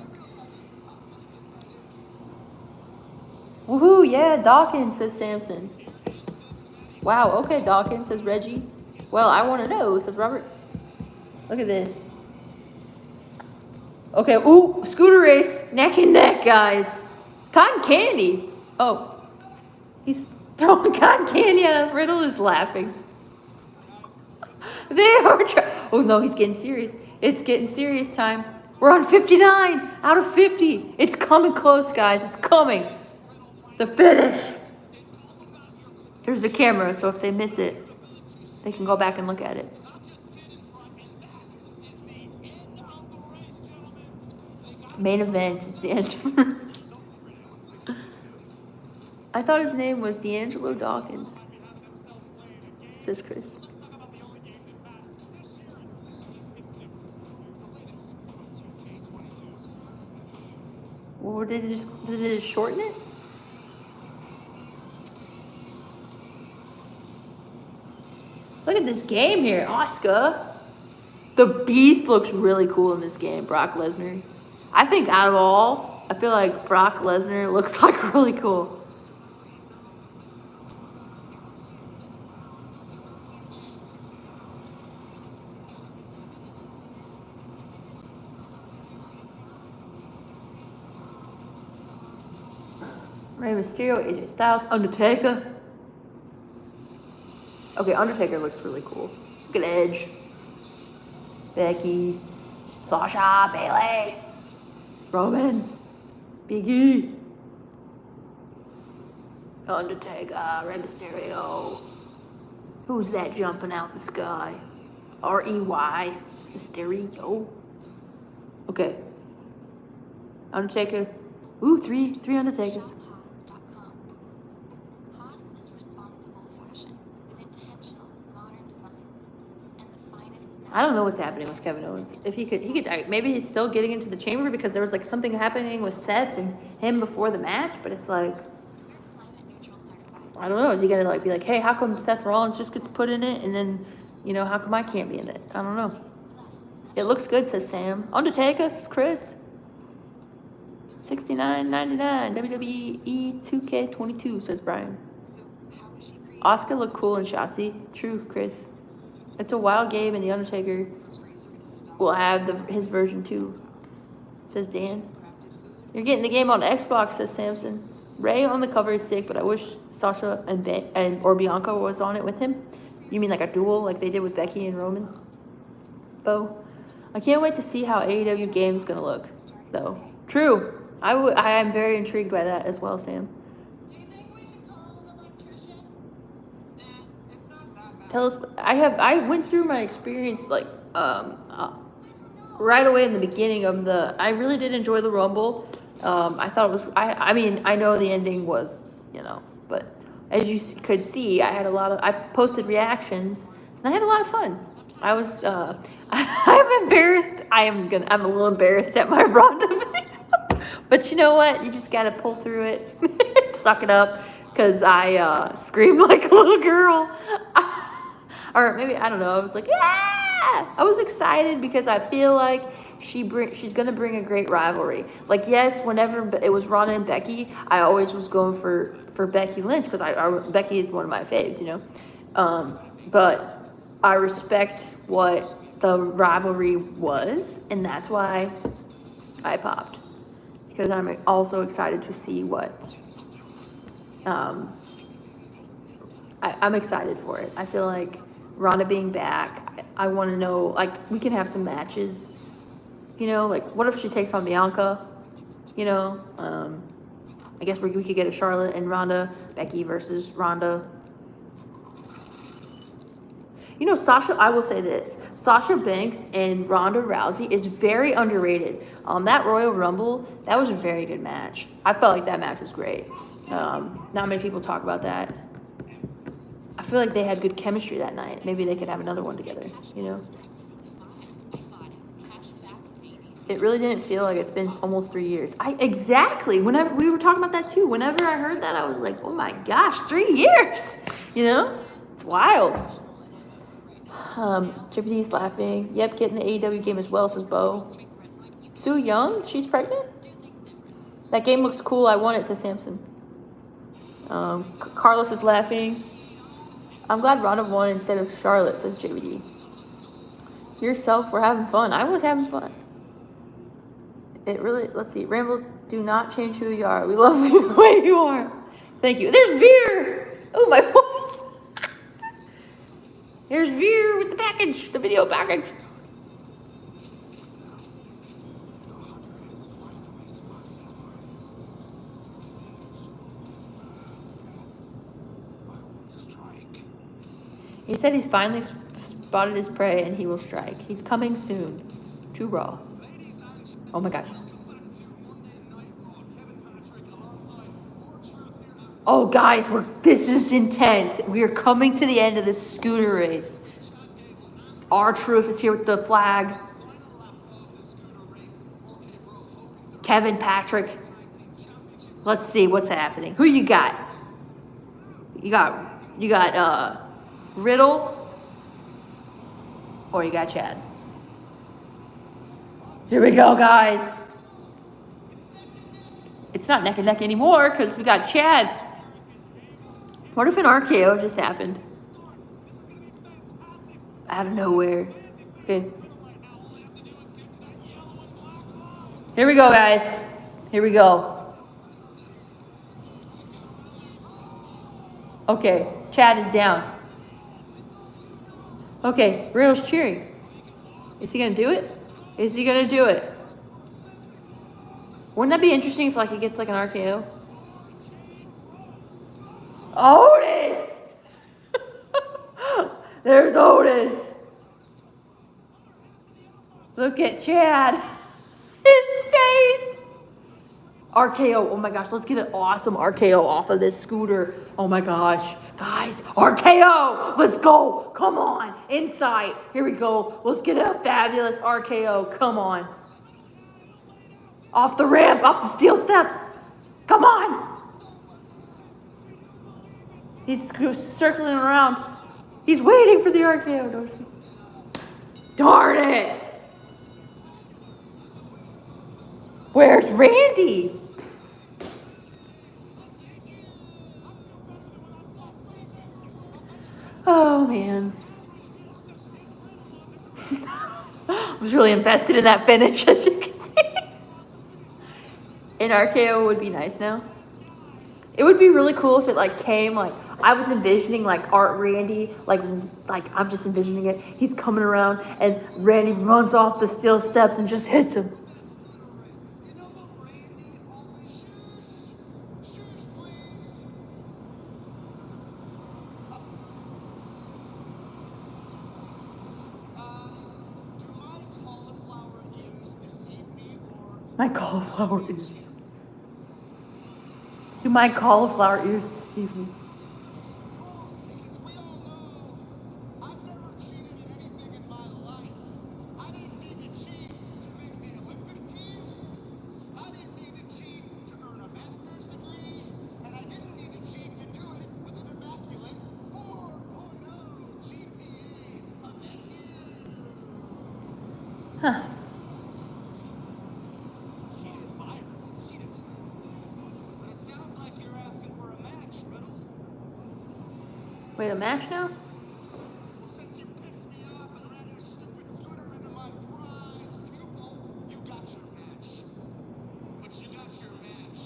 Woohoo, yeah, Dawkins, says Samson. Wow, okay, Dawkins, says Reggie. Well, I want to know, says Robert. Look at this. Okay, ooh, scooter race. Neck and neck, guys. Cotton candy. Oh, he's throwing cotton candy at him. Riddle is laughing. They are oh, no, he's getting serious. It's getting serious time. We're on 59 out of 50. It's coming close, guys. It's coming. The finish. There's a camera, so if they miss it, they can go back and look at it. Main event is the entrance. I thought his name was D'Angelo Dawkins, says Chris. Or did it just shorten it? Look at this game here, Oscar. The Beast looks really cool in this game, Brock Lesnar. I think out of all, I feel like Brock Lesnar looks like really cool. Rey Mysterio, AJ Styles, Undertaker. Okay, Undertaker looks really cool. Look at Edge. Becky. Sasha, Bayley. Roman. Big E. Undertaker, Rey Mysterio. Who's that jumping out the sky? R-E-Y. Mysterio. Okay. Undertaker. Ooh, three Undertakers. I don't know what's happening with Kevin Owens. If he could, maybe he's still getting into the chamber because there was like something happening with Seth and him before the match, but it's like, I don't know. Is he gonna like be like, hey, how come Seth Rollins just gets put in it, and then, you know, how come I can't be in it? I don't know. It looks good, says Sam. Undertaker, says Chris. $69.99 WWE 2K22, says Brian. Oscar looked cool in Shotzi. True, Chris. It's a wild game, and the Undertaker will have his version too, says Dan. You're getting the game on Xbox, says Samson. Ray on the cover is sick, but I wish Sasha or Bianca was on it with him. You mean like a duel, like they did with Becky and Roman? Bo, I can't wait to see how AEW game's gonna look, though. True. I am very intrigued by that as well, Sam.
Do you think we should call an electrician? Nah, it's not that bad.
Tell us. I went through my experience like right away in the beginning of the. I really did enjoy the Rumble. I thought it was. I mean, I know the ending was, you know, but as you could see, I posted reactions and I had a lot of fun. I was. I'm embarrassed. I'm a little embarrassed at my Ronda video. But you know what? You just gotta pull through it, suck it up, because I screamed like a little girl. Or maybe, I don't know, I was like, yeah! I was excited because I feel like she's gonna bring a great rivalry. Like, yes, whenever it was Ronda and Becky, I always was going for Becky Lynch because Becky is one of my faves, you know. But I respect what the rivalry was, and that's why I popped, because I'm also excited to see what. I'm excited for it. I feel like Ronda being back, I want to know, like, we can have some matches, you know, like, what if she takes on Bianca, you know, I guess we could get a Charlotte and Ronda, Becky versus Ronda. You know, Sasha, I will say this, Sasha Banks and Ronda Rousey is very underrated. That Royal Rumble, that was a very good match. I felt like that match was great. Not many people talk about that. I feel like they had good chemistry that night. Maybe they could have another one together, you know? It really didn't feel like it's been almost 3 years. Exactly. Whenever we were talking about that too. Whenever I heard that, I was like, oh my gosh, 3 years. You know? It's wild. Triple D's laughing. Yep, getting the AEW game as well, says Bo. Sue Young, she's pregnant? That game looks cool. I want it, says Samson. Carlos is laughing. I'm glad Ronda won instead of Charlotte, says JBD. Yourself, we're having fun. I was having fun. It really, let's see. Rambles, do not change who you are. We love you the way you are. Thank you. There's Veer. Oh, my voice. There's Veer with the package, the video package. He said he's finally spotted his prey and he will strike. He's coming soon to Raw. Oh my gosh. Oh guys, this is intense. We are coming to the end of this scooter race. R-Truth is here with the flag. Kevin Patrick. Let's see what's happening. Who you got? You got Riddle, or you got Chad. Here we go, guys. It's not neck and neck anymore because we got Chad. What if an RKO just happened? Out of nowhere. Okay. Here we go, guys. Here we go. Okay, Chad is down. Okay, Riddle's cheering. Is he gonna do it? Is he gonna do it? Wouldn't that be interesting if like he gets like an RKO? Otis! There's Otis. Look at Chad. His face. RKO. Oh my gosh, let's get an awesome RKO off of this scooter. Oh my gosh. Guys, RKO. Let's go. Come on. Inside. Here we go. Let's get a fabulous RKO. Come on. Off the ramp. Off the steel steps. Come on. He's circling around. He's waiting for the RKO, Dorsey. Darn it. Where's Randy? Oh, man. I was really invested in that finish, as you can see. An RKO would be nice now. It would be really cool if it like came like I was envisioning like Art Randy like I'm just envisioning it. He's coming around and Randy runs off the steel steps and just hits him. My cauliflower ears. Do my cauliflower ears deceive me?
Because we all know I've never cheated in anything in my life. I didn't need to cheat to make the Olympic team. I didn't need to cheat to earn a master's degree. And I didn't need to cheat to do it with an immaculate 4.0 GPA of that year.
Huh. Wait, a match now?
Since you pissed me off and ran your stupid scooter into my prize pupil, you got your match. But you got your match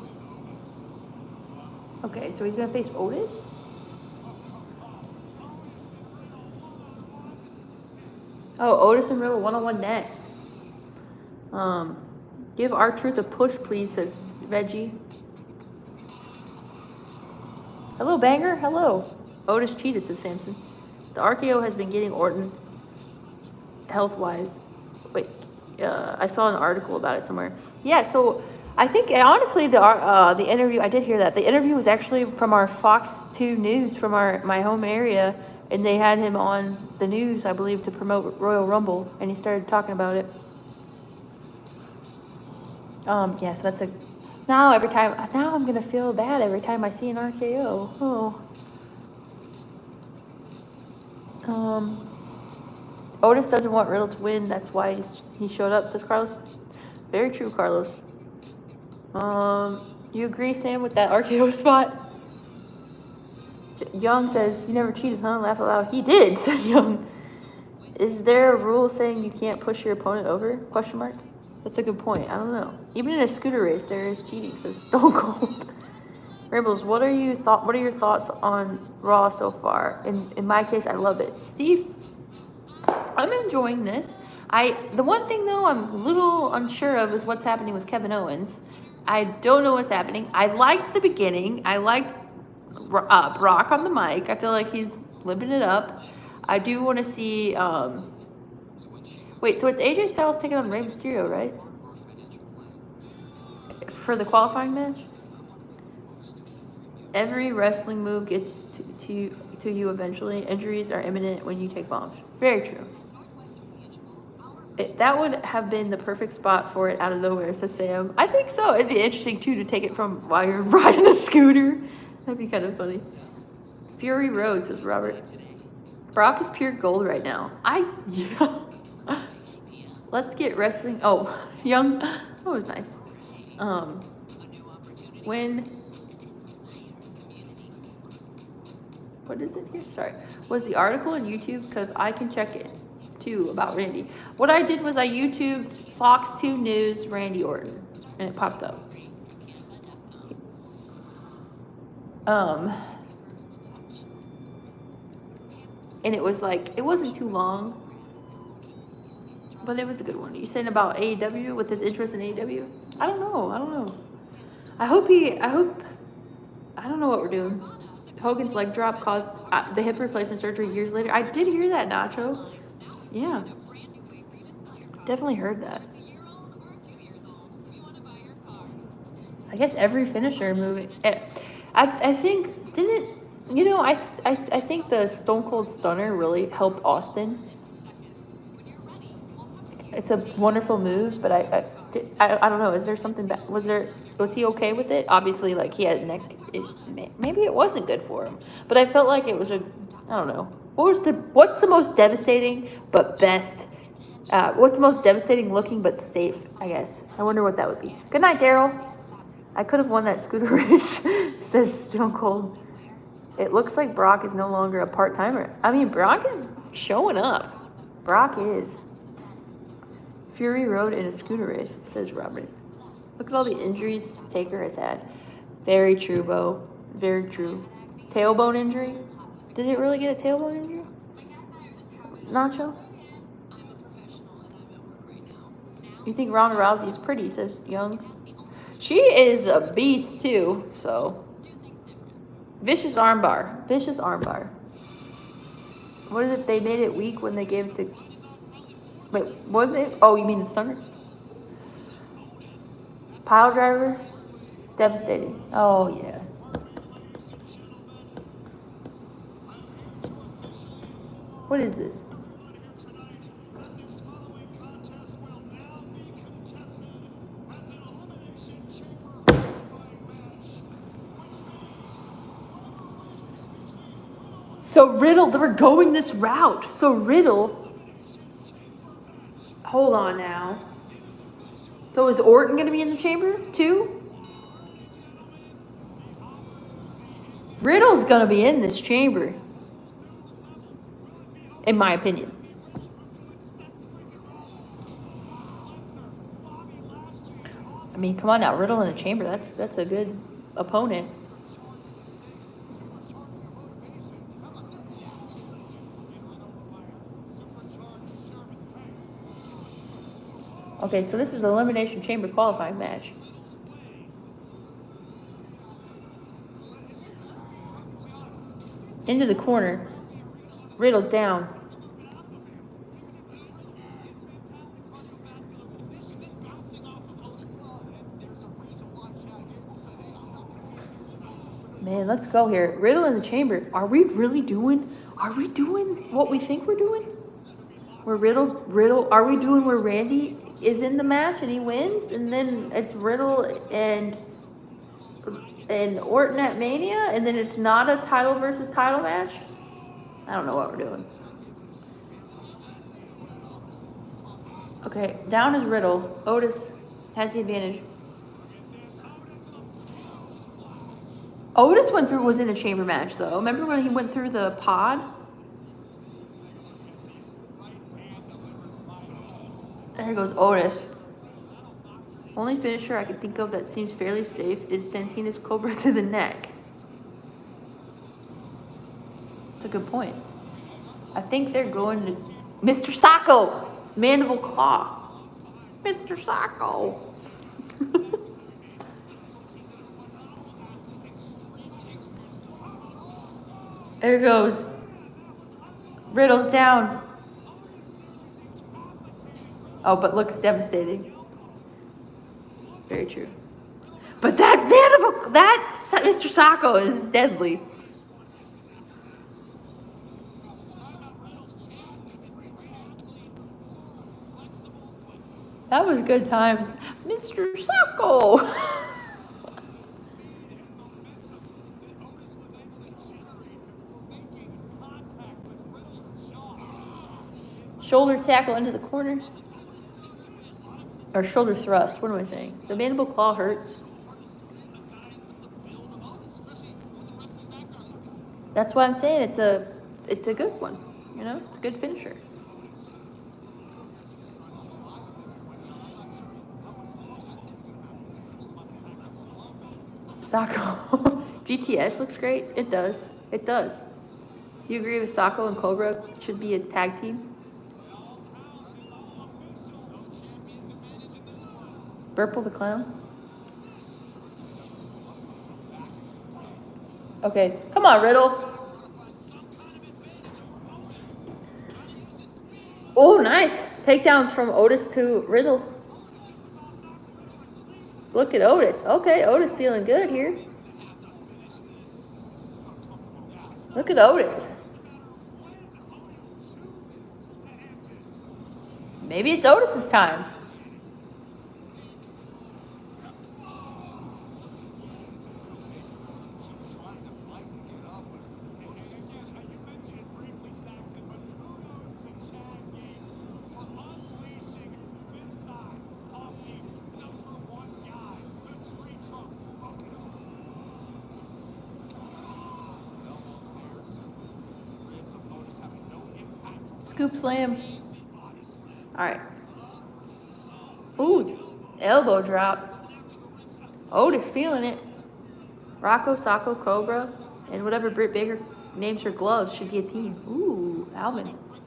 with Otis.
Okay, so he's gonna face Otis? Oh, Otis and Riddle 1-on-1 next. Give R-Truth a push, please, says Reggie. Hello, Banger. Hello. Otis cheated, says Samson. The RKO has been getting Orton health-wise. Wait, I saw an article about it somewhere. Yeah, so I think, honestly, the interview, I did hear that. The interview was actually from our Fox 2 News from my home area, and they had him on the news, I believe, to promote Royal Rumble, and he started talking about it. Yeah, so that's now I'm gonna feel bad every time I see an RKO. Otis doesn't want Riddle to win, that's why he showed up, says Carlos. Very true, Carlos. You agree, Sam, with that RKO spot? Young says, you never cheated, huh? Laugh aloud. He did, said Young. Is there a rule saying you can't push your opponent over? Question mark. That's a good point. I don't know. Even in a scooter race, there is cheating, says Stone Cold. Rambles, what are your thoughts on Raw so far? In my case, I love it. Steve, I'm enjoying this. The one thing though I'm a little unsure of is what's happening with Kevin Owens. I don't know what's happening. I liked the beginning. I liked Brock on the mic. I feel like he's living it up. I do want to see. Wait, so it's AJ Styles taking on Rey Mysterio, right? For the qualifying match? Every wrestling move gets to you eventually. Injuries are imminent when you take bombs. Very true. That would have been the perfect spot for it out of nowhere, says Sam. I think so. It'd be interesting, too, to take it from while you're riding a scooter. That'd be kind of funny. Fury Road, says Robert. Brock is pure gold right now. Yeah. Let's get wrestling. Oh, Young. That was nice. What is it here? Sorry. Was the article on YouTube? Because I can check it too about Randy. What I did was I YouTubed Fox 2 News Randy Orton, and it popped up. And it was like, it wasn't too long, but it was a good one. You saying about AEW with his interest in AEW? I don't know. I don't know what we're doing. Hogan's leg drop caused the hip replacement surgery years later. I did hear that, Nacho. Yeah. Definitely heard that. I guess every finisher movie. I think, didn't it, you know, I think the Stone Cold Stunner really helped Austin. It's a wonderful move, but I don't know. Is there something that was he okay with it? Obviously, like he had neck issues. Maybe it wasn't good for him, but I felt like it was I don't know. What's the most devastating but best? What's the most devastating looking but safe? I guess. I wonder what that would be. Good night, Daryl. I could have won that scooter race, says Stone Cold. It looks like Brock is no longer a part-timer. I mean, Brock is showing up. Brock is. Fury Road in a scooter race, says Robert. Look at all the injuries Taker has had. Very true, Bo. Very true. Tailbone injury? Does it really get a tailbone injury? Nacho? You think Ronda Rousey is pretty, says Young. She is a beast, too, so. Vicious armbar. What is it? They made it weak when they gave it to... Wait, what did they... Oh, you mean the Stunner? Pile driver? Devastating. Oh, yeah. What is this? So Riddle, they were going this route. So Riddle, hold on now. So is Orton going to be in the chamber too? Riddle's gonna be in this chamber, in my opinion. I mean, come on now, Riddle in the chamber. That's a good opponent. Okay, so this is an Elimination Chamber qualifying match. Into the corner. Riddle's down. Man, let's go here. Riddle in the chamber. Are we doing what we think we're doing? Where Riddle, are we doing where Randy is in the match and he wins? And then it's Riddle and Orton at Mania? And then it's not a title versus title match? I don't know what we're doing. Okay, down is Riddle. Otis has the advantage. Otis was in a chamber match though. Remember when he went through the pod? There goes Otis. Only finisher I can think of that seems fairly safe is Santina's Cobra to the neck. That's a good point. I think they're going to Mr. Sacco! Mandible Claw. Mr. Sacco! There goes. Riddle's down. Oh, but looks devastating. Very true. But that Mr. Sacco is deadly. That was good times. Mr. Sacco! Shoulder tackle into the corner. Or shoulder thrust. What am I saying? The mandible claw hurts. That's why I'm saying it's a good one. You know, it's a good finisher. Sacco. GTS looks great. It does. It does. You agree with Sacco and Cobra should be a tag team? Burple the Clown. Okay, come on, Riddle. Oh, nice. Takedown from Otis to Riddle. Look at Otis. Okay, Otis feeling good here. Look at Otis. Maybe it's Otis's time. Scoop slam. All right. Ooh, elbow drop. Otis feeling it. Rocco, Sacco, Cobra, and whatever Britt Baker names her gloves should be a team. Ooh, Alvin.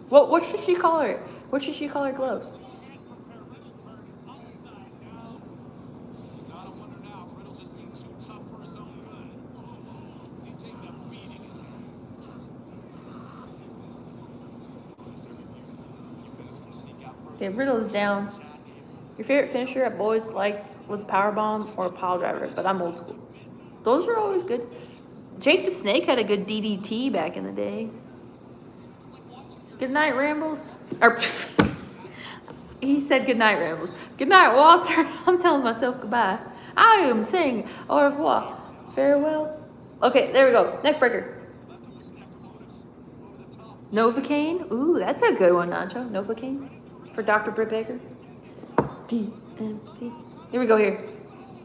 What should she call her? What should she call her gloves? Okay, Riddle is down. Your favorite finisher at Boys liked was powerbomb or pile driver, but I'm old school. Those were always good. Jake the Snake had a good DDT back in the day. Good night, Rambles. Or he said good night, Rambles. Good night, Walter. I'm telling myself goodbye. I am saying au revoir. Farewell. Okay, there we go. Neck breaker. Novocaine. Ooh, that's a good one, Nacho. Novocaine. For Dr. Britt Baker. DMT. Here we go here.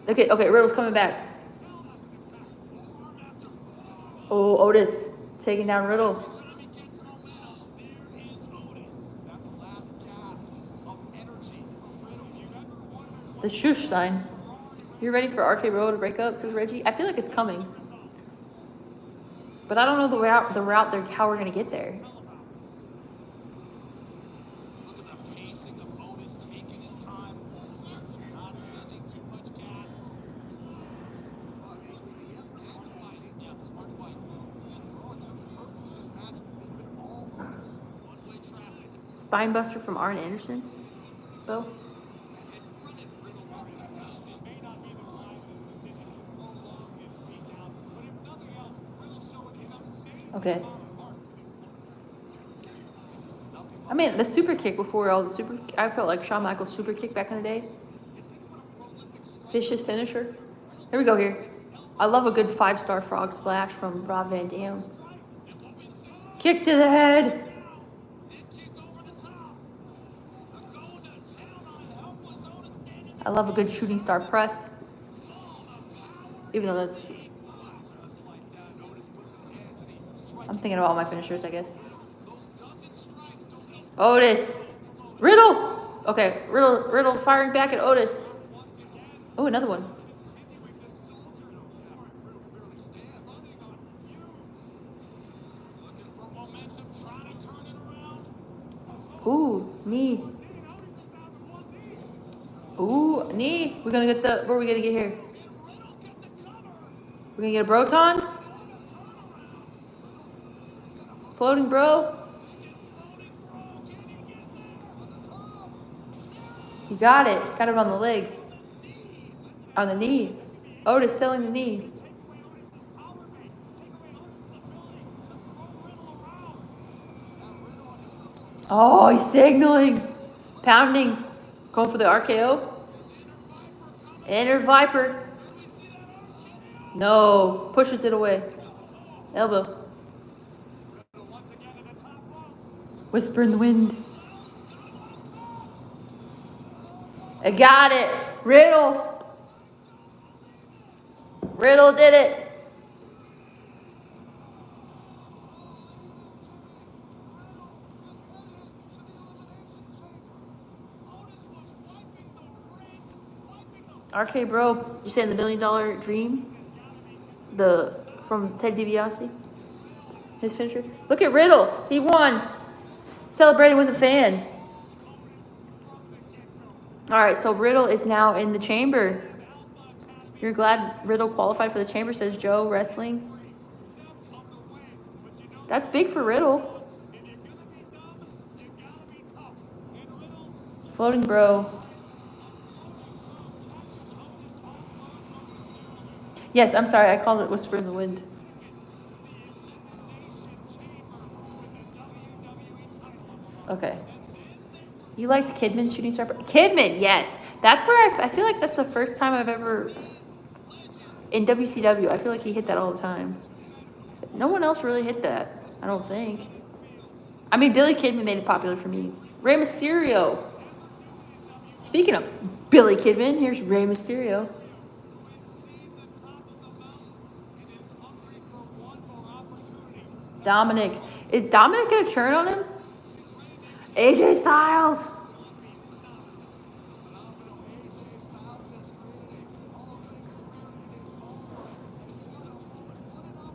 Okay, Riddle's coming back. Oh, Otis taking down Riddle.
Time he gets momentum, there is Otis. At the last gasp of energy from Riddle. If you ever wondered
The shush sign. You ready for RK Bro to break up, says Reggie? I feel like it's coming. But I don't know the route there, how we're gonna get there.
Look at the pacing of Otis taking his time, not spending too much gas. Well, he hasn't had to fight. Yeah, smart fight. And for all intents and purposes, this match has been all Otis. One-way traffic.
Spine buster from Arn Anderson. Bo.
And credit Riddle for his guts. It may not be the wisest decision to prolong this beatdown, but if nothing else, Riddle showed an amazing
Okay.
amount of heart to this point. Nothing
I mean, the super kick before all the super. I felt like Shawn Michaels super kick back in the day. Vicious finisher. Here we go. Here, I love a good 5-star frog splash from Rob Van Dam. Kick to the head. I love a good shooting star press. Even though that's. I'm thinking about all my finishers, I guess. Otis. Riddle. Okay, Riddle firing back at Otis. Oh, another one. Ooh, knee. Ooh, knee. We're gonna get the. What are we gonna get here? We're gonna get a Broton. Floating bro. He got it. Got it on the legs. On the knee. Otis selling the knee. Oh, he's signaling. Pounding. Going for the RKO. Inner Viper. No. Pushes it away. Elbow. Whisper in the wind. I got it. Riddle. Riddle did it. RK Bro, you saying the $1 million dream? From Ted DiBiase? His finisher? Look at Riddle. He won. Celebrating with a fan. All right, so Riddle is now in the chamber. You're glad Riddle qualified for the chamber, says Joe Wrestling. That's big for Riddle. Floating bro. Yes, I'm sorry. I called it Whisper in the Wind. Okay. You liked Kidman's shooting star? Kidman, yes. That's where I feel like that's the first time I've ever... In WCW, I feel like he hit that all the time. No one else really hit that, I don't think. I mean, Billy Kidman made it popular for me. Rey Mysterio. Speaking of Billy Kidman, here's Rey Mysterio. Dominic. Is Dominic going to turn on him? AJ Styles.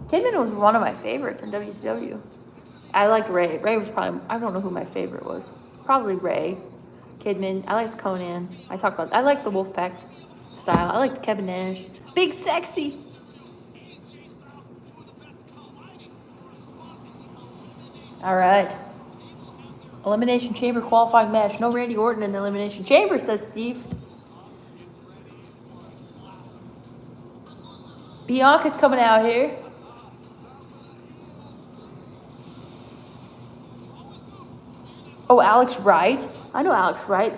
Kidman was one of my favorites in WCW. I liked Ray. Ray was probably, I don't know who my favorite was. Probably Ray. Kidman. I liked Conan. I liked the Wolfpack style. I liked Kevin Nash. Big Sexy. All right. Elimination Chamber qualifying match. No Randy Orton in the Elimination Chamber, says Steve. Bianca's coming out here. Oh, Alex Wright. I know Alex Wright.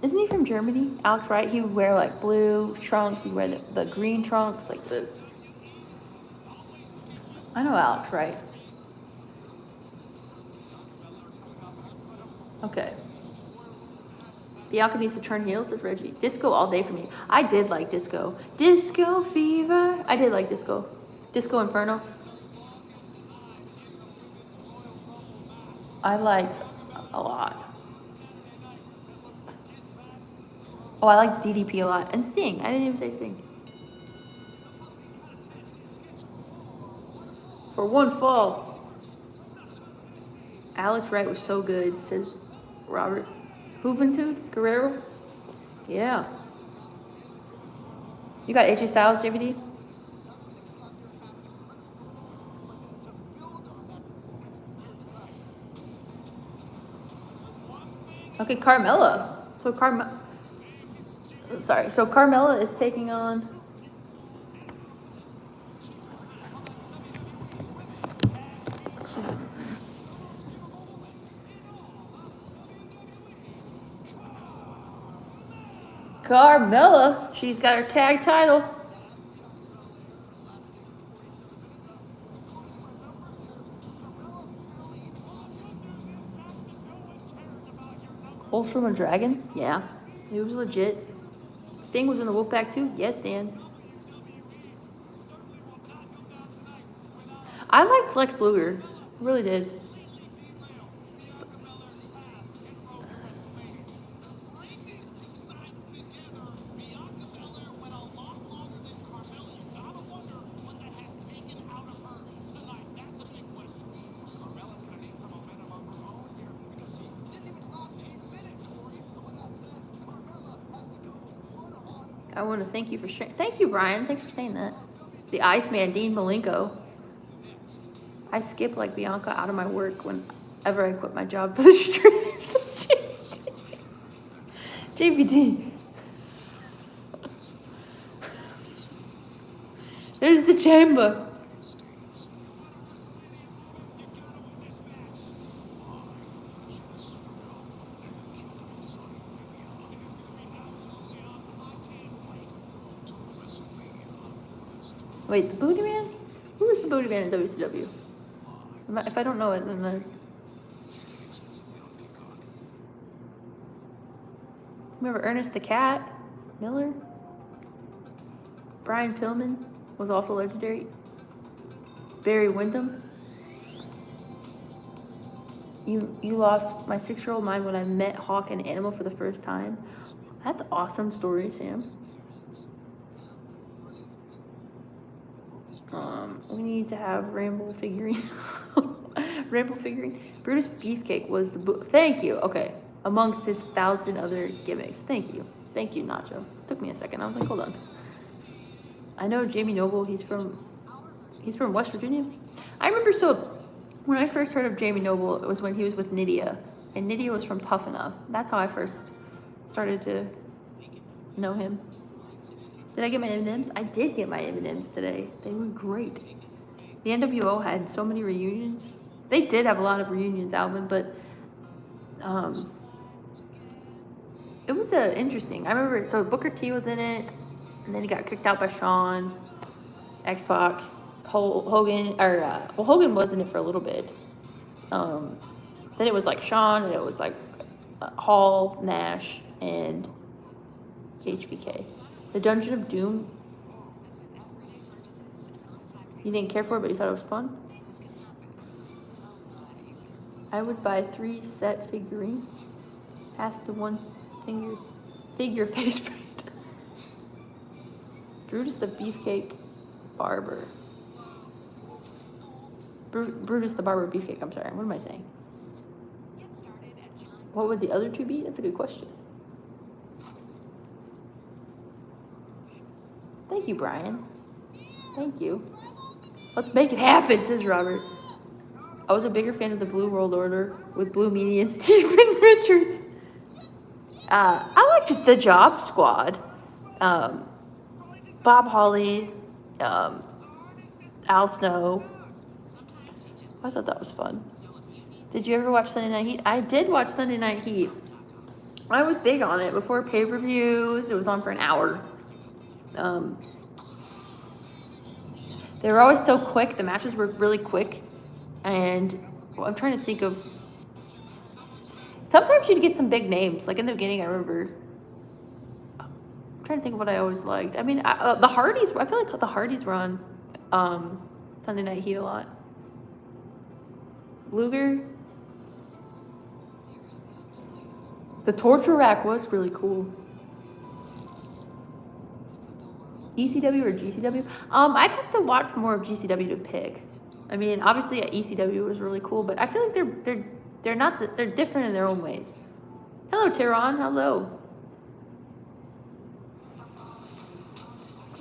Isn't he from Germany? Alex Wright. He would wear like blue trunks. He'd wear the green trunks, like the. I know Alex Wright. Okay. Bianca needs to turn heel, says Reggie. Disco all day for me. I did like disco. Disco fever. I did like disco. Disco Inferno. I liked a lot. Oh, I liked DDP a lot. And Sting. I didn't even say Sting. For one fall. Alex Wright was so good, says Robert. Juventud Guerrero? Yeah. You got AJ Styles, JVD? Okay, Carmella. So Carmella is taking on Carmella. She's got her tag title. Ultra Dragon? Yeah. He was legit. Sting was in the Wolfpack too? Yes, Dan. I liked Lex Luger. I really did. I want to thank you for sharing. Thank you, Brian. Thanks for saying that. The Iceman, Dean Malenko. I skip like Bianca out of my work whenever I quit my job for the streams. JPT. There's the chamber. Wait, the Booty Man? Who was the Booty Man in WCW? If I don't know it, then remember Ernest the Cat Miller? Brian Pillman was also legendary. Barry Windham. You lost my 6-year-old mind when I met Hawk and Animal for the first time. That's awesome story, Sam. We need to have Ramble figurine. Ramble figurine. Brutus Beefcake was the thank you. Okay. Amongst his 1,000 other gimmicks. Thank you. Thank you, Nacho. Took me a second. I was like, hold on. I know Jamie Noble. He's from West Virginia. I remember when I first heard of Jamie Noble, it was when he was with Nydia. And Nydia was from Tough Enough. That's how I first started to know him. Did I get my M&Ms? I did get my M&Ms today. They were great. The NWO had so many reunions. They did have a lot of reunions, Alvin, but it was interesting. I remember, so Booker T was in it, and then he got kicked out by Shawn, X-Pac, Hogan, Hogan was in it for a little bit. Then it was like Shawn, and it was like Hall, Nash, and HBK. The Dungeon of Doom. You didn't care for it, but you thought it was fun? I would buy 3 set figurine. Pass the one figure face print. Brutus the Beefcake Barber. Brutus the Barber Beefcake, I'm sorry. What am I saying? What would the other 2 be? That's a good question. Thank you, Brian. Thank you. Let's make it happen, says Robert. I was a bigger fan of the Blue World Order with Blue Meanie and Steven Richards. I liked the Job Squad. Bob Holly, Al Snow. I thought that was fun. Did you ever watch Sunday Night Heat? I did watch Sunday Night Heat. I was big on it before pay-per-views. It was on for an hour. They were always so quick. The matches were really quick. And I'm trying to think of... Sometimes you'd get some big names. Like in the beginning, I remember... I'm trying to think of what I always liked. I mean, the Hardys... I feel like the Hardys were on Sunday Night Heat a lot. Luger. The torture rack was really cool. ECW or GCW? I'd have to watch more of GCW to pick. I mean, obviously ECW was really cool, but I feel like they're not they're different in their own ways. Hello, Tehran. Hello.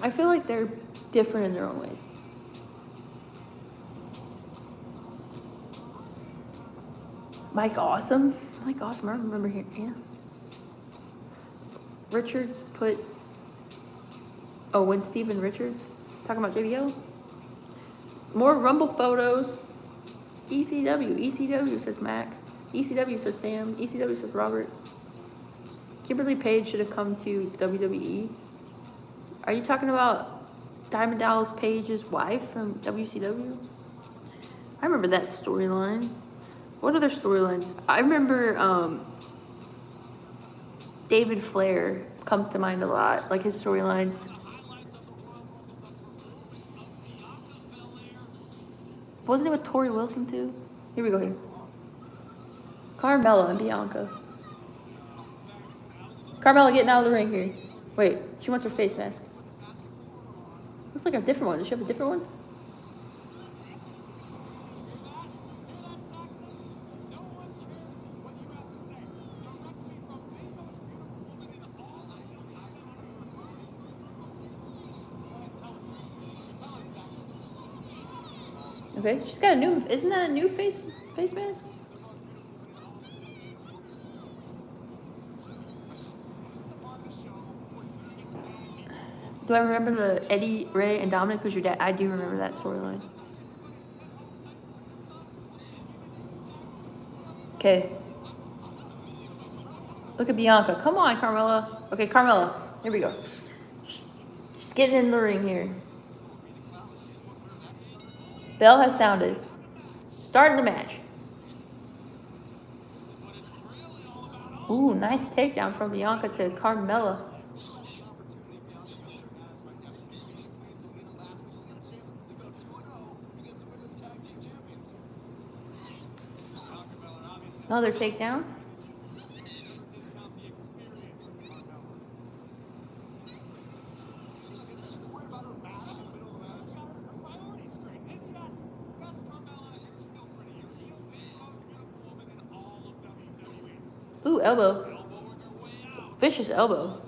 I feel like they're different in their own ways. Mike Awesome. Mike Awesome. I remember here. Yeah. Richards put. Oh, when Steven Richards talking about JBL. More Rumble photos. ECW says Mac. ECW says Sam. ECW says Robert. Kimberly Page should have come to WWE. Are you talking about Diamond Dallas Page's wife from WCW? I remember that storyline. What other storylines? I remember David Flair comes to mind a lot, like his storylines. Wasn't it with Tori Wilson too? Here we go here. Carmella and Bianca. Carmella getting out of the ring here. Wait, she wants her face mask. Looks like a different one. Does she have a different one? Okay, she's got a new. Isn't that a new face mask? Do I remember the Eddie, Ray, and Dominic was your dad? I do remember that storyline. Okay. Look at Bianca. Come on, Carmella. Okay, Carmella. Here we go. She's getting in the ring here. Bell has sounded. Starting the match. Ooh, nice takedown from Bianca to Carmella. Another takedown. Ooh, elbow. Vicious elbow.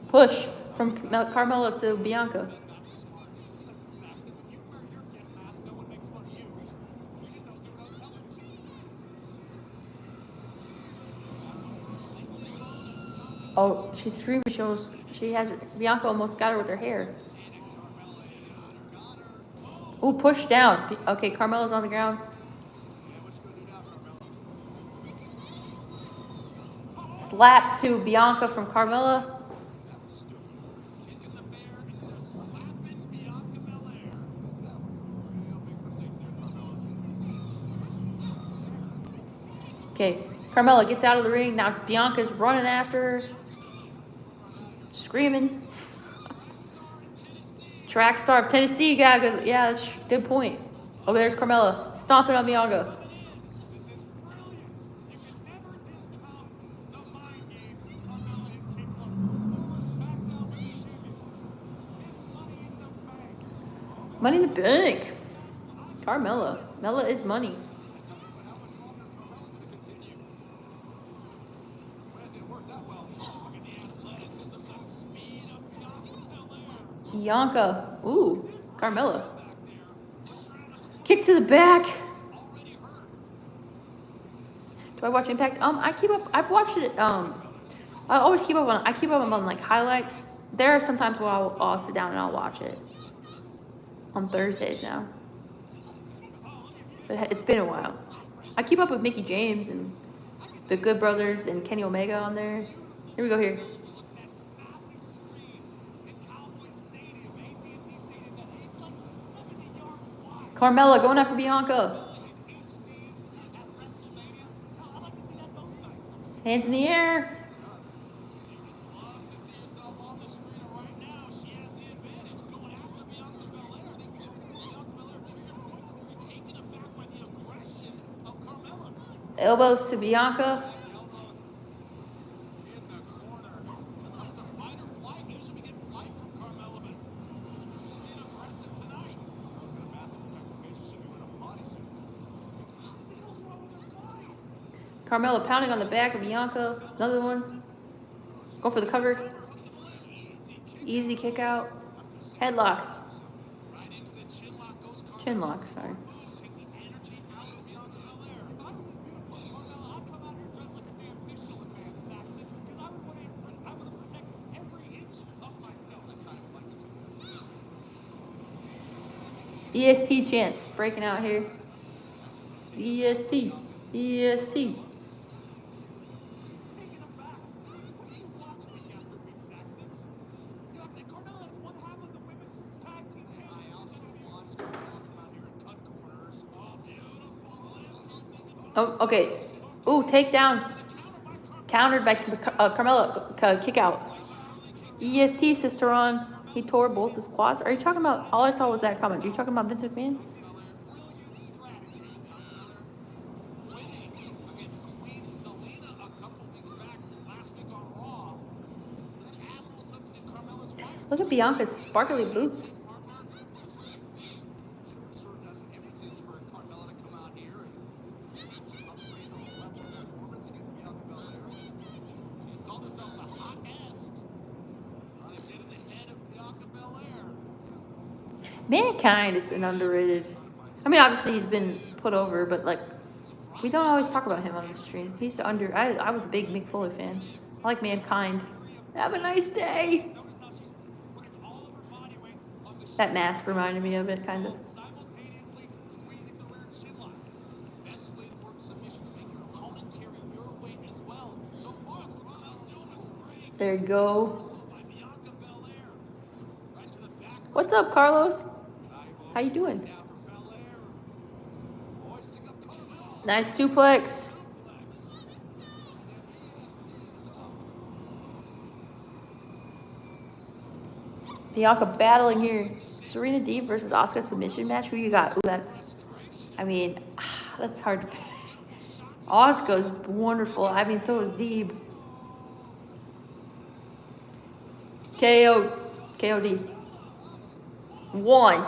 Push from Carmella to Bianca. Oh, she's screaming. Bianca almost got her with her hair. Ooh, push down. Okay, Carmella's on the ground. Slap to Bianca from Carmella. Okay, Carmella gets out of the ring. Now Bianca's running after her. Screaming. Track star of Tennessee. Yeah, that's good point. Oh, there's Carmella stomping on Bianca. Money in the bank. Carmella. Mella is money. Bianca. Ooh, Carmella. Kick to the back. Do I watch Impact? I keep up. I've watched it. I always keep up on. I keep up on like highlights. There are sometimes where I'll sit down and I'll watch it. On Thursdays now. But it's been a while. I keep up with Mickey James and the Good Brothers and Kenny Omega on there. Here we go here. Carmella going after Bianca. Hands in the air. Elbows to Bianca.
Elbows in the corner. Comes the fight or flight. Usually we get flight from Carmella, but being aggressive tonight. I was gonna master protect her face. She should be wearing a bodysuit. What the hell's wrong with her body?
Carmella pounding on the back of Bianca. Another one. Go for the cover. Easy kick out. Headlock.
Right into the chin lock goes Carmella.
Chin lock, sorry.
Take the energy out of Bianca Belair.
If I was as beautiful as Carmella, I'd come out here dressed like a damn Michelin man, Saxton, because I would want to protect every inch of myself. That kind of like this.
EST chants breaking out here. EST. EST.
Taking them back. What do you watch week after week, Saxton? You know, Carmella is one half of the women's tag team
I
champions.
also watched Carmella come out here and cut corners. Oh, beautiful.
Oh, okay. Ooh, takedown. Countered by Carmella. Kick out. EST, Sister Ron. He tore both his quads. Are you talking about? All I saw was that comment. Are you talking about Vince McMahon?
Against Queen Zelina a couple weeks back, last week on Raw. Then add a little something to Carmella's fire.
Look at Bianca's sparkly boots.
Served as an impetus for Carmella to come out here and upgrade her level of performance against Bianca Belair. She's called herself the hottest. Trying to get in the head of Bianca Belair.
Mankind is an underrated. I mean, obviously he's been put over, but like, we don't always talk about him on the stream. He's under. I was a big Mick Foley fan. I like Mankind. Have a nice day.
Notice how she's putting all of her body weight on the
That mask reminded me of it, kind of.
Simultaneously squeezing the rear chin lock. Best way to work submissions, make your opponent carry your weight as well. So far, that's what Ronda's doing. Great.
There you go.
By Bianca Belair. Right to the back.
What's up, Carlos? How you doing?
Now for Belair. Hoisting up Carmella.
Nice suplex. Bianca battling here. Serena Deeb versus Asuka submission match. Who you got? Ooh, that's. I mean, that's hard to pick. Asuka's wonderful. I mean, so is Deeb. KOD. 1.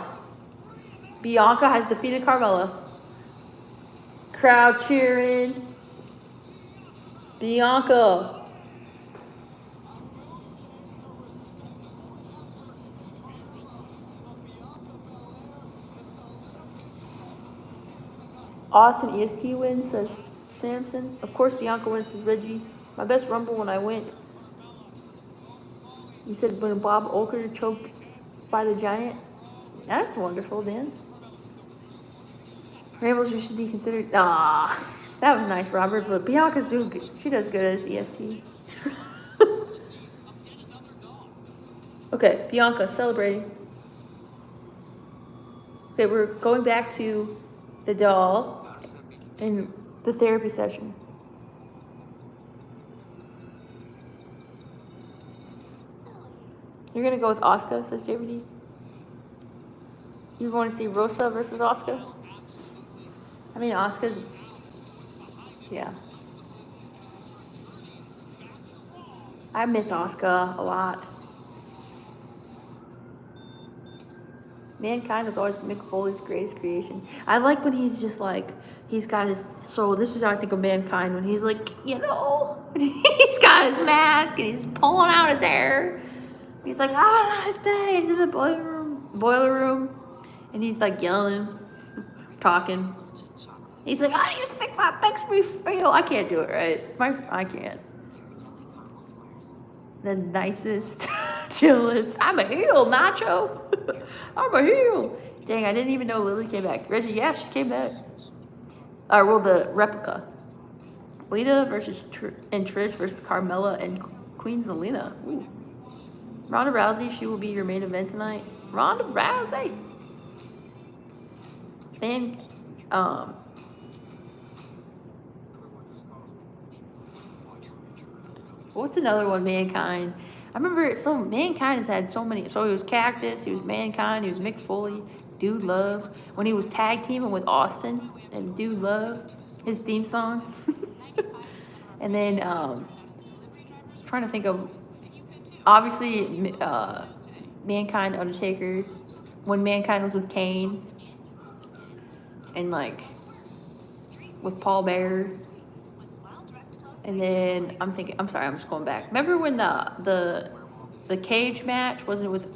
Bianca has defeated Carmella. Crowd cheering. Bianca. Awesome EST wins, says Samson. Of course, Bianca wins, says Reggie. My best Rumble when I went. You said when Bob Olker choked by the Giant. That's wonderful, Dan. Rambles should be considered. Ah, that was nice, Robert. But Bianca's doing good. She does good as EST. Okay, Bianca celebrating. Okay, we're going back to the doll and the therapy session. You're gonna go with Asuka, says JVD. You want to see Rosa versus Asuka? I mean, Asuka's. Yeah. I miss Asuka a lot. Mankind is always Mick Foley's greatest creation. I like when he's just like, he's got his, so this is how I think of Mankind, when he's like, you know, he's got his mask and he's pulling out his hair. He's like, have a nice day. He's in the boiler room. And he's like yelling, talking. He's like, how do you think that makes me feel? I can't do it, right? I can't. The nicest, chillest. I'm a heel, Nacho. I'm a heel. Dang, I didn't even know Lily came back. Reggie, yeah, she came back. Well, the replica. Lita versus Trish versus Carmella and Queen Zelina. Ooh. Ronda Rousey, she will be your main event tonight. Ronda Rousey. And, what's another one? Mankind. I remember, so Mankind has had so many. So he was Cactus, he was Mankind, he was Mick Foley, Dude Love. When he was tag teaming with Austin as Dude Love. his theme song. And then trying to think of, obviously, Mankind, Undertaker, when Mankind was with Kane, and like with Paul Bearer. And then I'm just going back. Remember when the cage match wasn't with,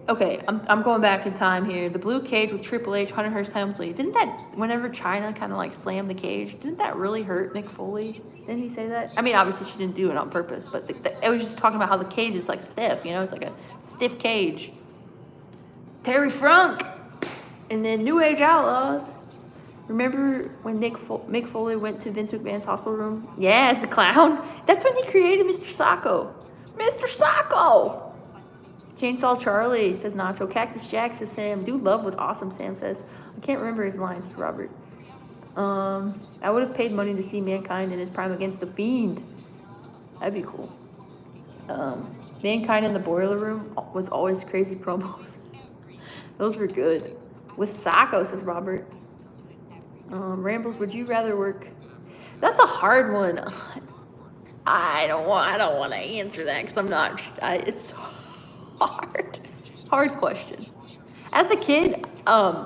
I'm going back in time here. The blue cage with Triple H, Hunter Hearst Helmsley. Didn't that, whenever Chyna kind of like slammed the cage, didn't that really hurt Mick Foley? Didn't he say that? I mean, obviously she didn't do it on purpose, but it was just talking about how the cage is like stiff, it's like a stiff cage. Terry Funk! And then New Age Outlaws. Remember when Mick Foley went to Vince McMahon's hospital room? Yeah, as the clown. That's when he created Mr. Sacco. Mr. Sacco! Chainsaw Charlie, says Nacho. Cactus Jack, says Sam. Dude Love was awesome, Sam says. I can't remember his lines, Robert. I would have paid money to see Mankind in his prime against The Fiend. That'd be cool. Mankind in the Boiler Room was always crazy promos. Those were good. With Sacco, says Robert. Rambles, would you rather work? That's a hard one. I don't want to answer that because I'm not. It's hard question. As a kid, I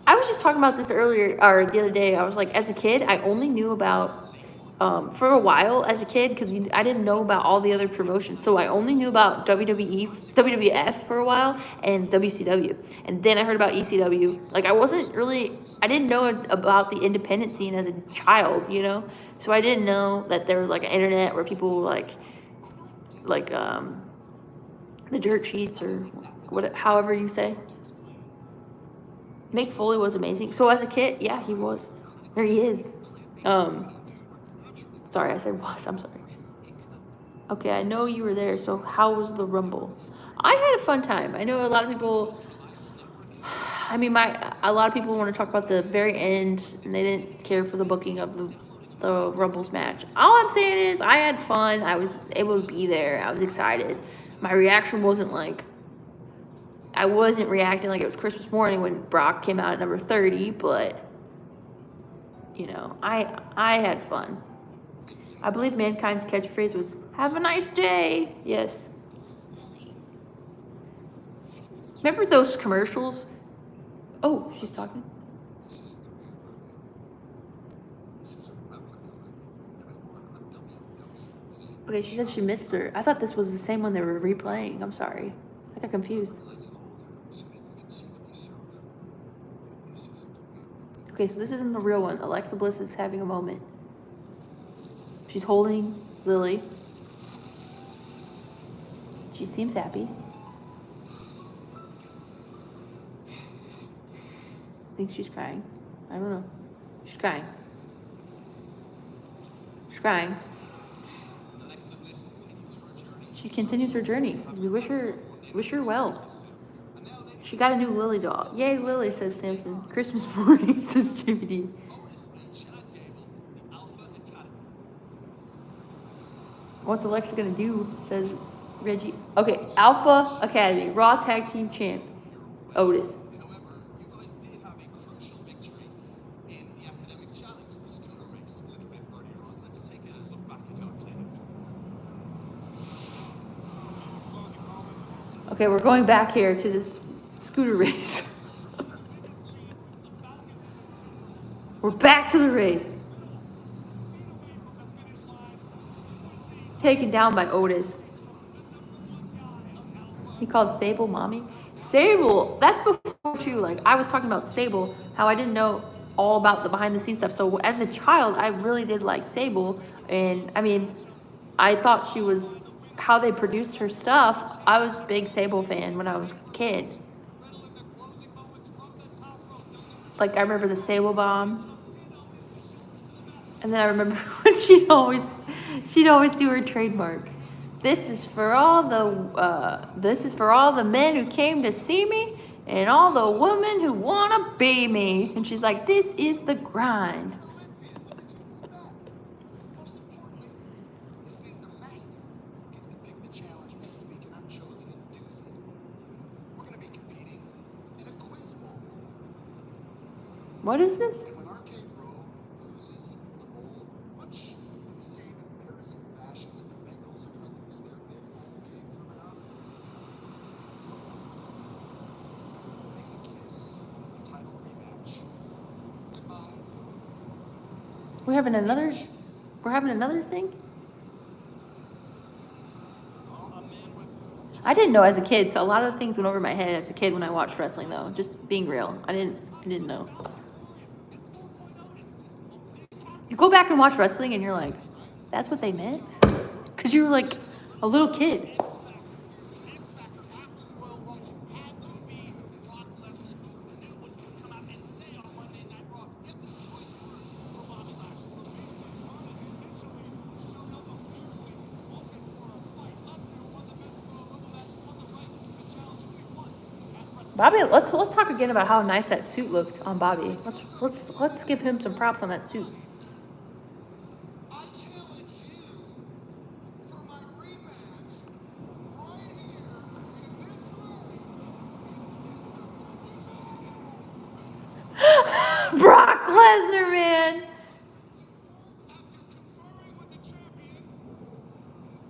was just talking about this earlier or the other day. I was like, as a kid, I only knew about for a while as a kid because I didn't know about all the other promotions. So I only knew about WWE, WWF for a while, and WCW. And then I heard about ECW. Like I didn't know about the independent scene as a child, So I didn't know that there was like an internet where people like the dirt sheets or however you say. Mick Foley was amazing. So as a kid, yeah, he was. There he is. Sorry, I said was. I'm sorry. Okay, I know you were there. So how was the Rumble? I had a fun time. I know a lot of people. A lot of people want to talk about the very end, and they didn't care for the booking of the Rumble's match. All I'm saying is, I had fun. I was able to be there. I was excited. My reaction wasn't like. I wasn't reacting like it was Christmas morning when Brock came out at number 30, but I had fun. I believe Mankind's catchphrase was, "Have a nice day." Yes. Remember those commercials? Oh, she's talking. Okay, she said she missed her. I thought this was the same one they were replaying. I'm sorry. I got confused. Okay, so this isn't the real one. Alexa Bliss is having a moment. She's holding Lily. She seems happy. I think she's crying. I don't know. She's crying. She's crying. She continues her journey. We wish her well. She got a new Lily doll. Yay, Lily, says Samson. Christmas morning, says JVD. What's Alexa gonna do, says Reggie. Okay, Alpha Academy, Raw Tag Team Champ, Otis. Okay, we're going back here to this scooter race. We're back to the race. Taken down by Otis. He called Sable mommy. Sable, that's before too. Like, I was talking about Sable, how I didn't know all about the behind the scenes stuff. So as a child, I really did like Sable. And I thought she was, how they produced her stuff. I was a big Sable fan when I was a kid. Like, I remember the Sable Bomb. And then I remember when she'd always do her trademark. This is for all the men who came to see me and all the women who wanna be me. And she's like, this is the grind.
Most importantly, this means the master gets to pick the challenge next week, and I've chosen a doozy. We're gonna be competing in a quiz bowl.
What is this?
And when Arcade Bro
We're having another thing? I didn't know as a kid, so a lot of things went over my head as a kid when I watched wrestling though. Just being real. I didn't know. You go back and watch wrestling and you're like, that's what they meant? Because you were like a little kid.
X Factor after the Royal Rumble had to be Brock Lesnar, who knew what he would come out and say on Monday Night Raw. He had some choice words for Bobby Lashley. Bobby initially showed up apparently looking for a fight. Lesnar won the men's Royal Rumble match, won the right to challenge who he wants at WrestleMania.
Bobby, let's talk again about how nice that suit looked on Bobby. Let's give him some props on that suit.
I challenge you for my rematch right here in this room.
Brock Lesnar, man.
After conferring with the champion,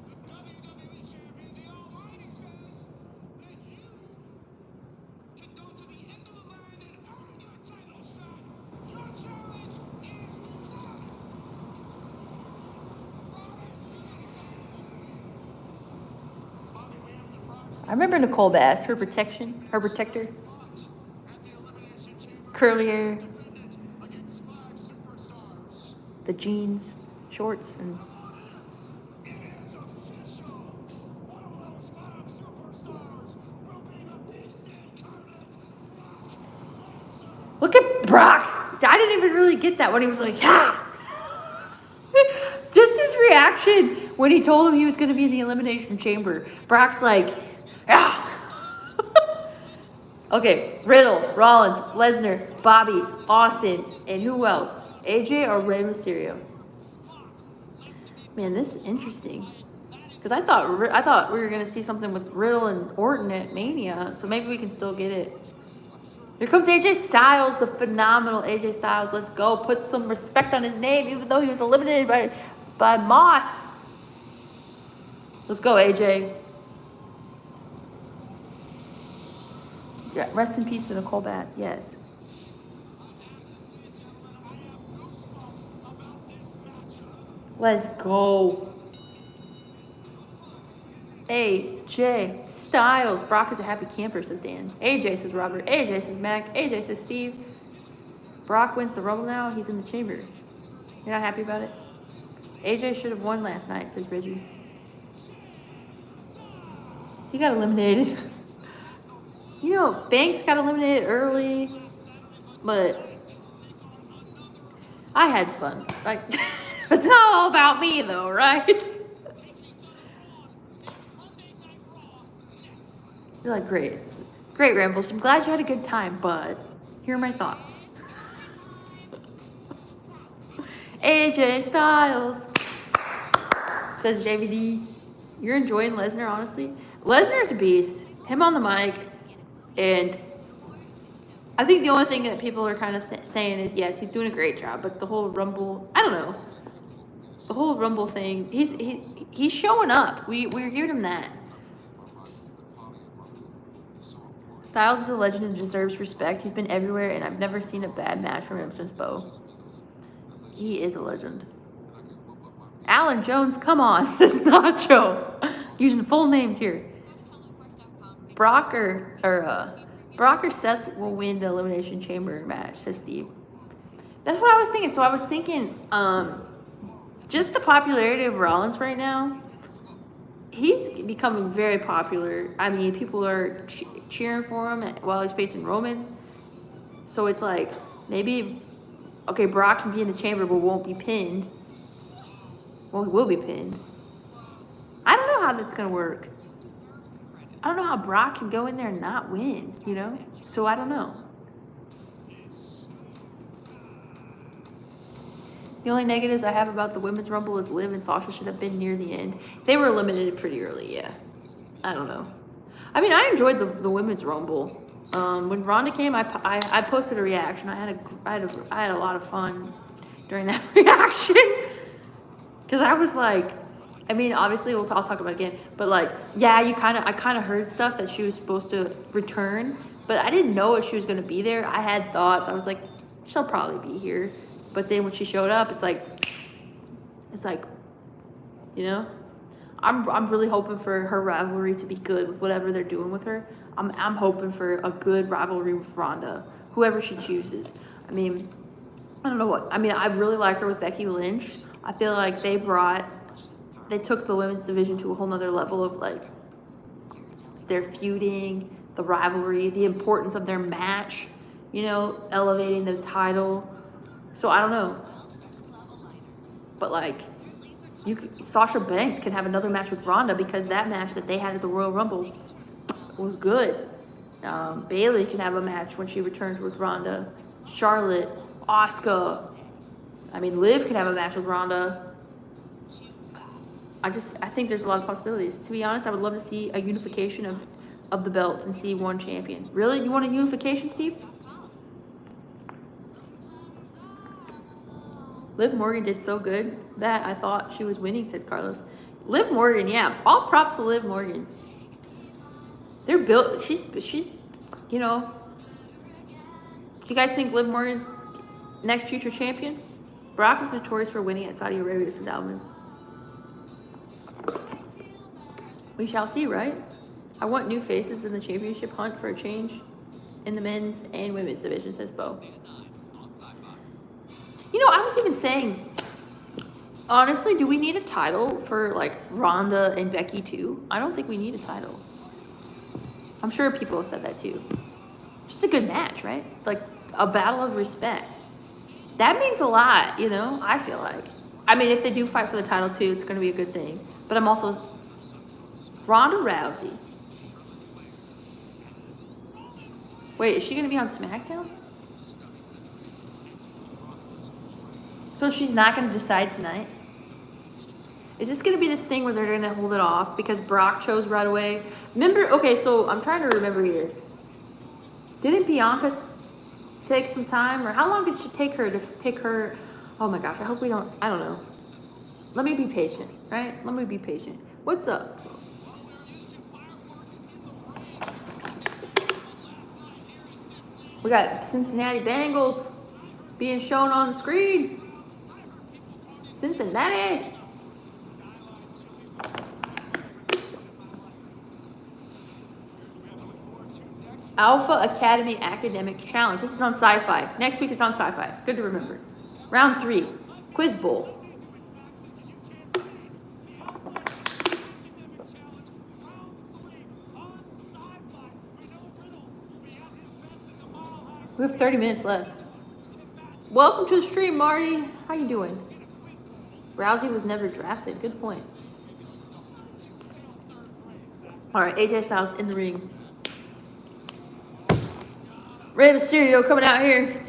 the WWE champion, the Almighty says that you can go to the end of the line and earn your title shot. Your challenge is declined. Bobby, we have the prize
I remember Nicole Bass, her protector,
at the Elimination Chamber
curly hair,
defended against 5 superstars.
the jeans, shorts, and
It is official. One of those 5 superstars will be the beast incarnate, Brock Lesnar.
look at Brock. I didn't even really get that when he was like, yeah. Just his reaction when he told him he was going to be in the Elimination Chamber. Brock's like, yeah. Okay, Riddle, Rollins, Lesnar, Bobby, Austin, and who else? AJ or Rey Mysterio? Man, this is interesting. Because I thought we were going to see something with Riddle and Orton at Mania, so maybe we can still get it. Here comes AJ Styles, the phenomenal AJ Styles. Let's go. Put some respect on his name, even though he was eliminated by Moss. Let's go, AJ. Yeah, rest in peace to Nicole Bass. Yes. Let's go. AJ Styles. Brock is a happy camper, says Dan. AJ says Robert. AJ says Mac. AJ says Steve. Brock wins the Rumble now. He's in the chamber. You're not happy about it? AJ should have won last night, says Reggie. He got eliminated. You know, Banks got eliminated early, but I had fun. Like, it's not all about me, though, right? You're like, great. It's great, Rambles. I'm glad you had a good time, but here are my thoughts. AJ Styles, says JVD. You're enjoying Lesnar, honestly? Lesnar's a beast. Him on the mic. And I think the only thing that people are kind of saying is, yes, he's doing a great job. But the whole Rumble, I don't know. The whole Rumble thing, he's showing up. We're giving him that. Styles is a legend and deserves respect. He's been everywhere, and I've never seen a bad match from him since Bo. He is a legend. Alan Jones, come on, says Nacho. Using full names here. Brock or Seth will win the Elimination Chamber match, says Steve. That's what I was thinking. So I was thinking, just the popularity of Rollins right now. He's becoming very popular. I mean, people are cheering for him while he's facing Roman. So it's like, maybe, okay, Brock can be in the chamber but won't be pinned. Well, he will be pinned. I don't know how that's going to work. I don't know how Brock can go in there and not win, you know? So I don't know. The only negatives I have about the Women's Rumble is Liv and Sasha should have been near the end. They were eliminated pretty early, yeah. I don't know. I mean, I enjoyed the Women's Rumble. When Ronda came, I posted a reaction. I had a lot of fun during that reaction. Because I was like, I mean, obviously I'll talk about it again, but like, yeah, I kind of heard stuff that she was supposed to return, but I didn't know if she was going to be there. I had thoughts. I was like, she'll probably be here. But then when she showed up, it's like, you know, I'm really hoping for her rivalry to be good with whatever they're doing with her. I'm hoping for a good rivalry with Ronda, whoever she chooses. I mean, I don't know what. I mean, I really like her with Becky Lynch. I feel like they took the women's division to a whole nother level of like their feuding, the rivalry, the importance of their match, you know, elevating the title. So I don't know. But like, Sasha Banks can have another match with Ronda because that match that they had at the Royal Rumble was good. Bayley can have a match when she returns with Ronda. Charlotte, Asuka. I mean, Liv can have a match with Ronda. I think there's a lot of possibilities. To be honest, I would love to see a unification of the belts and see one champion. Really? You want a unification, Steve? Liv Morgan did so good that I thought she was winning, said Carlos. Liv Morgan, yeah. All props to Liv Morgan. They're built. She's, you know. Do you guys think Liv Morgan's next future champion? Brock is notorious for winning at Saudi Arabia, says Alvin. We shall see, right? I want new faces in the championship hunt for a change in the men's and women's division, says Bo. You know, I was even saying, honestly, do we need a title for like Ronda and Becky too? I don't think we need a title. I'm sure people have said that too. Just a good match, right? Like a battle of respect. That means a lot, you know, I feel like. I mean, if they do fight for the title too, it's going to be a good thing. But I'm also Ronda Rousey. Wait, is she going to be on SmackDown? So she's not going to decide tonight? Is this going to be this thing where they're going to hold it off because Brock chose right away? Remember, okay, so I'm trying to remember here. Didn't Bianca take some time? Or how long did she take her to pick her? Oh my gosh, I hope we don't, I don't know. Let me be patient, right? Let me be patient. What's up? We got Cincinnati Bengals being shown on the screen. Cincinnati. Alpha Academy Academic Challenge. This is on Sci-Fi. Next week it's on Sci-Fi. Good to remember. Round 3. Quiz Bowl. We have 30 minutes left. Welcome to the stream, Marty. How you doing? Rousey was never drafted. Good point. All right, AJ Styles in the ring. Rey Mysterio coming out here.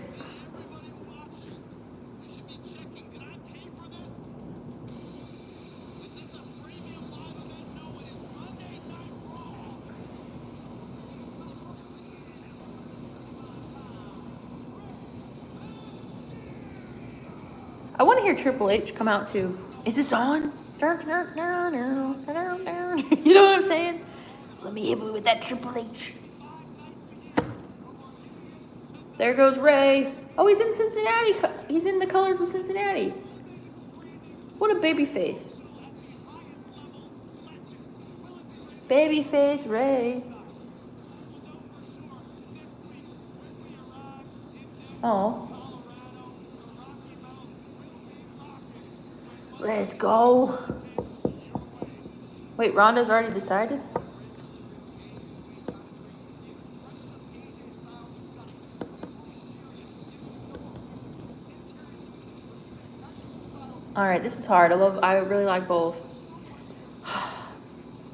I want to hear Triple H come out too. Is this on? You know what I'm saying? Let me hit me with that Triple H. There goes Ray. Oh, he's in Cincinnati. He's in the colors of Cincinnati. What a baby face. Baby face Ray. Oh. Let's go. Wait, Ronda's already decided? All right, this is hard. I really like both.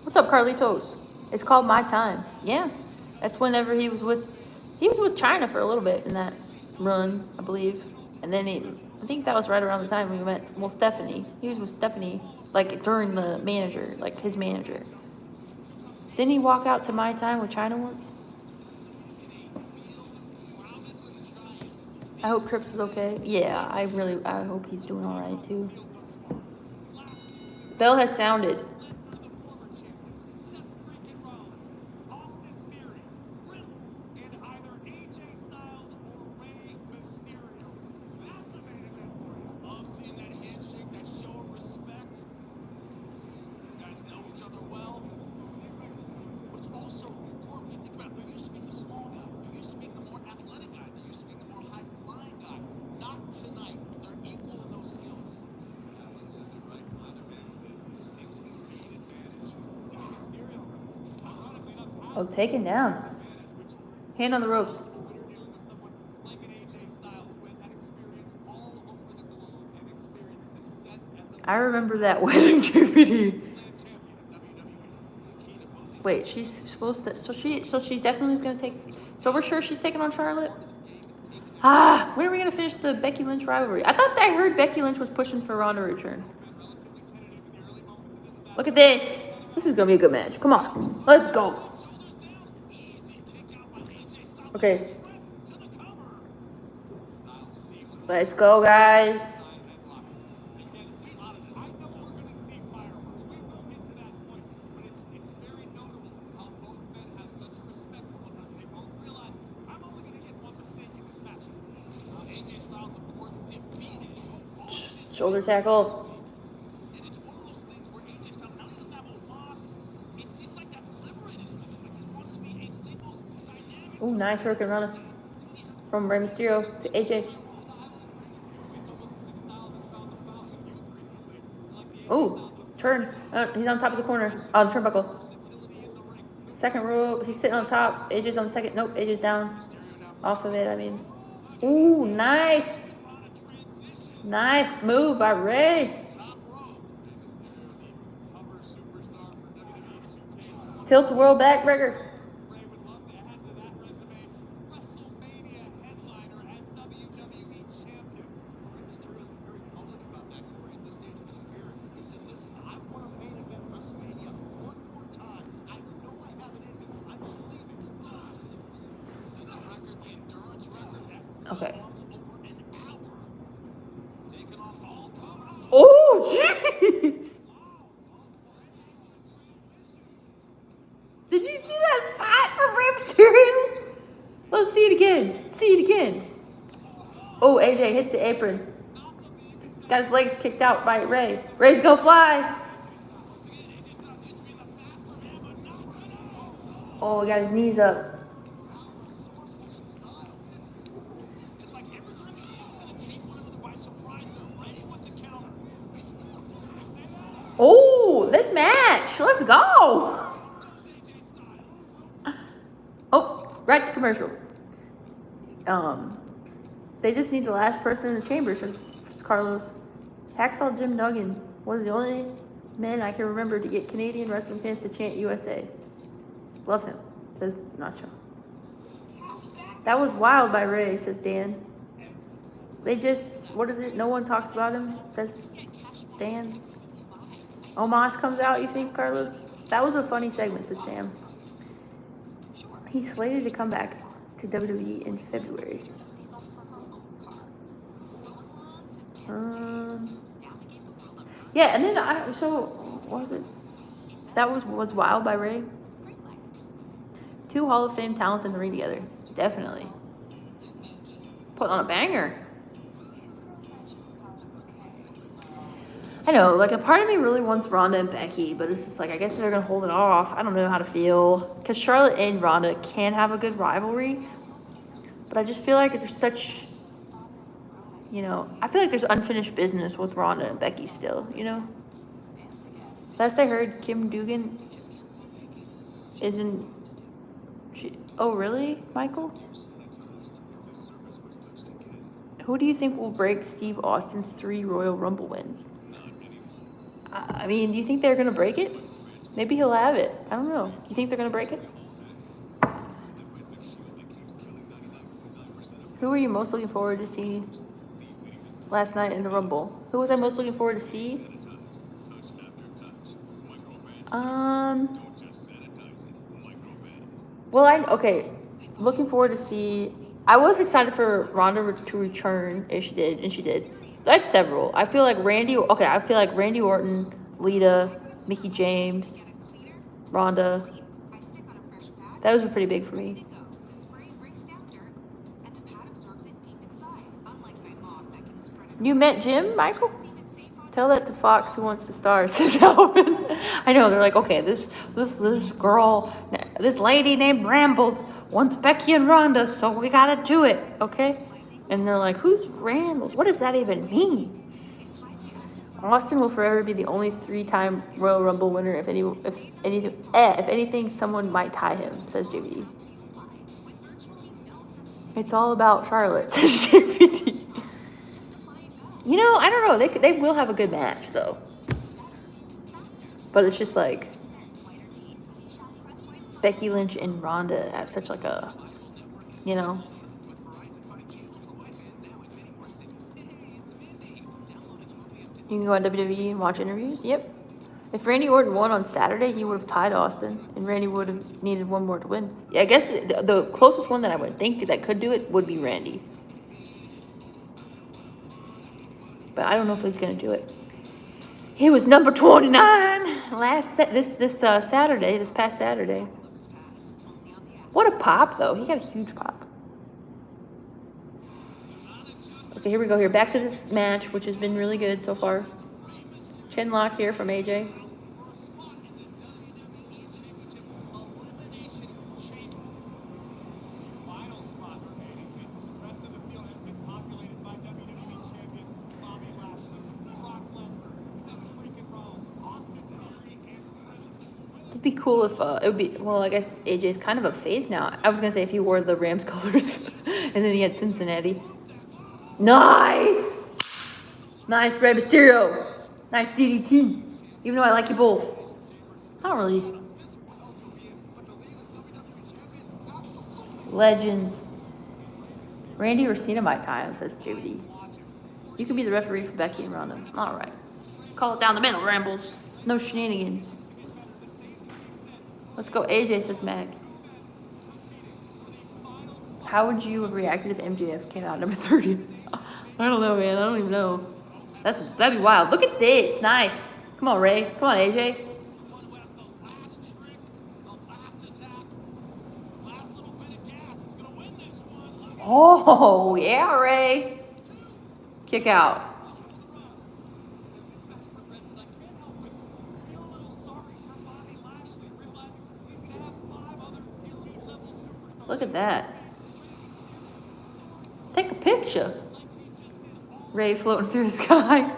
What's up, Carlitos? It's called My Time. Yeah, that's whenever he was with China for a little bit in that run, I believe. And then I think that was right around the time we met. Well, Stephanie. He was with Stephanie, like during the manager, like his manager. Didn't he walk out to My Time with China once? I hope Trips is okay. Yeah, I hope he's doing all right too. Bell has sounded. Oh, taken down. Hand on the ropes.
Like an AJ Styles who has had experience all over the globe and experienced success at the
I remember that wedding DVD.
champion of WWE. The key to both
Wait, she's supposed to. So she definitely is gonna take. So we're sure she's taking on Charlotte. Ah, when are we gonna finish the Becky Lynch rivalry? I thought I heard Becky Lynch was pushing for Ronda to return. Look at this. This is gonna be a good match. Come on, let's go. Okay, let's go, guys.
I know we're going to see fireworks. We will get to that point, but it's very notable how both men have such a respect for one another. They both realize I'm only going to get one mistake in this match. AJ Styles, of course, defeated
Shoulder tackle.
and it's one of those things where AJ Styles now he doesn't have a loss. It seems like that's liberated him. Like he wants to be a singles dynamic.
Ooh, nice Hurricane Rana from Rey Mysterio to AJ. Oh, turn. He's on top of the corner. Oh, the turnbuckle. Second rope. He's sitting on top. AJ's on the second. Nope, AJ's down. Off of it, I mean. Ooh, nice. Nice move by Rey. Tilt-a-whirl backbreaker.
Ray would love to add to that resume WrestleMania headliner as WWE champion. Rey Mysterio's been very public about that, Corey, at this stage of his career. He said, listen, I want to main event WrestleMania one more time. I know I have it in me. I believe it. See that record, the endurance record, that
Okay.
over an hour. Taking on all comers.
Oh, jeez. Did you see that spot from Rey Mysterio? Let's see it again. See it again. Oh, AJ hits the apron. Got his legs kicked out by Rey. Rey's gonna fly. Oh, he got his knees up.
It's like every time you think you're going to take one of them by surprise, they're ready with the counter. See that?
Oh, this match. Let's go. Oh, right to commercial. They just need the last person in the chamber, says Carlos. Hacksaw Jim Duggan was the only man I can remember to get Canadian wrestling fans to chant USA. Love him, says Nacho. That was wild by Rey, says Dan. They just, what is it? No one talks about him, says Dan. Omos comes out, you think, Carlos? That was a funny segment, says Sam. He's slated to come back to WWE in February. Yeah, and then what was it? That was wild by Rey. Two Hall of Fame talents in the ring together. Definitely. Put on a banger. I know, like a part of me really wants Ronda and Becky, but it's just like, I guess they're going to hold it off. I don't know how to feel. Because Charlotte and Ronda can have a good rivalry. But I just feel like there's such, I feel like there's unfinished business with Ronda and Becky still, Last I heard, Kim Dugan isn't, oh really, Michael? Who do you think will break Steve Austin's 3 Royal Rumble wins? I mean, do you think they're going to break it? Maybe he'll have it. I don't know. Do you think they're going to break it? Who were you most looking forward to see last night in the Rumble? Who was I most looking forward to see? Looking forward to see. I was excited for Ronda to return, if she did, and she did. So I have several. I feel like Randy Orton, Lita, Mickie James, Ronda. Those were pretty big for me. You met Jim, Michael? Tell that to Fox Who Wants to Star, says Alvin. I know, they're like, okay, this girl, this lady named Rambles wants Becky and Ronda, so we gotta do it, okay? And they're like, who's Rambles? What does that even mean? Austin will forever be the only 3-time Royal Rumble winner. If anything, someone might tie him, says JVD. It's all about Charlotte, says JVD. You know, I don't know. They will have a good match though. But it's just like Becky Lynch and Ronda have such like a, you know. You can go on WWE and watch interviews. Yep. If Randy Orton won on Saturday, he would have tied Austin, and Randy would have needed one more to win. Yeah, I guess the closest one that I would think that could do it would be Randy. But I don't know if he's gonna do it. He was number 29 this past Saturday. What a pop though! He got a huge pop. Okay, here we go. Here, back to this match, which has been really good so far. Chin lock here from AJ. It'd be cool if it would be, well, I guess AJ's kind of a phase now. I was gonna say if he wore the Rams colors and then he had Cincinnati. Nice! Nice Rey Mysterio. Nice DDT. Even though I like you both. I don't really. Legends. Randy or Cena might tie him, says JD. You can be the referee for Becky and Ronda. Alright. Call it down the middle, Rambles. No shenanigans. Let's go, AJ, says Mag. How would you have reacted if MJF came out number 30? I don't know, man. I don't even know. That'd be wild. Look at this. Nice. Come on, Ray. Come on, AJ. Oh, yeah, Ray. Kick out. Look at that. Take a picture. Ray floating through the sky.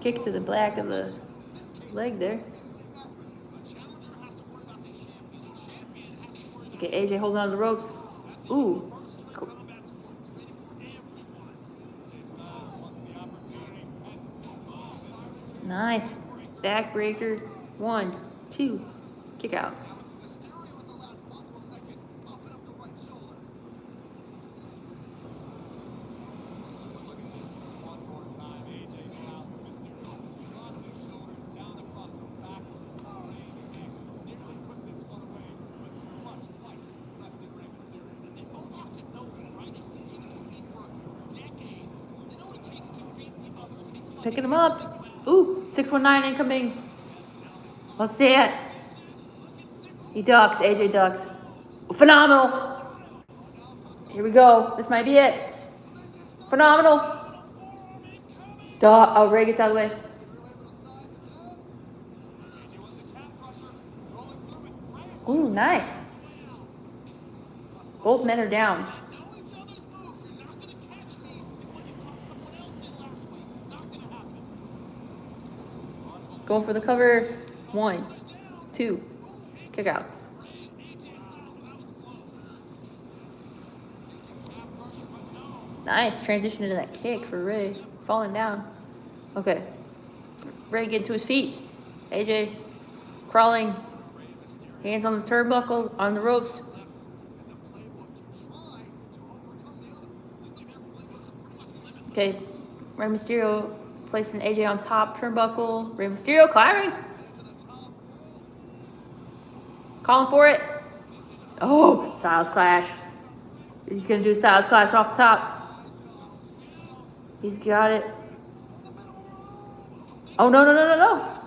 Kick to the back of the leg there. Okay, AJ holding on to the ropes. Ooh. Cool. Nice. Backbreaker. 1, 2. Kick out. Picking him up. Ooh, 619 incoming. Let's see it. He ducks. AJ ducks. Phenomenal. Here we go. This might be it. Phenomenal. Duh. Oh, Ray gets out of the way. Ooh, nice. Both men are down. Going for the cover. 1, 2. Kick out. Nice transition into that kick for Ray. Falling down. Okay. Ray getting to his feet. AJ crawling. Hands on the turnbuckle, on the ropes. Okay. Rey Mysterio placing AJ on top, turnbuckle. Rey Mysterio climbing. Calling for it. Oh, Styles Clash. He's going to do a Styles Clash off the top. He's got it. Oh, no.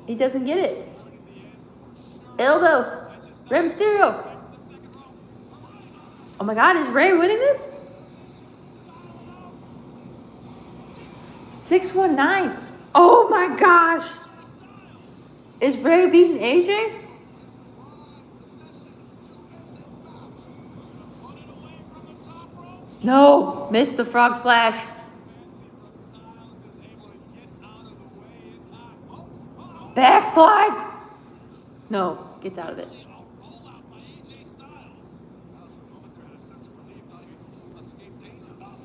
He doesn't get it. Elbow. Rey Mysterio. Oh my God, is Ray winning this? 619. Oh my gosh. Is Ray beating AJ? No, missed the frog splash. Backslide. No, gets out of it.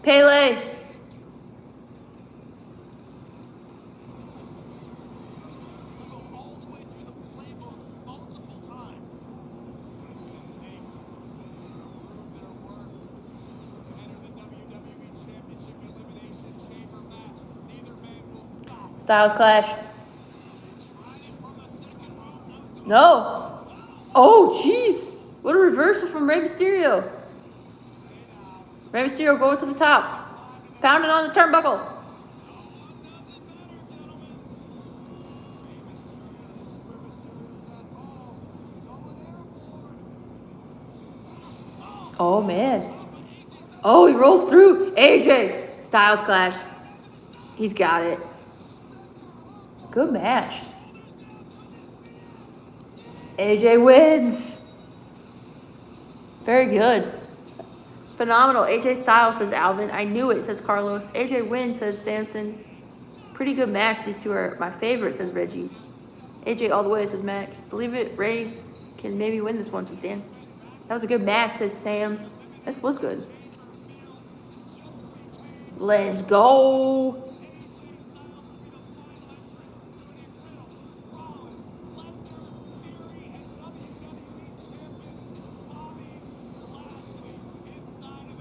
Pele. Styles clash. No. Oh, jeez. What a reversal from Rey Mysterio. Rey Mysterio going to the top. Pounding on the turnbuckle. Oh, man. Oh, he rolls through. AJ. Styles clash. He's got it. Good match. AJ wins. Very good. Phenomenal. AJ Styles, says Alvin. I knew it, says Carlos. AJ wins, says Samson. Pretty good match. These two are my favorite, says Reggie. AJ all the way, says Mac. Believe it, Ray can maybe win this one, says Dan. That was a good match, says Sam. This was good. Let's go.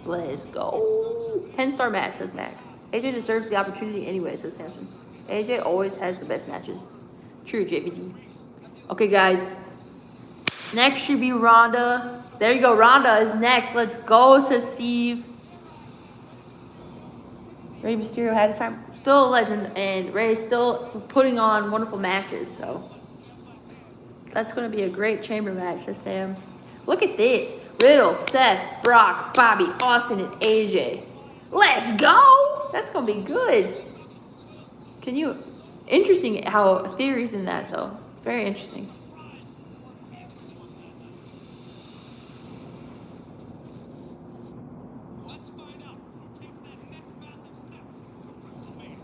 Let's go. 10-star match, says Mac. AJ deserves the opportunity anyway, says Samson. AJ always has the best matches. True, JVD. Okay, guys. Next should be Ronda. There you go. Ronda is next. Let's go, says Steve. Rey Mysterio had his time. Still a legend, and Rey's still putting on wonderful matches, so that's going to be a great chamber match, says Sam. Look at this. Riddle, Seth, Brock, Bobby, Austin, and AJ. Let's go! That's going to be good. Can you... Interesting how theories in that, though. Very interesting.
Let's find out who takes that next massive step to WrestleMania.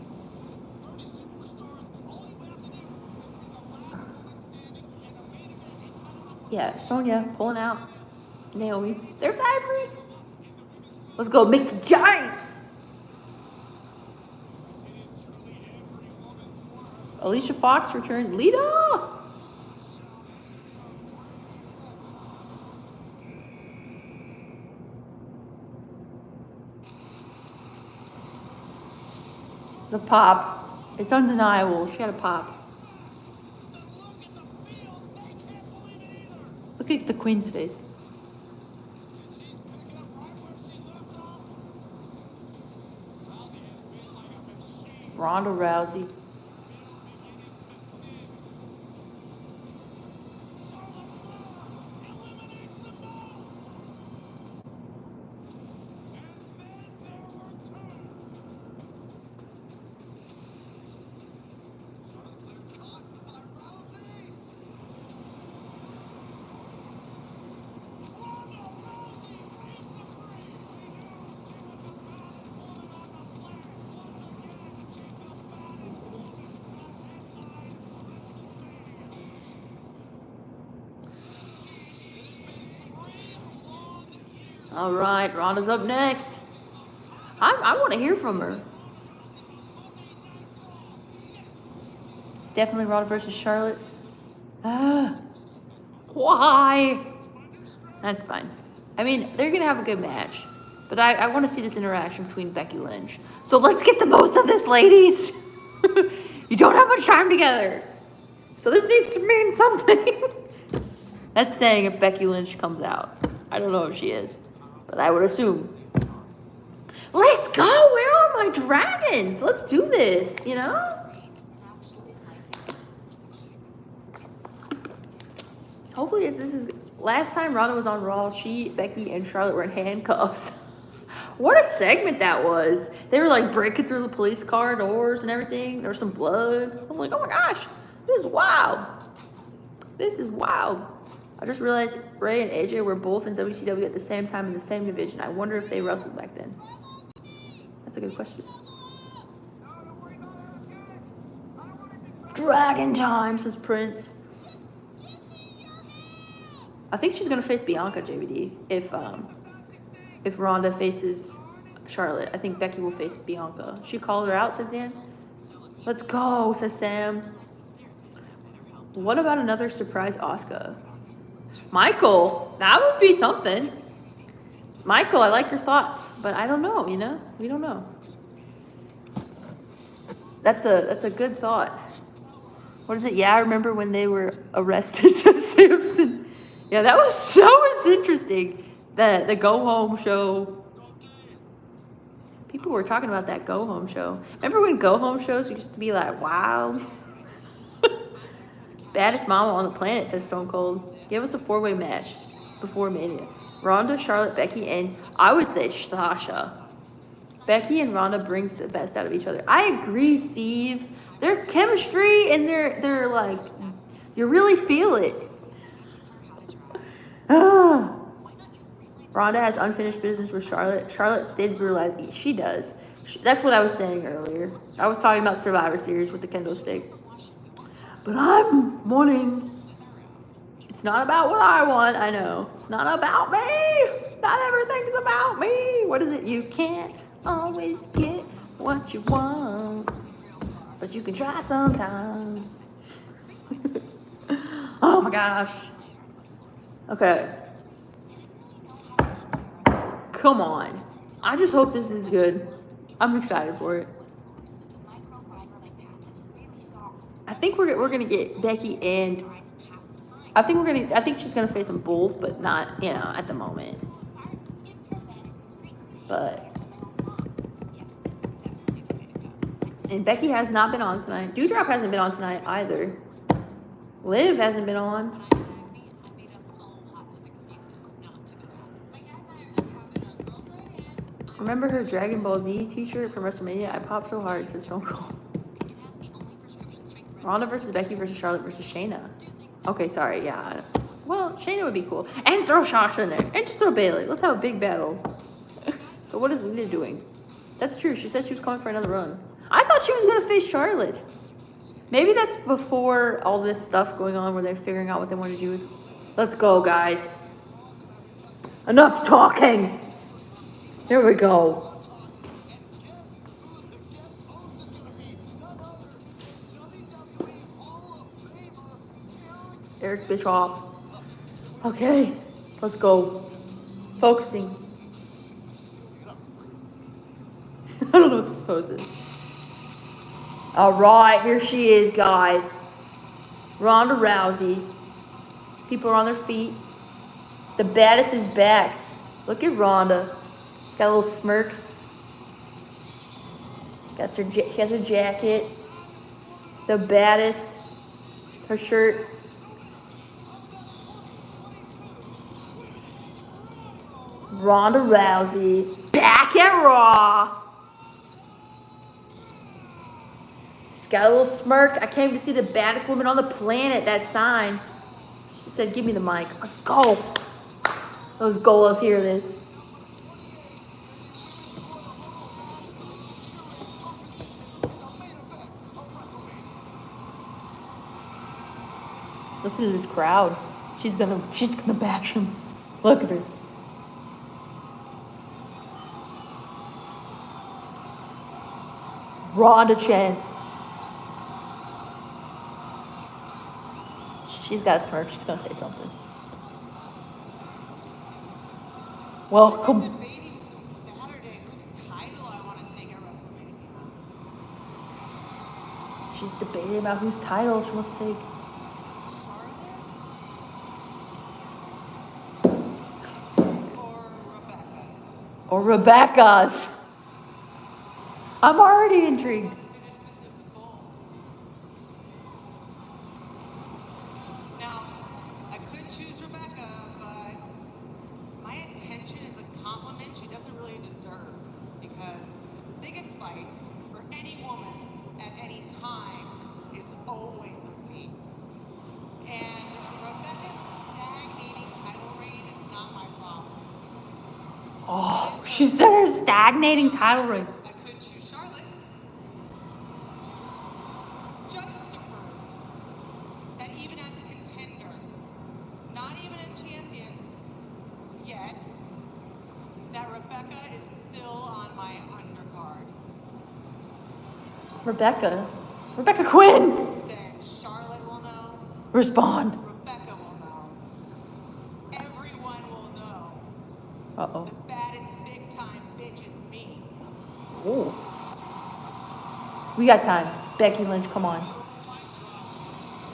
30 superstars, all you have to do is be the last woman standing in the main event.
Yeah, Sonya pulling out Naomi. There's Ivory. Let's go, Mickey James. Alicia Fox returned. Lita. The pop. It's undeniable. She had a pop. Look at the Queen's face. Ronda Rousey. All right, Ronda's up next. I want to hear from her. It's definitely Ronda versus Charlotte. Why? That's fine. I mean, they're going to have a good match. But I want to see this interaction between Becky and Lynch. So let's get the most of this, ladies. You don't have much time together. So this needs to mean something. That's saying if Becky Lynch comes out. I don't know if she is. But I would assume. Let's go. Where are my dragons? Let's do this, you know? Hopefully this is... Last time Ronda was on Raw, Becky, and Charlotte were in handcuffs. What a segment that was. They were like breaking through the police car doors and everything. There was some blood. I'm like, oh my gosh. This is wild. This is wild. I just realized Ray and AJ were both in WCW at the same time in the same division. I wonder if they wrestled back then. That's a good question. Dragon time, says Prince. I think she's gonna face Bianca, JBD. If Ronda faces Charlotte, I think Becky will face Bianca. She called her out, says Dan. Let's go, says Sam. What about another surprise Asuka? Michael, that would be something. Michael, I like your thoughts, but I don't know, you know? We don't know. That's a good thought. What is it? Yeah, I remember when they were arrested, says Samson. Yeah, that was interesting. The Go Home show. People were talking about that Go Home show. Remember when Go Home shows used to be like, wow. Baddest mama on the planet, says Stone Cold. Give us a 4-way match before Mania. Ronda, Charlotte, Becky, and I would say Sasha. Becky and Ronda brings the best out of each other. I agree, Steve. Their chemistry and they're like, you really feel it. Ronda has unfinished business with Charlotte. Charlotte did realize she does. That's what I was saying earlier. I was talking about Survivor Series with the kendo stick. But I'm wanting... It's not about what I want, I know. It's not about me. Not everything's about me. What is it? You can't always get what you want. But you can try sometimes. Oh my gosh. Okay. Come on. I just hope this is good. I'm excited for it. I think we're gonna get Becky and I think she's gonna face them both, but not, at the moment. But and Becky has not been on tonight. Doudrop hasn't been on tonight either. Liv hasn't been on. Remember her Dragon Ball Z t-shirt from WrestleMania? I popped so hard, says Stone Cold. Ronda versus Becky versus Charlotte versus Shayna. Okay, sorry, yeah. Well, Shayna would be cool. And throw Sasha in there. And just throw Bayley. Let's have a big battle. So what is Lita doing? That's true. She said she was coming for another run. I thought she was going to face Charlotte. Maybe that's before all this stuff going on where they're figuring out what they want to do. Let's go, guys. Enough talking. Here we go. Eric Bischoff. Okay, let's go. Focusing. I don't know what this pose is. All right, here she is, guys. Ronda Rousey. People are on their feet. The baddest is back. Look at Ronda. Got a little smirk. She has her jacket. The baddest. Her shirt. Ronda Rousey. Back at Raw. She's got a little smirk. I came to see the baddest woman on the planet. That sign. She said, give me the mic. Let's go. Let's go. Let's hear this. Listen to this crowd. She's gonna bash him. Look at her. Ronda chance. She's got a smirk. She's gonna say something. Welcome.
Debating since Saturday whose title I want to take at WrestleMania.
She's debating about whose title she wants to take.
Charlotte's or Rebecca's?
Or Rebecca's. I'm already intrigued.
Unfinished business with both. Now, I could choose Rebecca, but my intention is a compliment she doesn't really deserve, because the biggest fight for any woman at any time is always with me. And Rebecca's stag
She said her stagnating title reign.
I could choose Charlotte. Just to prove that even as a contender, not even a champion yet, that Rebecca is still on my undercard.
Rebecca Quinn.
Then Charlotte will know.
Respond.
Rebecca will know. Everyone will know.
Uh-oh.
The baddest big time bitch is me.
Oh. We got time. Becky Lynch, come on.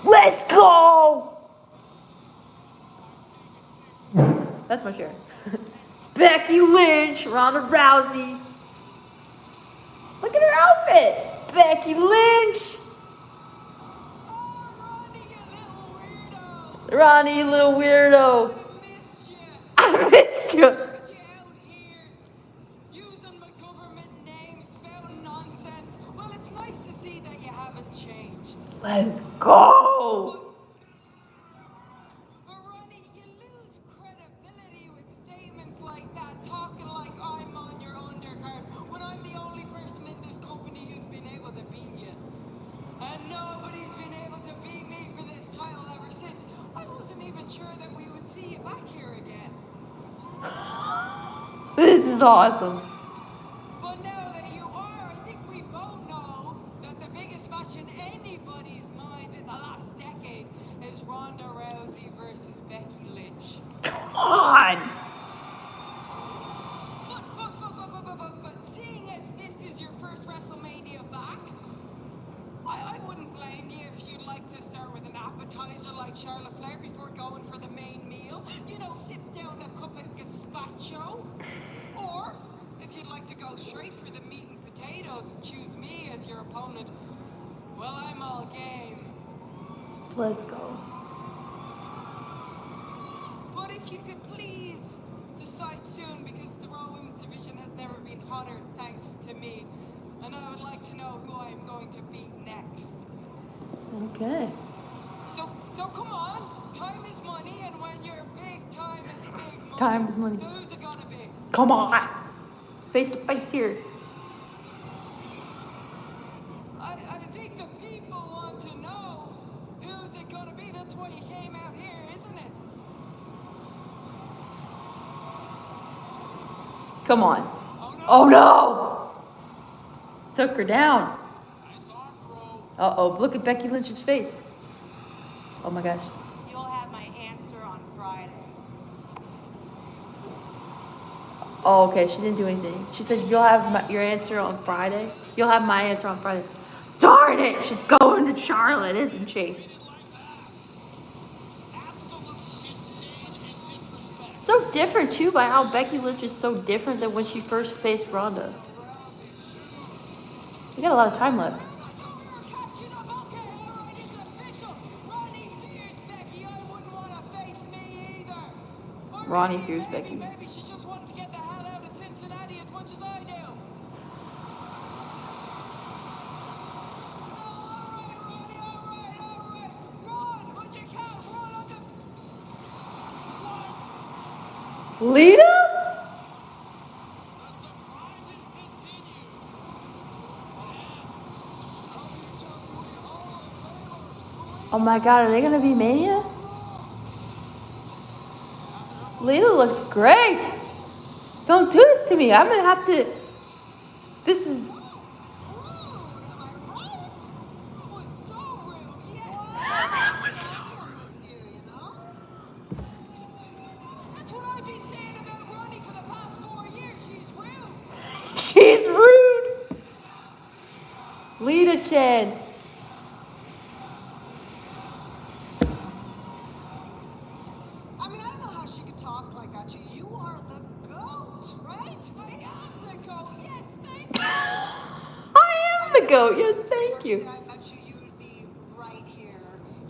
Let's go! That's my share. Becky Lynch, Ronda Rousey. Look at her outfit. Becky Lynch. Ronnie, you little weirdo. I missed you.
Get you out here using my government name, spouting nonsense. Well, it's nice to see that you haven't changed.
Let's go.
But Ronnie, you lose credibility with statements like that, talking like I'm on your undercard, when I'm the only person in this company who's been able to beat you. And nobody's been able to beat me for this title ever since. I wasn't even sure that we would see you back here again.
This is awesome.
But now that you are, I think we both know that the biggest match in anybody's minds in the last decade is Ronda Rousey versus Becky Lynch.
Come on.
But seeing as this is your first WrestleMania back, I wouldn't blame you if you'd like to start with an appetizer like Charlotte Flair before going for the main meal. You know, sip down a cup of gazpacho. Or, if you'd like to go straight for the meat and potatoes and choose me as your opponent, well, I'm all game.
Let's go.
But if you could please decide soon, because the Raw Women's Division has never been hotter thanks to me. And I would like to know who I am going to beat next.
Okay.
So come on. Time is money, and when you're big time, it's big money.
Time is money.
So who's it gonna be?
Come on. Face to face here.
I think the people want to know who's it gonna be. That's why you came out here, isn't it?
Come on. Oh no! Took her down.
Nice arm throw.
Uh-oh, look at Becky Lynch's face. Oh my gosh.
You'll have my answer on Friday.
Oh, okay, she didn't do anything. She said, you'll have your answer on Friday. You'll have my answer on Friday. Darn it, she's going to Charlotte, isn't she?
Treated like that. Absolute disdain and disrespect.
So different, too, by how Becky Lynch is so different than when she first faced Ronda. We got a lot of time left.
I thought we were catching up. Okay, all right, it's official. Ronnie fears Becky. I wouldn't want to face me either. Or
Ronnie
maybe-
fears Becky.
Maybe she just wanted to get the hell out of Cincinnati as much as I do. All right, Ronnie, all right. Run, but you can't run on the... What?
Lita?
The surprises continue.
Oh my god, are they gonna be Mania? Lita looks great. Don't do this to me. I'm gonna have to. This is.
Rude, am I right? That was so rude, yes.
That was so
With you, you know?
That's what I've been saying about Ronnie for the past 4 years. She's rude.
She's rude. Lita chance.
I mean, I don't know how she could talk like that to you. You are the GOAT, right?
I am the GOAT. Yes, thank you.
I am the goat. Yes, thank you.
I bet you would be right here.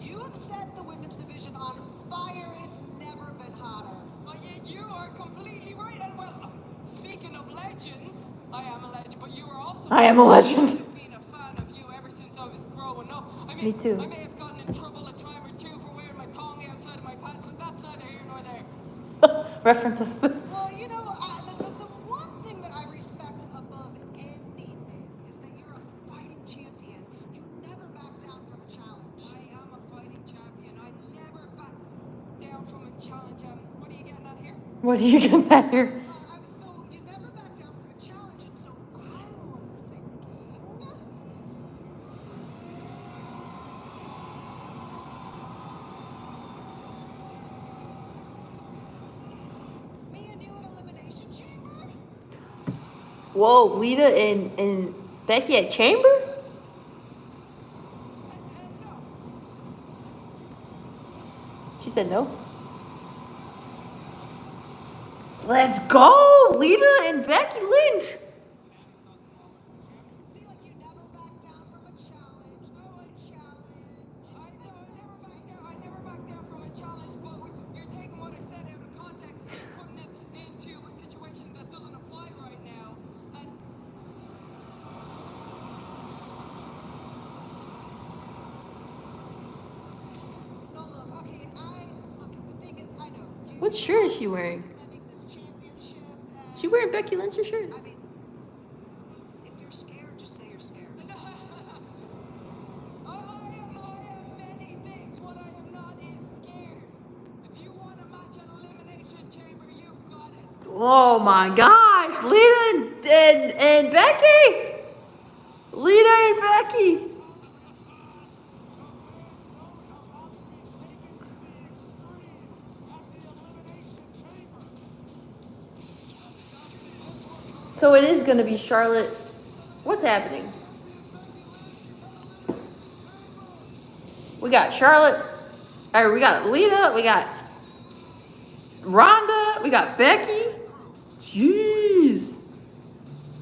You have set the women's division on fire. It's never been hotter.
Well, you are completely right. And well, speaking of legends, I am a legend, but you are also.
I am a legend.
I've been a fan of you ever since I was growing up. I mean,
Me too.
I may have gotten in trouble a time or two for wearing my tongue outside of my pants, but that's neither here nor there.
Reference of.
Well, you know, the one
down from a challenge. What are you getting at here?
What do you get that here?
I was told you never back down from a challenge, and so I was thinking. Me and you at Elimination Chamber?
Whoa, Lita and Becky at Chamber?
No.
She said no. Let's go! Lita and Becky Lynch.
See, like you never back down from a challenge. This is a challenge.
I never back down from a challenge, but you're taking what I said out of context and you're putting it into a situation that doesn't apply right now. And
No, look, okay, look, the thing is, I know.
What shirt is she wearing?
Defending this championship,
She wearing Becky Lynch's shirt?
I mean, if you're scared, just say you're scared.
I am many things. What I am not is scared. If you want a match at Elimination Chamber, you've got it.
Oh my gosh, Lita and Becky. Lita and Becky. So it is going to be Charlotte. What's happening? We got Charlotte. Or we got Lita. We got Ronda. We got Becky. Jeez.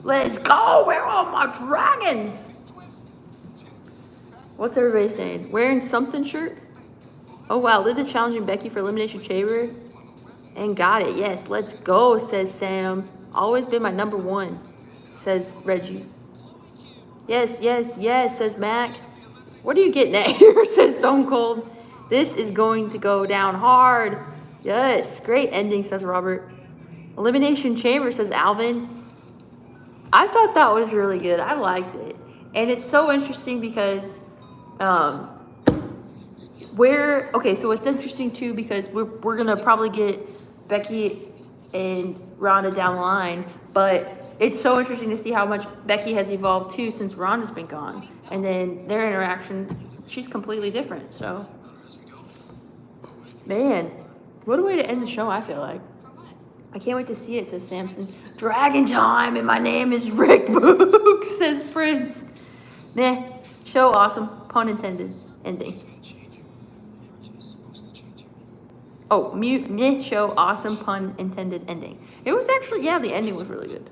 Let's go. Where are all my dragons? What's everybody saying? Wearing something shirt? Oh, wow. Lita challenging Becky for Elimination Chamber. And got it. Yes, let's go, says Sam. Always been my number one, says Reggie. Yes, yes, yes, says Mac. What are you getting at here, says Stone Cold. This is going to go down hard. Yes, great ending, says Robert. Elimination Chamber, says Alvin. I thought that was really good. I liked it. And it's so interesting because so it's interesting too because we're gonna probably get Becky and Ronda down the line, but it's so interesting to see how much Becky has evolved too since Ronda's been gone, and then their interaction, she's completely different. So, man, what a way to end the show. I feel like I can't wait to see it, says Samson. Dragon time, and my name is Rick Book, says Prince. Meh, show awesome, pun intended, ending. Oh, mute, meh, show, awesome, pun intended, ending. It was actually, yeah, the ending was really good.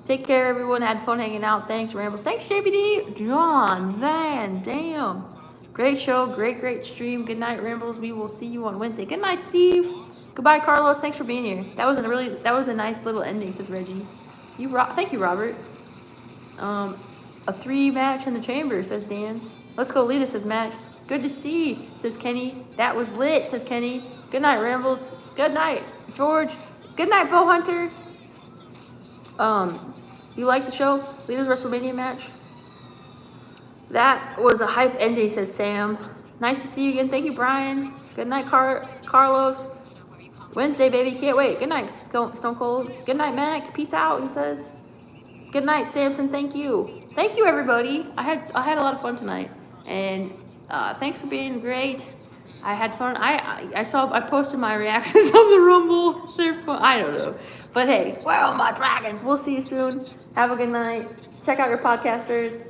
Take care, everyone. Had fun hanging out. Thanks, Rambles. Thanks, JBD. John, Van, damn. Great show, great stream. Good night, Rambles. We will see you on Wednesday. Good night, Steve. Goodbye, Carlos. Thanks for being here. That was a nice little ending, says Reggie. Thank you, Robert. A 3-match in the chamber, says Dan. Let's go, Lita, says Matt. Good to see, says Kenny. That was lit, says Kenny. Good night, Rambles. Good night, George. Good night, Bo Hunter. You like the show? Lita's WrestleMania match? That was a hype ending, says Sam. Nice to see you again. Thank you, Brian. Good night, Carlos. Wednesday, baby. Can't wait. Good night, Stone Cold. Good night, Mac. Peace out, he says. Good night, Samson. Thank you. Thank you, everybody. I had a lot of fun tonight. And thanks for being great. I had fun. I posted my reactions of the Rumble. They're fun. I don't know. But hey, where are my dragons? We'll see you soon. Have a good night. Check out your podcasters.